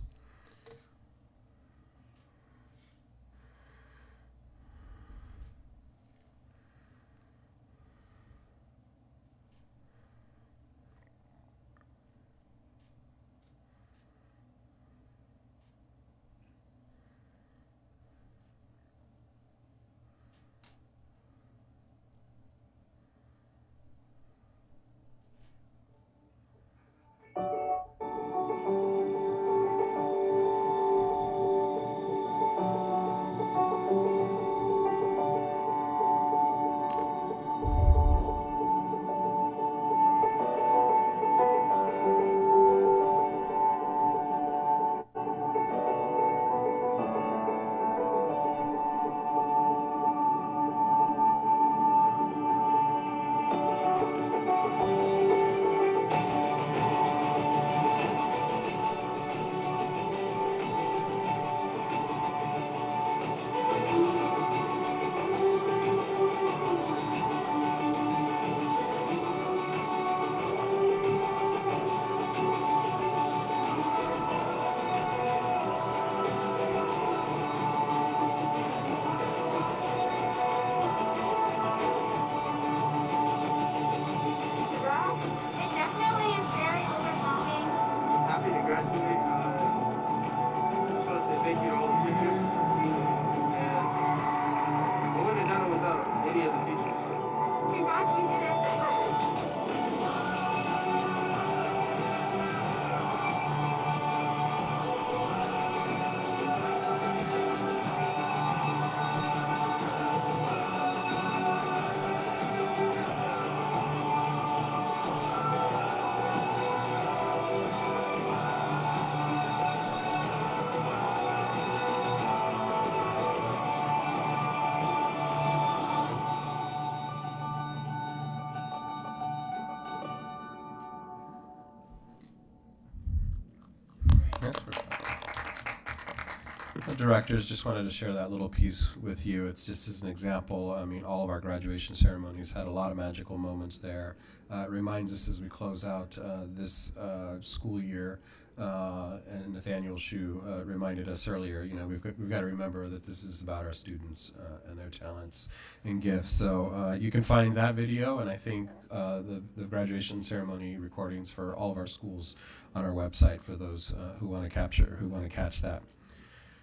Directors, just wanted to share that little piece with you. It's just as an example. I mean, all of our graduation ceremonies had a lot of magical moments there. It reminds us as we close out this school year, and Nathaniel Shu reminded us earlier, you know, we've got to remember that this is about our students and their talents and gifts. So you can find that video, and I think the graduation ceremony recordings for all of our schools on our website for those who want to catch that.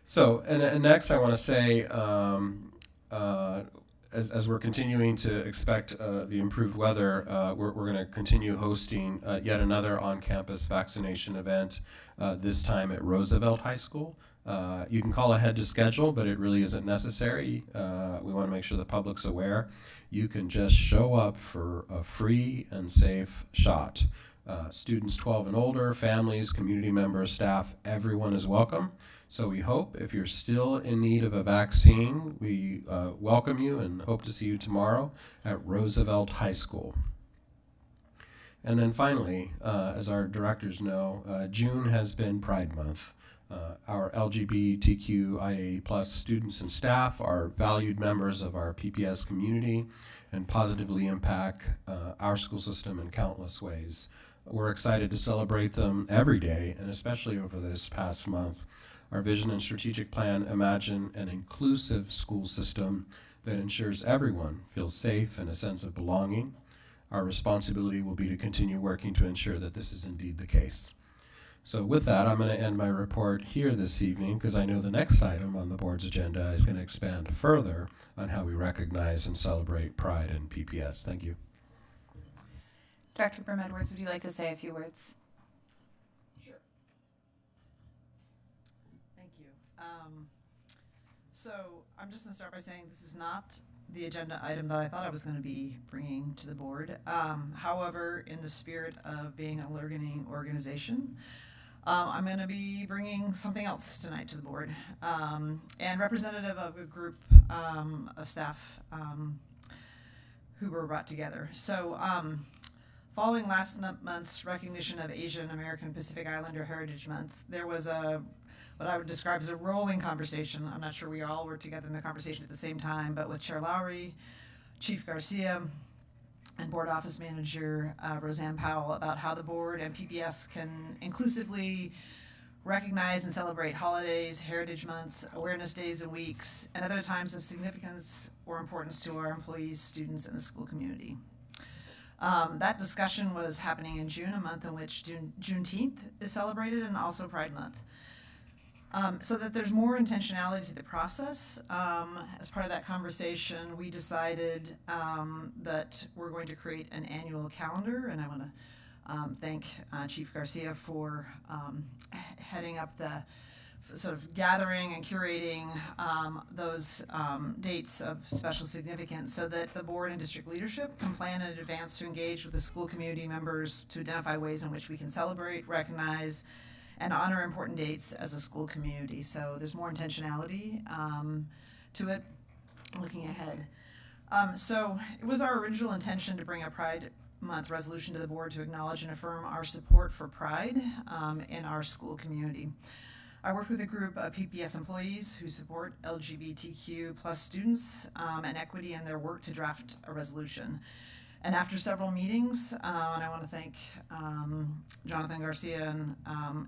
So, and next I want to say, as we're continuing to expect the improved weather, we're going to continue hosting yet another on-campus vaccination event, this time at Roosevelt High School. You can call ahead to schedule, but it really isn't necessary. We want to make sure the public's aware. You can just show up for a free and safe shot. Students 12 and older, families, community members, staff, everyone is welcome. So we hope if you're still in need of a vaccine, we welcome you and hope to see you tomorrow at Roosevelt High School. And then finally, as our directors know, June has been Pride Month. Our LGBTQIA+ students and staff are valued members of our PPS community and positively impact our school system in countless ways. We're excited to celebrate them every day, and especially over this past month. Our vision and strategic plan imagine an inclusive school system that ensures everyone feels safe and a sense of belonging. Our responsibility will be to continue working to ensure that this is indeed the case. So with that, I'm going to end my report here this evening because I know the next item on the board's agenda is going to expand further on how we recognize and celebrate Pride in PPS. Thank you. Director Brim-Edwards, would you like to say a few words? So I'm just going to start by saying this is not the agenda item that I thought I was going to be bringing to the board. However, in the spirit of being a learning organization, I'm going to be bringing something else tonight to the board, and representative of a group of staff who were brought together. So following last month's recognition of Asian American Pacific Islander Heritage Month, there was what I would describe as a rolling conversation. I'm not sure we all were together in the conversation at the same time, but with Chair Lowry, Chief Garcia, and Board Office Manager Roseanne Powell about how the board and PPS can inclusively recognize and celebrate holidays, heritage months, awareness days and weeks, and other times of significance or importance to our employees, students, and the school community. That discussion was happening in June, a month in which Juneteenth is celebrated, and also Pride Month. So that there's more intentionality to the process. As part of that conversation, we decided that we're going to create an annual calendar, and I want to thank Chief Garcia for heading up the sort of gathering and curating those dates of special significance so that the board and district leadership can plan in advance to engage with the school community members to identify ways in which we can celebrate, recognize, and honor important dates as a school community. So there's more intentionality to it looking ahead. So it was our original intention to bring a Pride Month resolution to the board to acknowledge and affirm our support for Pride in our school community. I worked with a group of PPS employees who support LGBTQ+ students and equity in their work to draft a resolution. And after several meetings, and I want to thank Jonathan Garcia and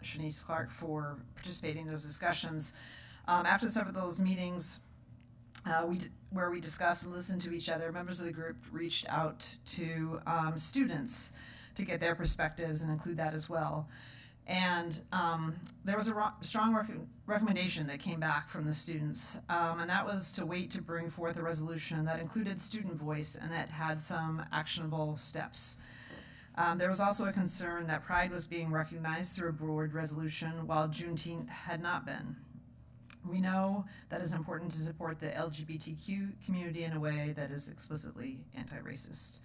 Shanice Clark for participating in those discussions. After several of those meetings, where we discussed and listened to each other, members of the group reached out to students to get their perspectives and include that as well. And there was a strong recommendation that came back from the students, and that was to wait to bring forth a resolution that included student voice and that had some actionable steps. There was also a concern that Pride was being recognized through a board resolution while Juneteenth had not been. We know that it's important to support the LGBTQ community in a way that is explicitly anti-racist.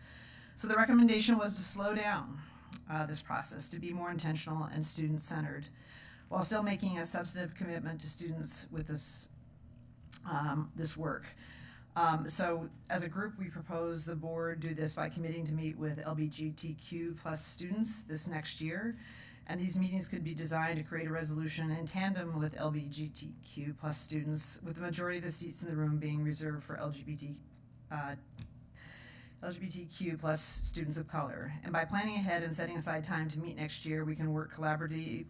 So the recommendation was to slow down this process, to be more intentional and student-centered, while still making a substantive commitment to students with this work. So as a group, we propose the board do this by committing to meet with LGBTQ+ students this next year And these meetings could be designed to create a resolution in tandem with LGBTQ plus students, with the majority of the seats in the room being reserved for LGBTQ plus students of color. And by planning ahead and setting aside time to meet next year, we can work collaboratively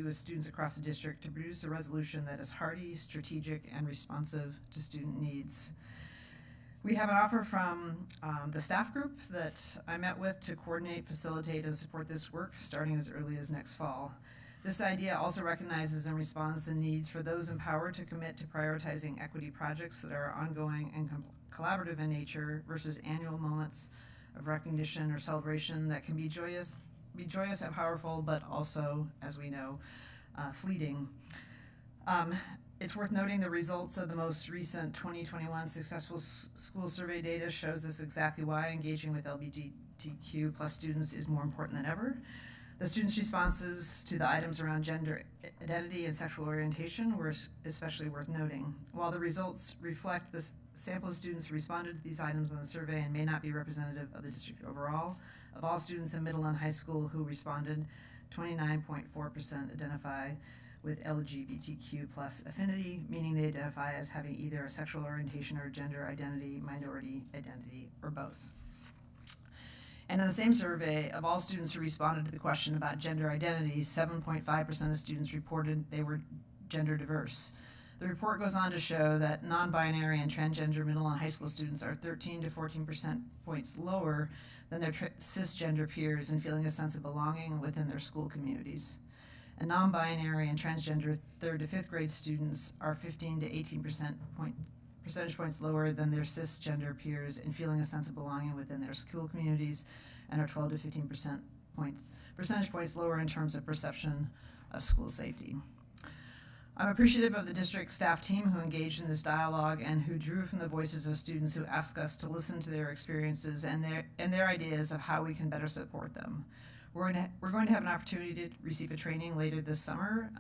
with students across the district to produce a resolution that is hearty, strategic, and responsive to student needs. We have an offer from the staff group that I met with to coordinate, facilitate, and support this work starting as early as next fall. This idea also recognizes and responds to needs for those empowered to commit to prioritizing equity projects that are ongoing and collaborative in nature versus annual moments of recognition or celebration that can be joyous and powerful, but also, as we know, fleeting. It's worth noting the results of the most recent 2021 Successful School Survey data shows us exactly why engaging with LGBTQ plus students is more important than ever. The students' responses to the items around gender identity and sexual orientation were especially worth noting. While the results reflect the sample of students who responded to these items on the survey and may not be representative of the district overall, of all students in middle and high school who responded, 29.4% identify with LGBTQ plus affinity, meaning they identify as having either a sexual orientation or gender identity, minority identity, or both. And in the same survey, of all students who responded to the question about gender identity, 7.5% of students reported they were gender diverse. The report goes on to show that non-binary and transgender middle and high school students are 13 to 14% points lower than their cisgender peers in feeling a sense of belonging within their school communities. And non-binary and transgender 3rd to 5th grade students are 15 to 18% percentage points lower than their cisgender peers in feeling a sense of belonging within their school communities, and are 12 to 15% percentage points lower in terms of perception of school safety. I'm appreciative of the district staff team who engaged in this dialogue and who drew from the voices of students who asked us to listen to their experiences and their ideas of how we can better support them. We're going to have an opportunity to receive a training later this summer,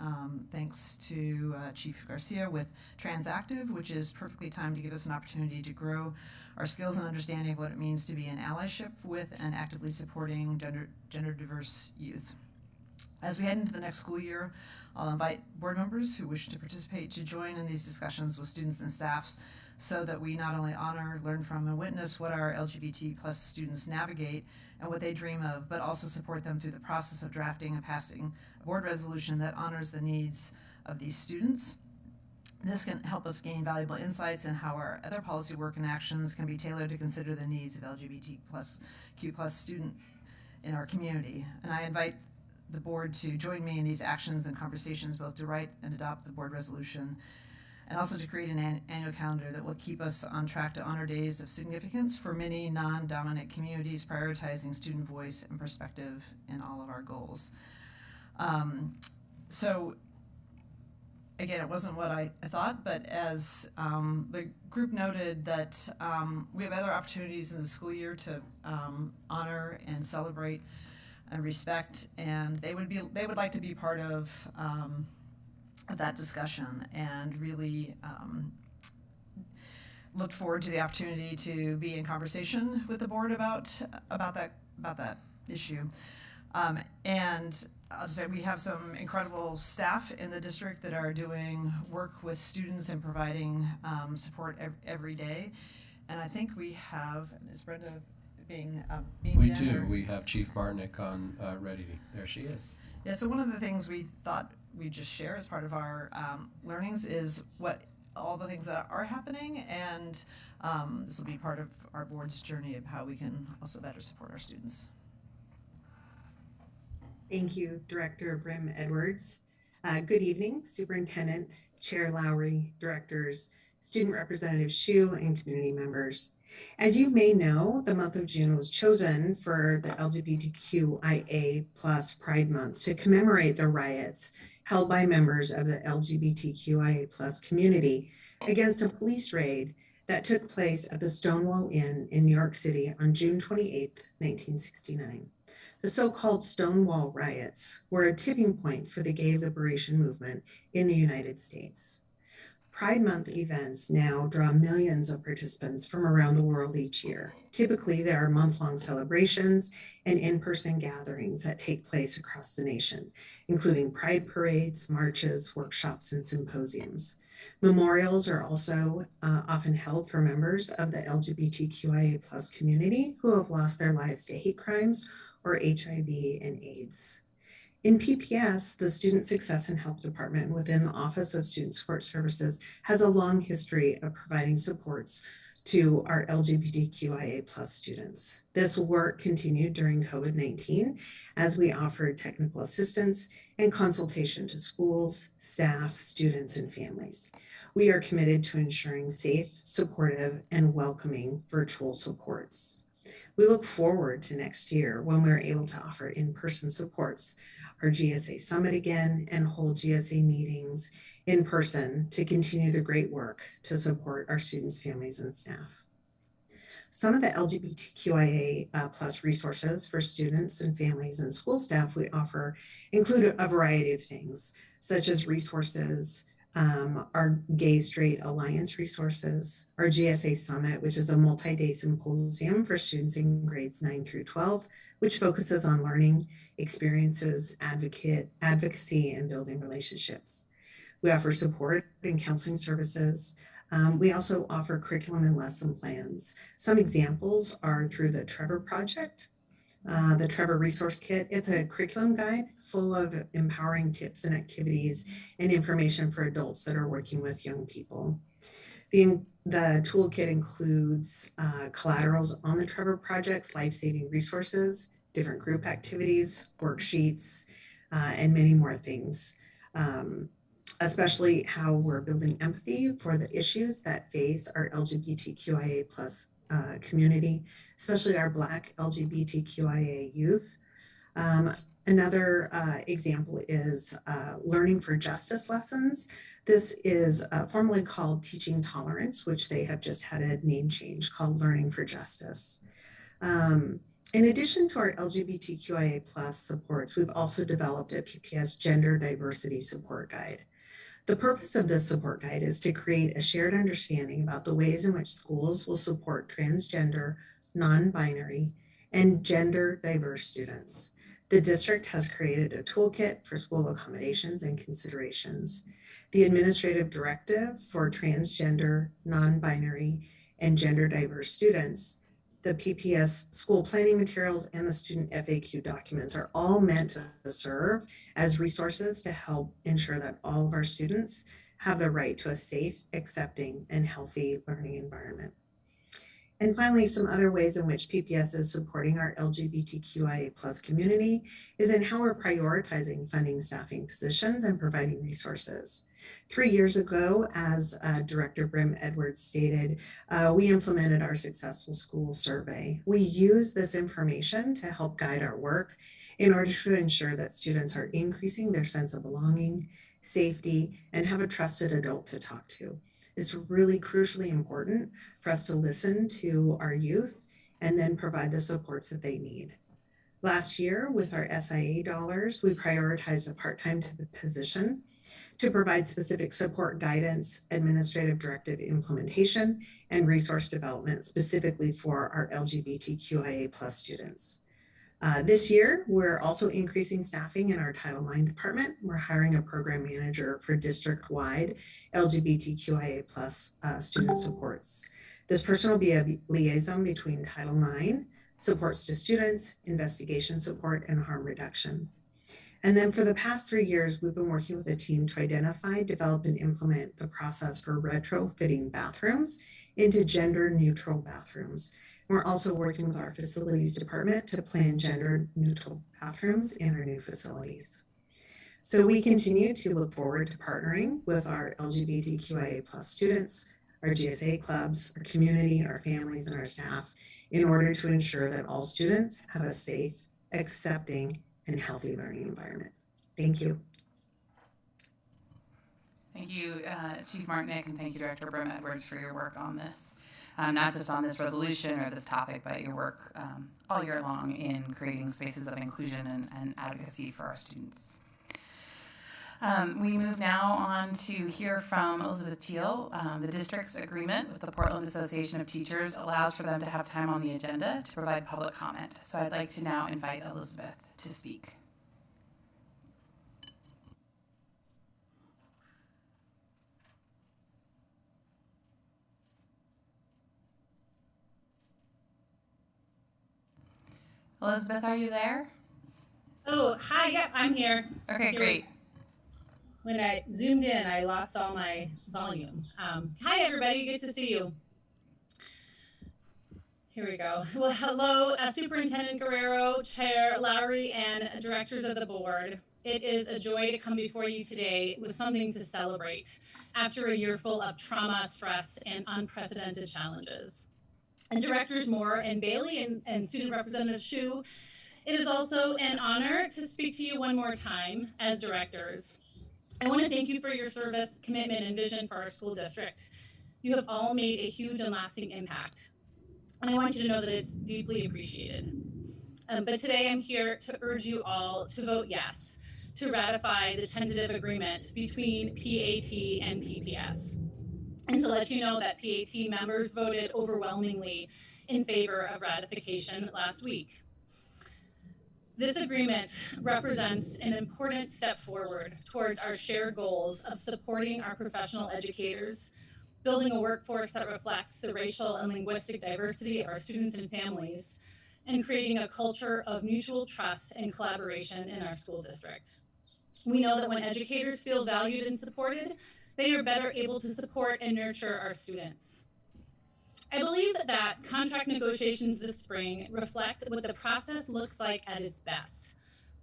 thanks to Chief Garcia with Transactive, which is perfectly timed to give us an opportunity to grow our skills and understanding of what it means to be in allyship with and actively supporting gender diverse youth. As we head into the next school year, I'll invite board members who wish to participate to join in these discussions with students and staffs so that we not only honor, learn from, and witness what our LGBT plus students navigate and what they dream of, but also support them through the process of drafting and passing a board resolution that honors the needs of these students. This can help us gain valuable insights in how our other policy work and actions can be tailored to consider the needs of LGBTQ plus student in our community. And I invite the board to join me in these actions and conversations, both to write and adopt the board resolution, and also to create an annual calendar that will keep us on track to honor days of significance for many non-dominant communities, prioritizing student voice and perspective in all of our goals. So again, it wasn't what I thought, but as the group noted that we have other opportunities in the school year to honor and celebrate and respect, and they would like to be part of that discussion, and really look forward to the opportunity to be in conversation with the board about that issue. And I'll just say we have some incredible staff in the district that are doing work with students and providing support every day. And I think we have, is Brenda being We down, do. or? We have Chief Bartnick on ready. There she is. Yeah, so one of the things we thought we'd just share as part of our learnings is what all the things that are happening, and this will be part of our board's journey of how we can also better support our students. Thank you, Director Brim Edwards. Good evening, Superintendent, Chair Lowry, directors, Student Representative Shu, and community members. As you may know, the month of June was chosen for the LGBTQIA+ Pride Month to commemorate the riots held by members of the LGBTQIA+ community against a police raid that took place at the Stonewall Inn in New York City on June 28, 1969. The so-called Stonewall riots were a tipping point for the gay liberation movement in the United States. Pride Month events now draw millions of participants from around the world each year. Typically, there are month-long celebrations and in-person gatherings that take place across the nation, including pride parades, marches, workshops, and symposiums. Memorials are also often held for members of the LGBTQIA+ community who have lost their lives to hate crimes or HIV and AIDS. In PPS, the Student Success and Health Department within the Office of Student Support Services has a long history of providing supports to our LGBTQIA+ students. This work continued during COVID-19 as we offered technical assistance and consultation to schools, staff, students, and families. We are committed to ensuring safe, supportive, and welcoming virtual supports. We look forward to next year when we're able to offer in-person supports, our GSA Summit again, and hold GSA meetings in person to continue the great work to support our students, families, and staff. Some of the LGBTQIA+ resources for students and families and school staff we offer include a variety of things, such as resources, our Gay Straight Alliance resources, our GSA Summit, which is a multi-day symposium for students in grades 9 through 12, which focuses on learning, experiences, advocacy, and building relationships. We offer support and counseling services. We also offer curriculum and lesson plans. Some examples are through the Trevor Project, the Trevor Resource Kit. It's a curriculum guide full of empowering tips and activities and information for adults that are working with young people. The toolkit includes collaterals on the Trevor Project's life-saving resources, different group activities, worksheets, and many more things. Especially how we're building empathy for the issues that face our LGBTQIA+ community, especially our Black LGBTQIA youth. Another example is Learning for Justice lessons. This is formerly called Teaching Tolerance, which they have just had a name change called Learning for Justice. In addition to our LGBTQIA+ supports, we've also developed a PPS Gender Diversity Support Guide. The purpose of this support guide is to create a shared understanding about the ways in which schools will support transgender, non-binary, and gender diverse students. The district has created a toolkit for school accommodations and considerations. The administrative directive for transgender, non-binary, and gender diverse students, the PPS school planning materials, and the student FAQ documents are all meant to serve as resources to help ensure that all of our students have the right to a safe, accepting, and healthy learning environment. And finally, some other ways in which PPS is supporting our LGBTQIA+ community is in how we're prioritizing funding staffing positions and providing resources. 3 years ago, as Director Brim Edwards stated, we implemented our Successful School Survey. We use this information to help guide our work in order to ensure that students are increasing their sense of belonging, safety, and have a trusted adult to talk to. It's really crucially important for us to listen to our youth and then provide the supports that they need. Last year, with our SIA dollars, we prioritized a part-time position to provide specific support guidance, administrative directive implementation, and resource development specifically for our LGBTQIA+ students. This year, we're also increasing staffing in our Title IX department. We're hiring a program manager for district-wide LGBTQIA+ student supports. This person will be a liaison between Title IX, supports to students, investigation support, and harm reduction. And then for the past 3 years, we've been working with a team to identify, develop, and implement the process for retrofitting bathrooms into gender-neutral bathrooms. We're also working with our facilities department to plan gender-neutral bathrooms in our new facilities. So we continue to look forward to partnering with our LGBTQIA+ students, our GSA clubs, our community, our families, and our staff in order to ensure that all students have a safe, accepting, and healthy learning environment. Thank you. Thank you, Chief Martinick, and thank you, Director Brim Edwards, for your work on this. Not just on this resolution or this topic, but your work all year long in creating spaces of inclusion and advocacy for our students. We move now on to hear from Elizabeth Teal. The district's agreement with the Portland Association of Teachers allows for them to have time on the agenda to provide public comment. So I'd like to now invite Elizabeth to speak. Elizabeth, are you there? Oh, hi, yep, I'm here. Okay, great. When I zoomed in, I lost all my volume. Hi, everybody, good to see you. Here we go. Well, hello, Superintendent Guerrero, Chair Lowry, and directors of the board. It is a joy to come before you today with something to celebrate after a year full of trauma, stress, and unprecedented challenges. And Directors Moore and Bailey and Student Representative Shu, it is also an honor to speak to you one more time as directors. I want to thank you for your service, commitment, and vision for our school district. You have all made a huge and lasting impact. And I want you to know that it's deeply appreciated. But today I'm here to urge you all to vote yes to ratify the tentative agreement between PAT and PPS. And to let you know that PAT members voted overwhelmingly in favor of ratification last week. This agreement represents an important step forward towards our shared goals of supporting our professional educators, building a workforce that reflects the racial and linguistic diversity of our students and families, and creating a culture of mutual trust and collaboration in our school district. We know that when educators feel valued and supported, they are better able to support and nurture our students. I believe that contract negotiations this spring reflect what the process looks like at its best.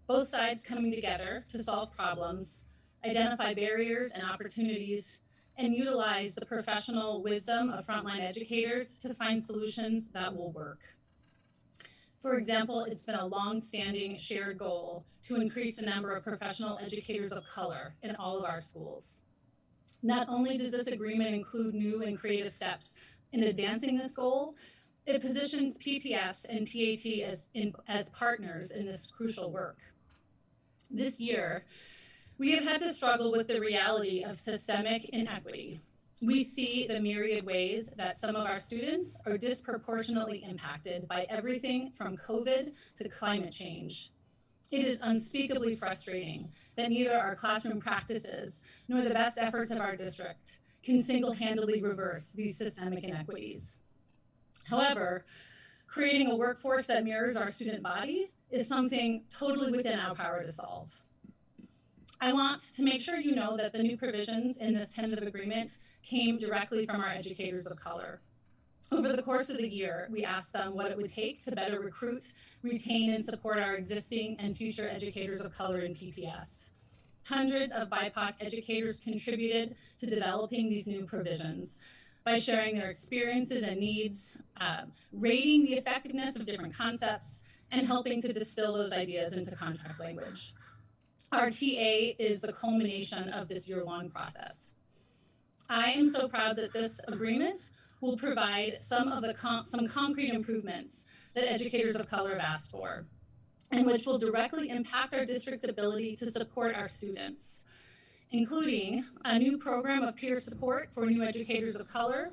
Both sides coming together to solve problems, identify barriers and opportunities, and utilize the professional wisdom of frontline educators to find solutions that will work. For example, it's been a long-standing shared goal to increase the number of professional educators of color in all of our schools. Not only does this agreement include new and creative steps in advancing this goal, it positions PPS and PAT as partners in this crucial work. This year, we have had to struggle with the reality of systemic inequity. We see the myriad ways that some of our students are disproportionately impacted by everything from COVID to climate change. It is unspeakably frustrating that neither our classroom practices nor the best efforts of our district can single-handedly reverse these systemic inequities. However, creating a workforce that mirrors our student body is something totally within our power to solve. I want to make sure you know that the new provisions in this tentative agreement came directly from our educators of color. Over the course of the year, we asked them what it would take to better recruit, retain, and support our existing and future educators of color in PPS. Hundreds of BIPOC educators contributed to developing these new provisions by sharing their experiences and needs, rating the effectiveness of different concepts, and helping to distill those ideas into contract language. Our TA is the culmination of this year-long process. I am so proud that this agreement will provide some concrete improvements that educators of color have asked for, and which will directly impact our district's ability to support our students, including a new program of peer support for new educators of color,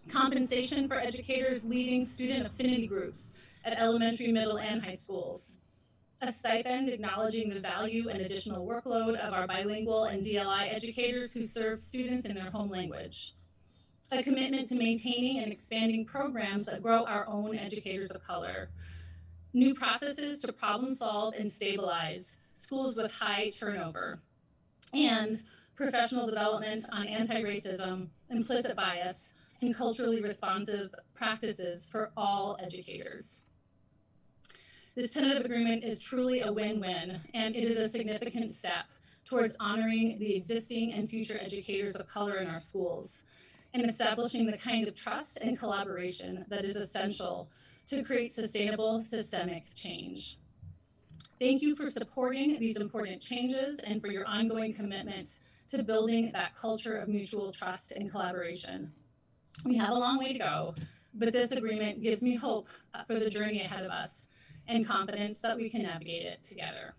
compensation for educators leading student affinity groups at elementary, middle, and high schools, a stipend acknowledging the value and additional workload of our bilingual and DLI educators who serve students in their home language, a commitment to maintaining and expanding programs that grow our own educators of color, new processes to problem solve and stabilize schools with high turnover, and professional development on anti-racism, implicit bias, and culturally responsive practices for all educators. This tentative agreement is truly a win-win, and it is a significant step towards honoring the existing and future educators of color in our schools and establishing the kind of trust and collaboration that is essential to create sustainable systemic change. Thank you for supporting these important changes and for your ongoing commitment to building that culture of mutual trust and collaboration. We have a long way to go, but this agreement gives me hope for the journey ahead of us and confidence that we can navigate it together.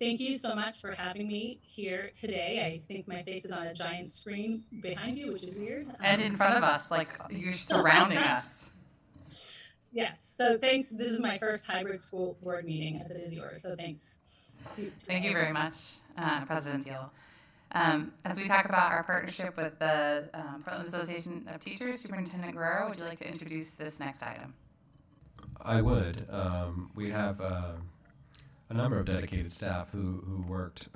thank you so much for having me here today. I think my face is on a giant screen behind you, which is weird. And in front of us, like you're surrounding us. Yes, so thanks. This is my first hybrid school board meeting, as it is yours, so thanks. Thank you very much, President Teal. As we talk about our partnership with the Portland Association of Teachers, Superintendent Guerrero, would you like to introduce this next item? I would. We have a number of dedicated staff who worked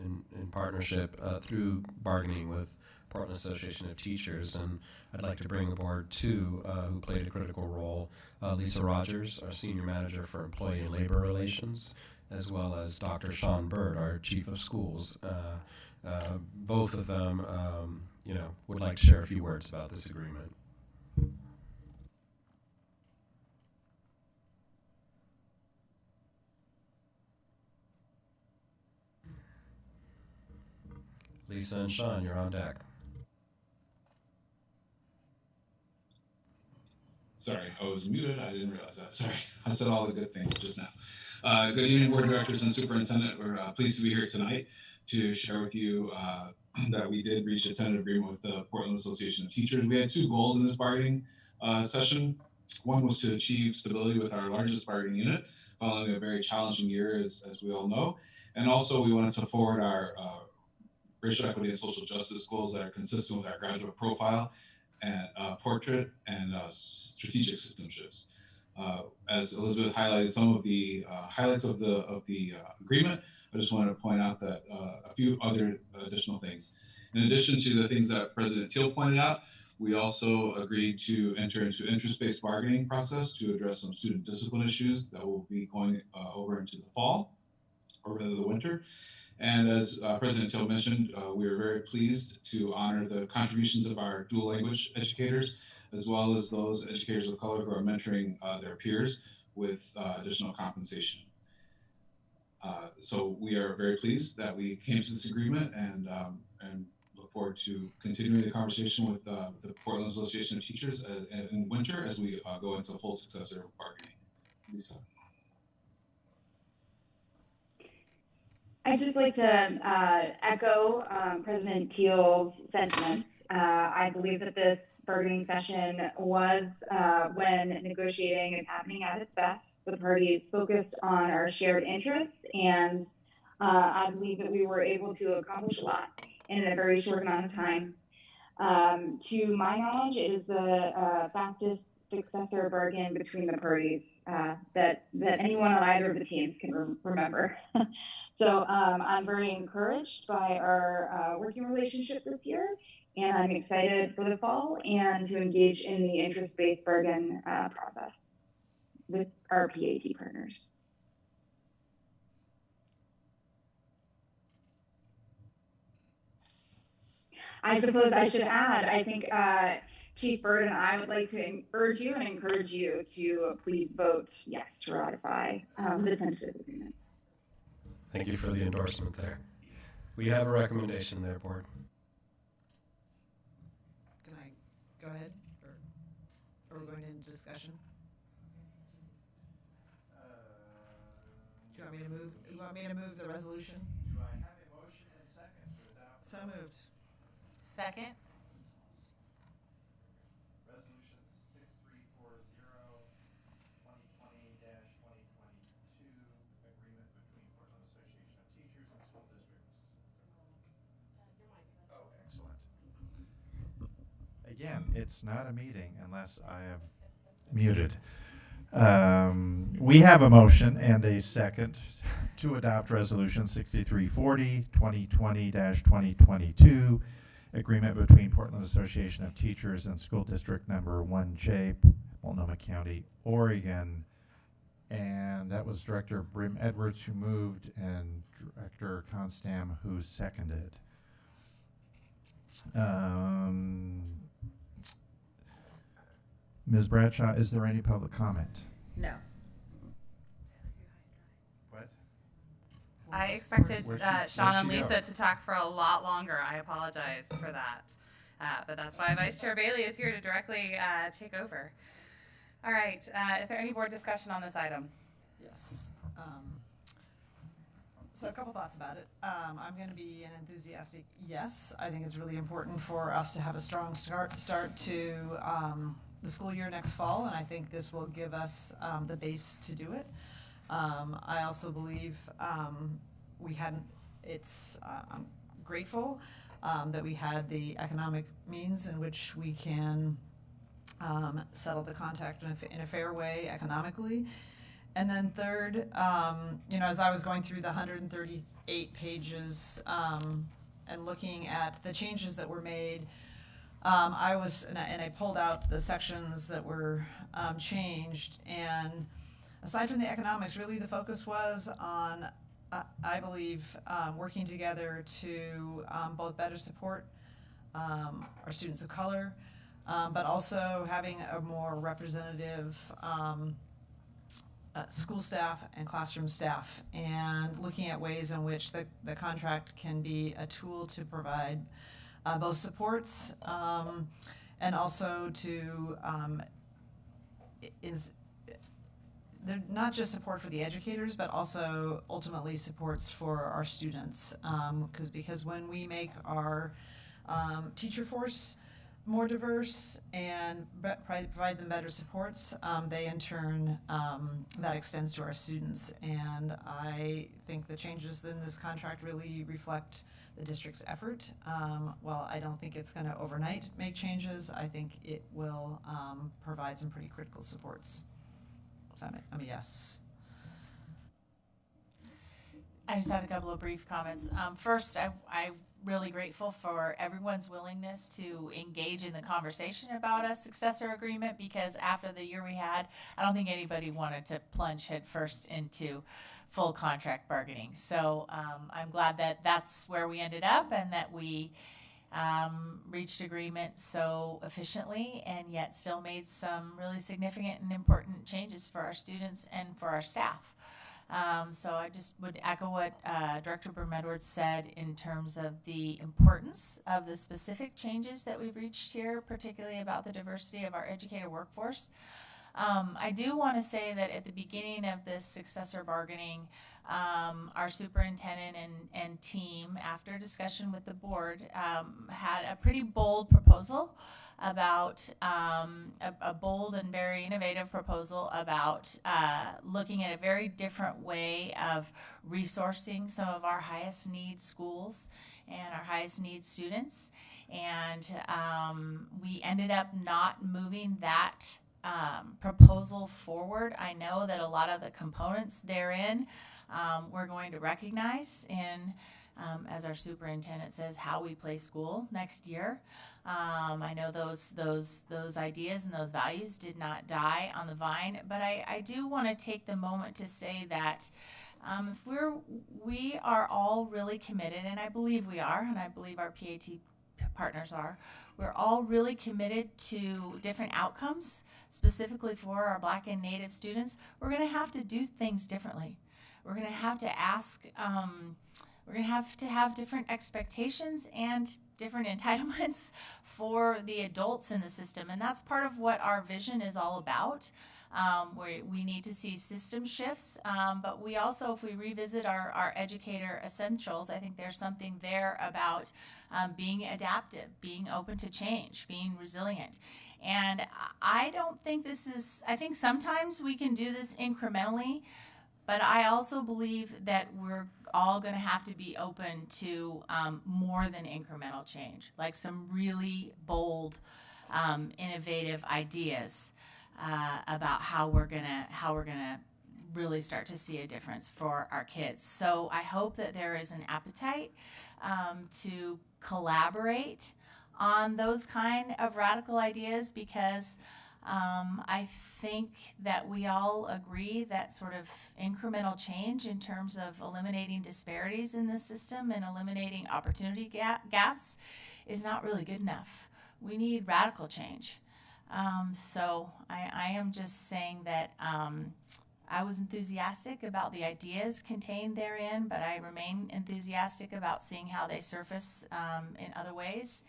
in partnership through bargaining with Portland Association of Teachers, and I'd like to bring aboard two who played a critical role. Lisa Rogers, our Senior Manager for Employee and Labor Relations, as well as Dr. Sean Bird, our Chief of Schools. Both of them, would like to share a few words about this agreement. Lisa and Sean, you're on deck. Sorry, I was muted. I didn't realize that. Sorry, I said all the good things just now. Good evening, board directors and superintendent. We're pleased to be here tonight to share with you that we did reach a tentative agreement with the Portland Association of Teachers. We had two goals in this bargaining session. One was to achieve stability with our largest bargaining unit, following a very challenging year, as we all know. And also, we wanted to forward our racial equity and social justice goals that are consistent with our graduate profile and portrait and strategic system shifts. As Elizabeth highlighted some of the highlights of the agreement, I just wanted to point out that a few other additional things. In addition to the things that President Teal pointed out, we also agreed to enter into interest-based bargaining process to address some student discipline issues that will be going over into the fall, or rather the winter. And as President Teal mentioned, we are very pleased to honor the contributions of our dual language educators, as well as those educators of color who are mentoring their peers with additional compensation. So we are very pleased that we came to this agreement and look forward to continuing the conversation with the Portland Association of Teachers in winter as we go into full successor bargaining. Lisa. I'd just like to echo President Teal's sentiments. I believe that this bargaining session was, when negotiating is happening at its best. The parties focused on our shared interests, and I believe that we were able to accomplish a lot in a very short amount of time. To my knowledge, it is the fastest successor bargain between the parties that anyone on either of the teams can remember. So I'm very encouraged by our working relationship this year, and I'm excited for the fall and to engage in the interest-based bargain process with our PAT partners. I suppose I should add, I think Chief Bird and I would like to urge you and encourage you to please vote yes to ratify the tentative agreement. Thank you for the endorsement there. We have a recommendation there, board. Can I go ahead, or are we going into discussion? Do you want me to move? You want me to move the resolution? Do I have a motion and a second to adopt? So moved. Second. Resolution 6340, 2020-2022, agreement between Portland Association of Teachers and school districts. Oh, excellent. Again, it's not a meeting unless I am muted. We have a motion and a second to adopt Resolution 6340, 2020-2022, agreement between Portland Association of Teachers and School District Number 1J, Multnomah County, Oregon. And that was Director Brim Edwards who moved and Director Constam who seconded. Ms. Bradshaw, is there any public comment? No. What? I expected Sean and where'd she Lisa to talk for a lot longer. I apologize for that. But that's why Vice Chair Bailey is here to directly take over. All right. Is there any board discussion on this item? Yes. So a couple thoughts about it. I'm going to be an enthusiastic yes. I think it's really important for us to have a strong start to the school year next fall, and I think this will give us the base to do it. I also believe I'm grateful that we had the economic means in which we can settle the contract in a fair way economically. And then third, as I was going through the 138 pages and looking at the changes that were made, I pulled out the sections that were changed. And aside from the economics, really the focus was on, I believe, working together to both better support our students of color, but also having a more representative school staff and classroom staff, and looking at ways in which the contract can be a tool to provide both supports and also to they're not just support for the educators, but also ultimately supports for our students, because when we make our teacher force more diverse and provide them better supports, they in turn, that extends to our students. And I think the changes in this contract really reflect the district's effort. While I don't think it's going to overnight make changes, I think it will provide some pretty critical supports. So I'm a yes. I just had a couple of brief comments. First, I'm really grateful for everyone's willingness to engage in the conversation about a successor agreement, because after the year we had, I don't think anybody wanted to plunge headfirst into full contract bargaining. So I'm glad that that's where we ended up, and that we reached agreement so efficiently, and yet still made some really significant and important changes for our students and for our staff. So I just would echo what Director Brim-Edwards said in terms of the importance of the specific changes that we've reached here, particularly about the diversity of our educator workforce. I do want to say that at the beginning of this successor bargaining, our superintendent and team, after discussion with the board, had a pretty bold proposal about a bold and very innovative proposal about looking at a very different way of resourcing some of our highest need schools and our highest need students. And we ended up not moving that proposal forward. I know that a lot of the components therein we're going to recognize in, as our superintendent says, how we play school next year. I know those ideas and those values did not die on the vine, but I do want to take the moment to say that if we are all really committed, and I believe we are, and I believe our PAT partners are, we're all really committed to different outcomes, specifically for our Black and Native students. We're going to have to do things differently. We're going to have to ask, we're going to have different expectations and different entitlements for the adults in the system. And that's part of what our vision is all about. We need to see system shifts, but we also, if we revisit our educator essentials, I think there's something there about being adaptive, being open to change, being resilient. And I don't think I think sometimes we can do this incrementally, but I also believe that we're all going to have to be open to more than incremental change, like some really bold, innovative ideas about how we're gonna really start to see a difference for our kids. So I hope that there is an appetite to collaborate on those kind of radical ideas, because I think that we all agree that sort of incremental change in terms of eliminating disparities in the system and eliminating opportunity gaps is not really good enough. We need radical change. So I am just saying that I was enthusiastic about the ideas contained therein, but I remain enthusiastic about seeing how they surface in other ways.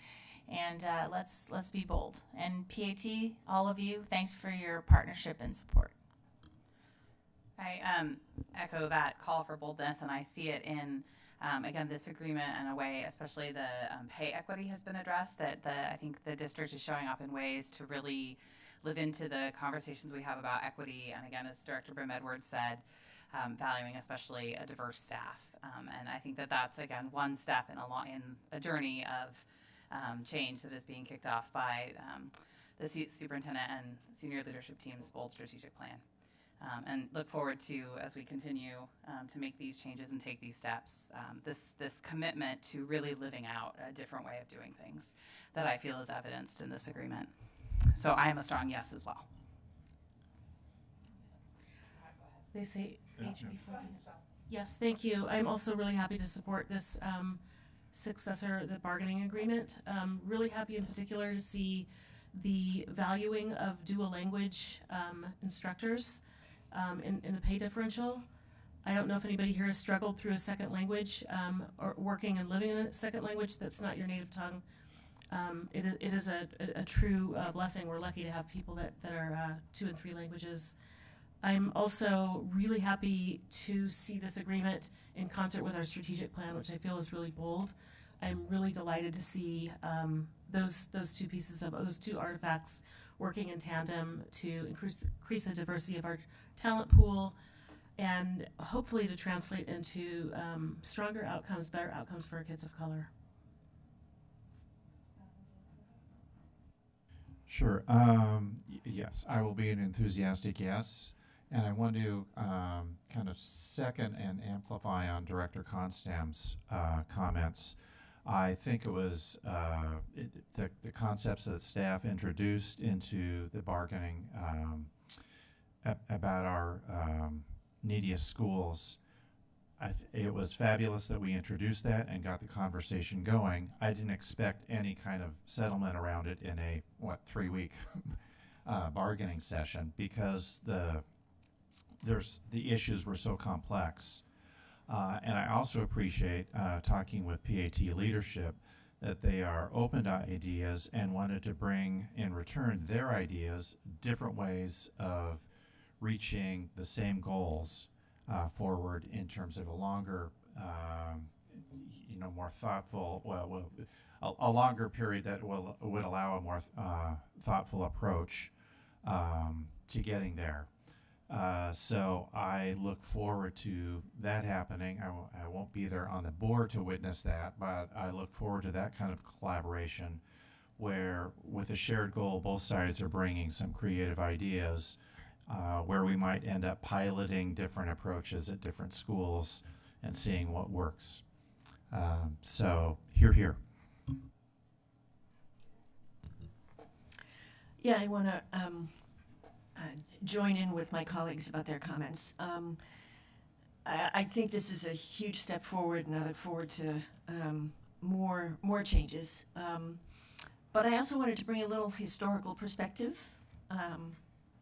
And let's be bold. And PAT, all of you, thanks for your partnership and support. I echo that call for boldness, and I see it in, again, this agreement in a way, especially the pay equity has been addressed, that I think the district is showing up in ways to really live into the conversations we have about equity. And again, as Director Brim Edwards said, valuing especially a diverse staff. And I think that that's, again, one step in a journey of change that is being kicked off by the superintendent and senior leadership team's bold strategic plan. And look forward to, as we continue to make these changes and take these steps, this commitment to really living out a different way of doing things that I feel is evidenced in this agreement. So I am a strong yes as well. They say H before me. Yes, thank you. I'm also really happy to support this successor, the bargaining agreement. Really happy in particular to see the valuing of dual language instructors in the pay differential. I don't know if anybody here has struggled through a second language or working and living in a second language that's not your native tongue. It is a true blessing. We're lucky to have people that are 2 and 3 languages. I'm also really happy to see this agreement in concert with our strategic plan, which I feel is really bold. I'm really delighted to see those two pieces of those two artifacts working in tandem to increase the diversity of our talent pool and hopefully to translate into stronger outcomes, better outcomes for our kids of color. Sure. Yes, I will be an enthusiastic yes. And I want to kind of second and amplify on Director Constam's comments. I think it was the concepts that staff introduced into the bargaining about our neediest schools. It was fabulous that we introduced that and got the conversation going. I didn't expect any kind of settlement around it in a 3-week bargaining session because the issues were so complex. And I also appreciate talking with PAT leadership that they are open to ideas and wanted to bring in return their ideas, different ways of reaching the same goals forward in terms of a longer, more thoughtful, a longer period that would allow a more thoughtful approach to getting there. So I look forward to that happening. I won't be there on the board to witness that, but I look forward to that kind of collaboration where with a shared goal, both sides are bringing some creative ideas where we might end up piloting different approaches at different schools and seeing what works. So here. Yeah, I want to join in with my colleagues about their comments. I think this is a huge step forward, and I look forward to more changes. But I also wanted to bring a little historical perspective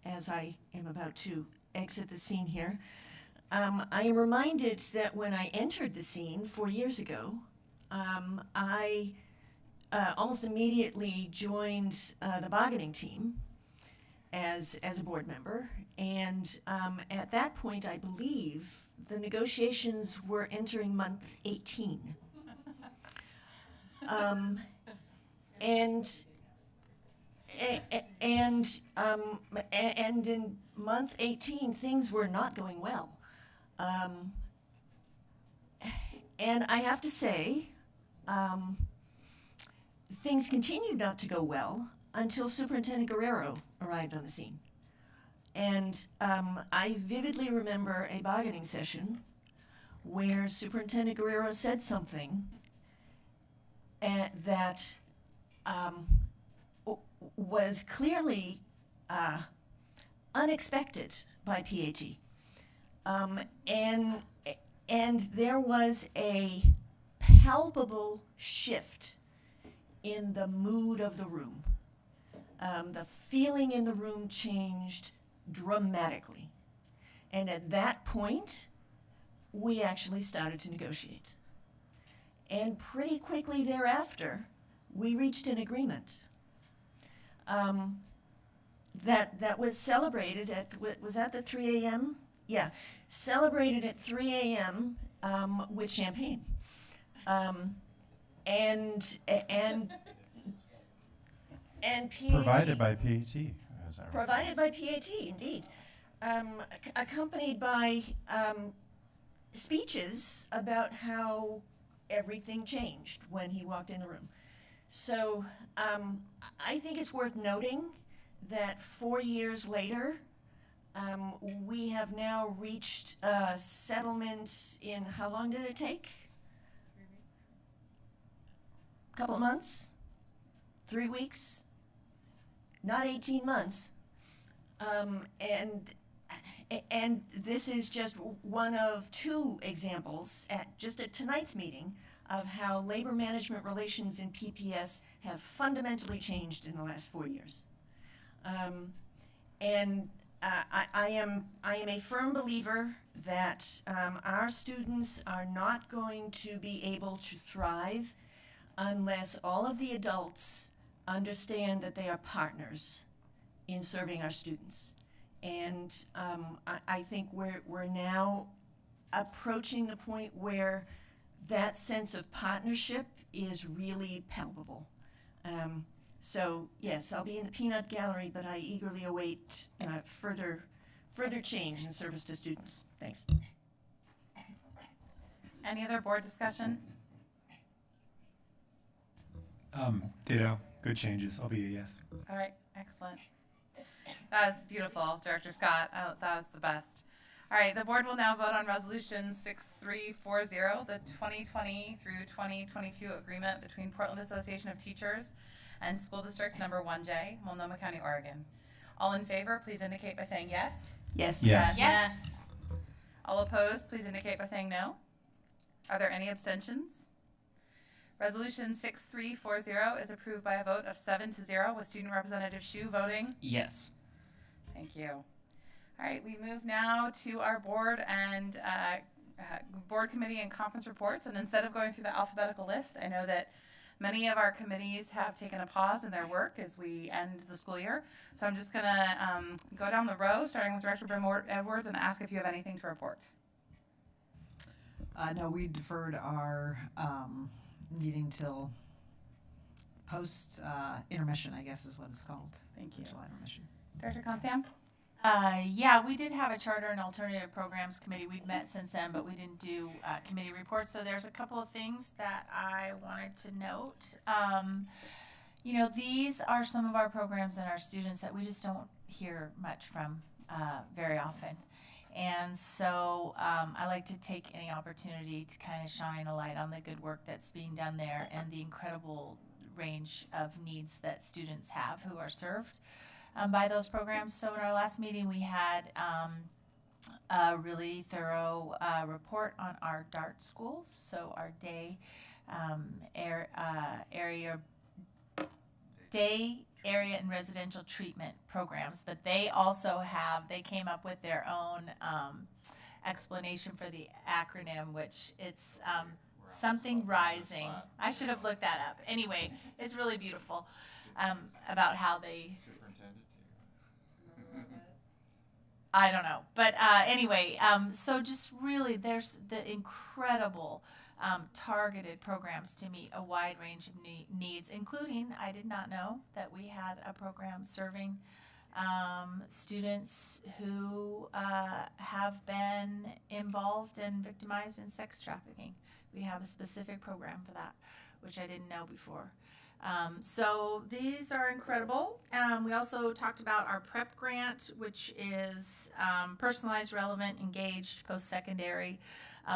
as I am about to exit the scene here. I am reminded that when I entered the scene 4 years ago, I almost immediately joined the bargaining team as a board member, and at that point, I believe the negotiations were entering month 18, and in month 18, things were not going well, and I have to say, things continued not to go well until Superintendent Guerrero arrived on the scene. And I vividly remember a bargaining session where Superintendent Guerrero said something that was clearly unexpected by PAT. And there was a palpable shift in the mood of the room. The feeling in the room changed dramatically. And at that point, we actually started to negotiate. And pretty quickly thereafter, we reached an agreement that was celebrated at the 3 a.m. celebrated at 3 a.m. With champagne. And PAT. Provided by PAT, as I recall. Provided by PAT, indeed. Accompanied by speeches about how everything changed when he walked in the room. So I think it's worth noting that 4 years later, we have now reached a settlement in, how long did it take? A couple of months? 3 weeks? Not 18 months. And this is just one of 2 examples just at tonight's meeting of how labor management relations in PPS have fundamentally changed in the last 4 years. I am a firm believer that our students are not going to be able to thrive unless all of the adults understand that they are partners in serving our students. And I think we're now approaching the point where that sense of partnership is really palpable. So yes, I'll be in the peanut gallery, but I eagerly await further change in service to students. Thanks. Any other board discussion? Ditto. Good changes. I'll be a yes. All right, excellent. That was beautiful, Director Scott. That was the best. All right, the board will now vote on Resolution 6340, the 2020 through 2022 agreement between Portland Association of Teachers and School District Number 1J, Multnomah County, Oregon. All in favor, please indicate by saying yes. Yes. Yes. Yes. All opposed, please indicate by saying no. Are there any abstentions? Resolution 6340 is approved by a vote of 7-0 with Student Representative Shu voting Yes. Thank you. All right, we move now to our board and board committee and conference reports. And instead of going through the alphabetical list, I know that many of our committees have taken a pause in their work as we end the school year. So I'm just going to go down the row, starting with Director Brim Edwards, and ask if you have anything to report. No, we deferred our meeting till post intermission, I guess is what it's called. Thank you. July intermission. Director Constam? Yeah, we did have a Charter and Alternative Programs Committee. We've met since then, but we didn't do committee reports. So there's a couple of things that I wanted to note. You know, these are some of our programs and our students that we just don't hear much from very often. And so I like to take any opportunity to kind of shine a light on the good work that's being done there and the incredible range of needs that students have who are served by those programs. So in our last meeting, we had a really thorough report on our DART schools, so our day area and residential treatment programs, but they also they came up with their own explanation for the acronym, which it's something rising. I should have looked that up. Anyway, it's really beautiful about how they... I don't know. But anyway, so just really there's the incredible targeted programs to meet a wide range of needs, including, I did not know that we had a program serving students who have been involved and victimized in sex trafficking. We have a specific program for that, which I didn't know before. So these are incredible. We also talked about our PREP grant, which is personalized, relevant, engaged, post-secondary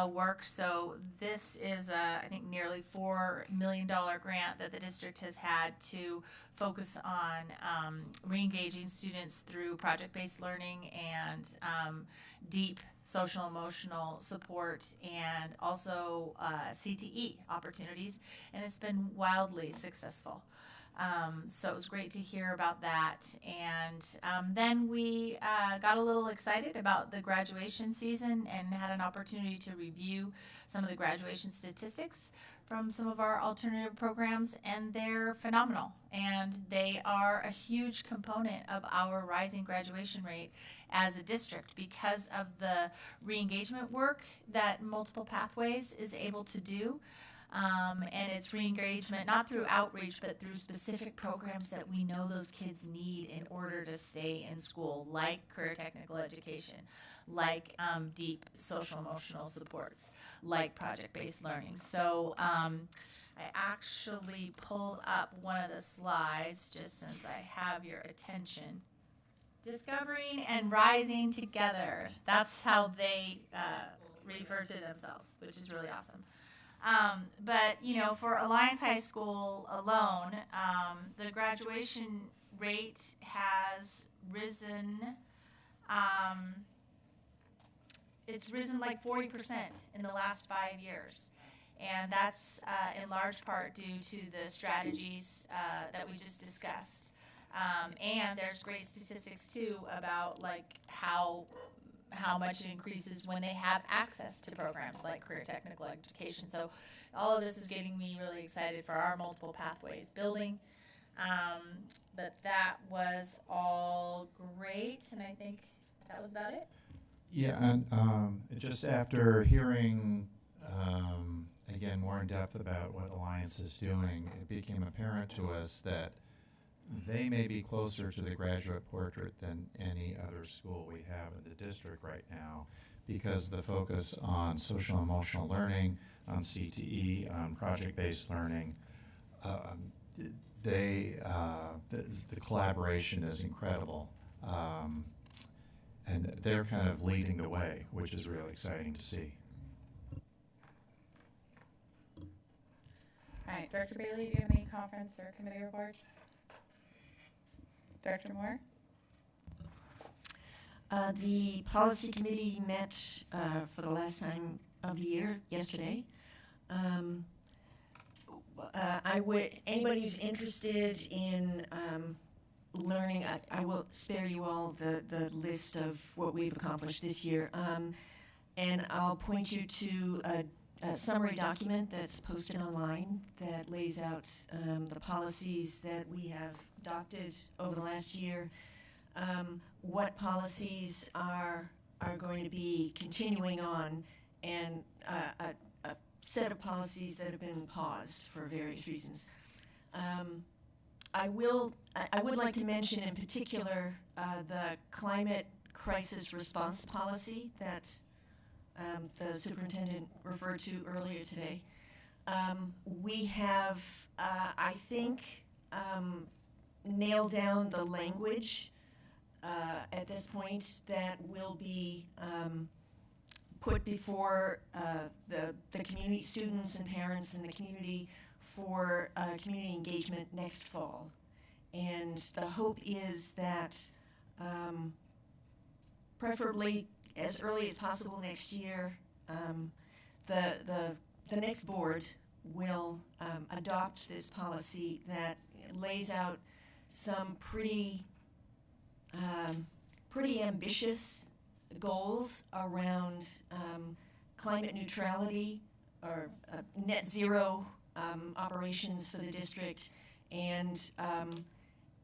work. So this is I think nearly $4 million grant that the district has had to focus on re-engaging students through project-based learning and deep social emotional support, and also CTE opportunities, and it's been wildly successful. So it was great to hear about that. And then we got a little excited about the graduation season and had an opportunity to review some of the graduation statistics. from some of our alternative programs, and they're phenomenal. And they are a huge component of our rising graduation rate as a district because of the re-engagement work that Multiple Pathways is able to do. And it's re-engagement not through outreach, but through specific programs that we know those kids need in order to stay in school, like career technical education, like deep social emotional supports, like project-based learning. So I actually pulled up one of the slides just since I have your attention. Discovering and rising together. That's how they refer to themselves, which is really awesome. But, you know, for Alliance High School alone, the graduation rate has risen. It's risen like 40% in the last 5 years. And that's in large part due to the strategies that we just discussed. And there's great statistics, too, about, like, how much it increases when they have access to programs like career technical education. So all of this is getting me really excited for our Multiple Pathways building. But that was all great, and I think that was about it. Yeah, and just after hearing, again, more in depth about what Alliance is doing, it became apparent to us that they may be closer to the graduate portrait than any other school we have in the district right now, because the focus on social emotional learning, on CTE, on project-based learning, the collaboration is incredible. And they're kind of leading the way, which is really exciting to see. All right, Director Bailey, do you have any conference or committee reports? Director Moore? The policy committee met for the last time of the year yesterday. Anybody who's interested in learning, I will spare you all the list of what we've accomplished this year. And I'll point you to a summary document that's posted online that lays out the policies that we have adopted over the last year, what policies are going to be continuing on, and a set of policies that have been paused for various reasons. I would like to mention in particular the climate crisis response policy that the superintendent referred to earlier today. We have, I think, nailed down the language at this point that will be put before the community, students and parents in the community for community engagement next fall. And the hope is that preferably as early as possible next year, the next board will adopt this policy that lays out some pretty ambitious goals around climate neutrality or net zero operations for the district, and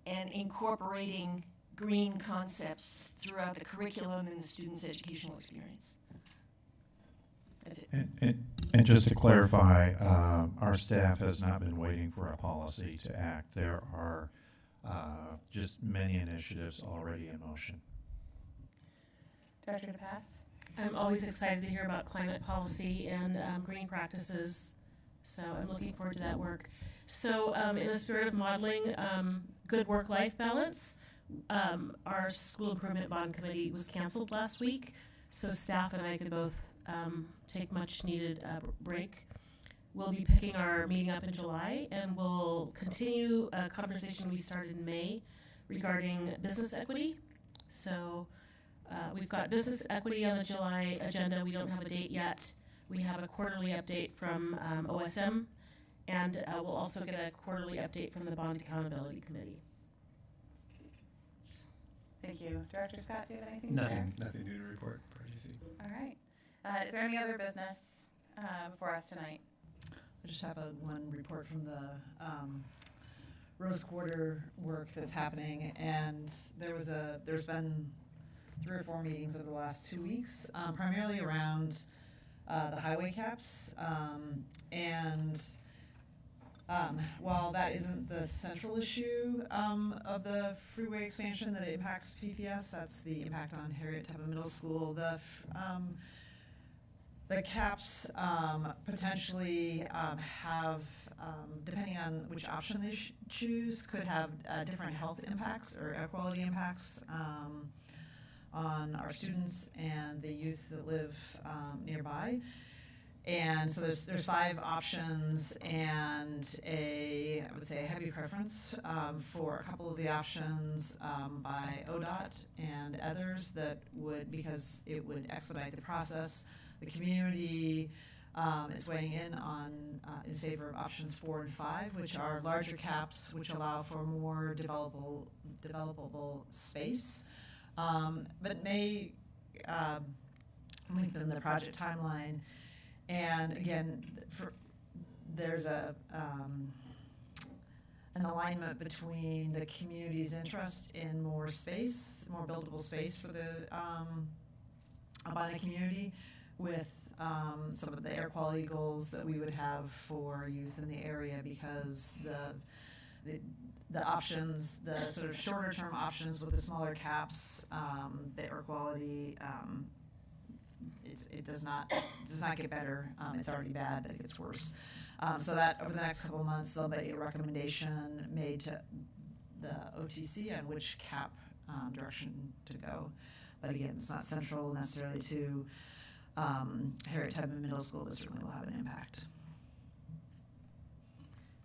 incorporating green concepts throughout the curriculum and the student's educational experience. That's it. And just to clarify, our staff has not been waiting for a policy to act. There are just many initiatives already in motion. Director DePass? I'm always excited to hear about climate policy and green practices, so I'm looking forward to that work. So in the spirit of modeling good work-life balance, our school improvement bond committee was canceled last week, so staff and I could both take much needed break. We'll be picking our meeting up in July, and we'll continue a conversation we started in May regarding business equity. So we've got business equity on the July agenda. We don't have a date yet. We have a quarterly update from OSM, and we'll also get a quarterly update from the Bond Accountability Committee. Thank you. Director Scott, do you have anything Nothing new to report for RGC. All right. Is there any other business before us tonight? I just have one report from the Rose Quarter work that's happening, and there's been 3 or 4 meetings over the last 2 weeks, primarily around the highway caps, and while that isn't the central issue of the freeway expansion that impacts PPS, that's the impact on Harriet Tubman Middle School. The caps potentially have, depending on which option they choose, could have different health impacts or air quality impacts on our students and the youth that live nearby. And so there's 5 options, and I would say a heavy preference for a couple of the options by ODOT and others that would, because it would expedite the process. The community is weighing in in favor of options 4 and 5, which are larger caps, which allow for more developable space, but may lengthen the project timeline. And again, there's an alignment between the community's interest in more space, more buildable space for the Albina community, with some of the air quality goals that we would have for youth in the area, because the options, the sort of shorter term options with the smaller caps, the air quality, it does not get better. It's already bad, but it gets worse. So that over the next couple of months, there'll be a recommendation made to the OTC on which cap direction to go. But again, it's not central necessarily to Harriet Tubman Middle School, but certainly will have an impact.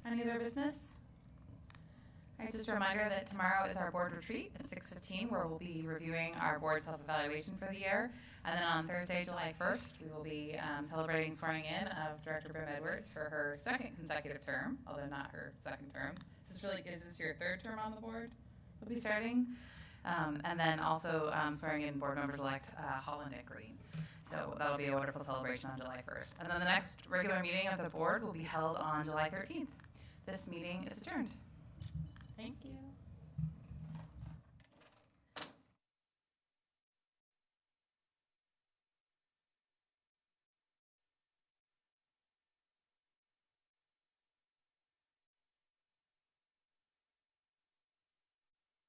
Any other business? All right, just a reminder that tomorrow is our board retreat at 6:15, where we'll be reviewing our board self-evaluation for the year. And then on Thursday, July 1st, we will be celebrating swearing in of Director Brim Edwards for her 2nd consecutive term, although not her 2nd term. Is this your 3rd term on the board? We'll be starting. And then also swearing in board members-elect Holland and Green. So that'll be a wonderful celebration on July 1st. And then the next regular meeting of the board will be held on July 13th. This meeting is adjourned.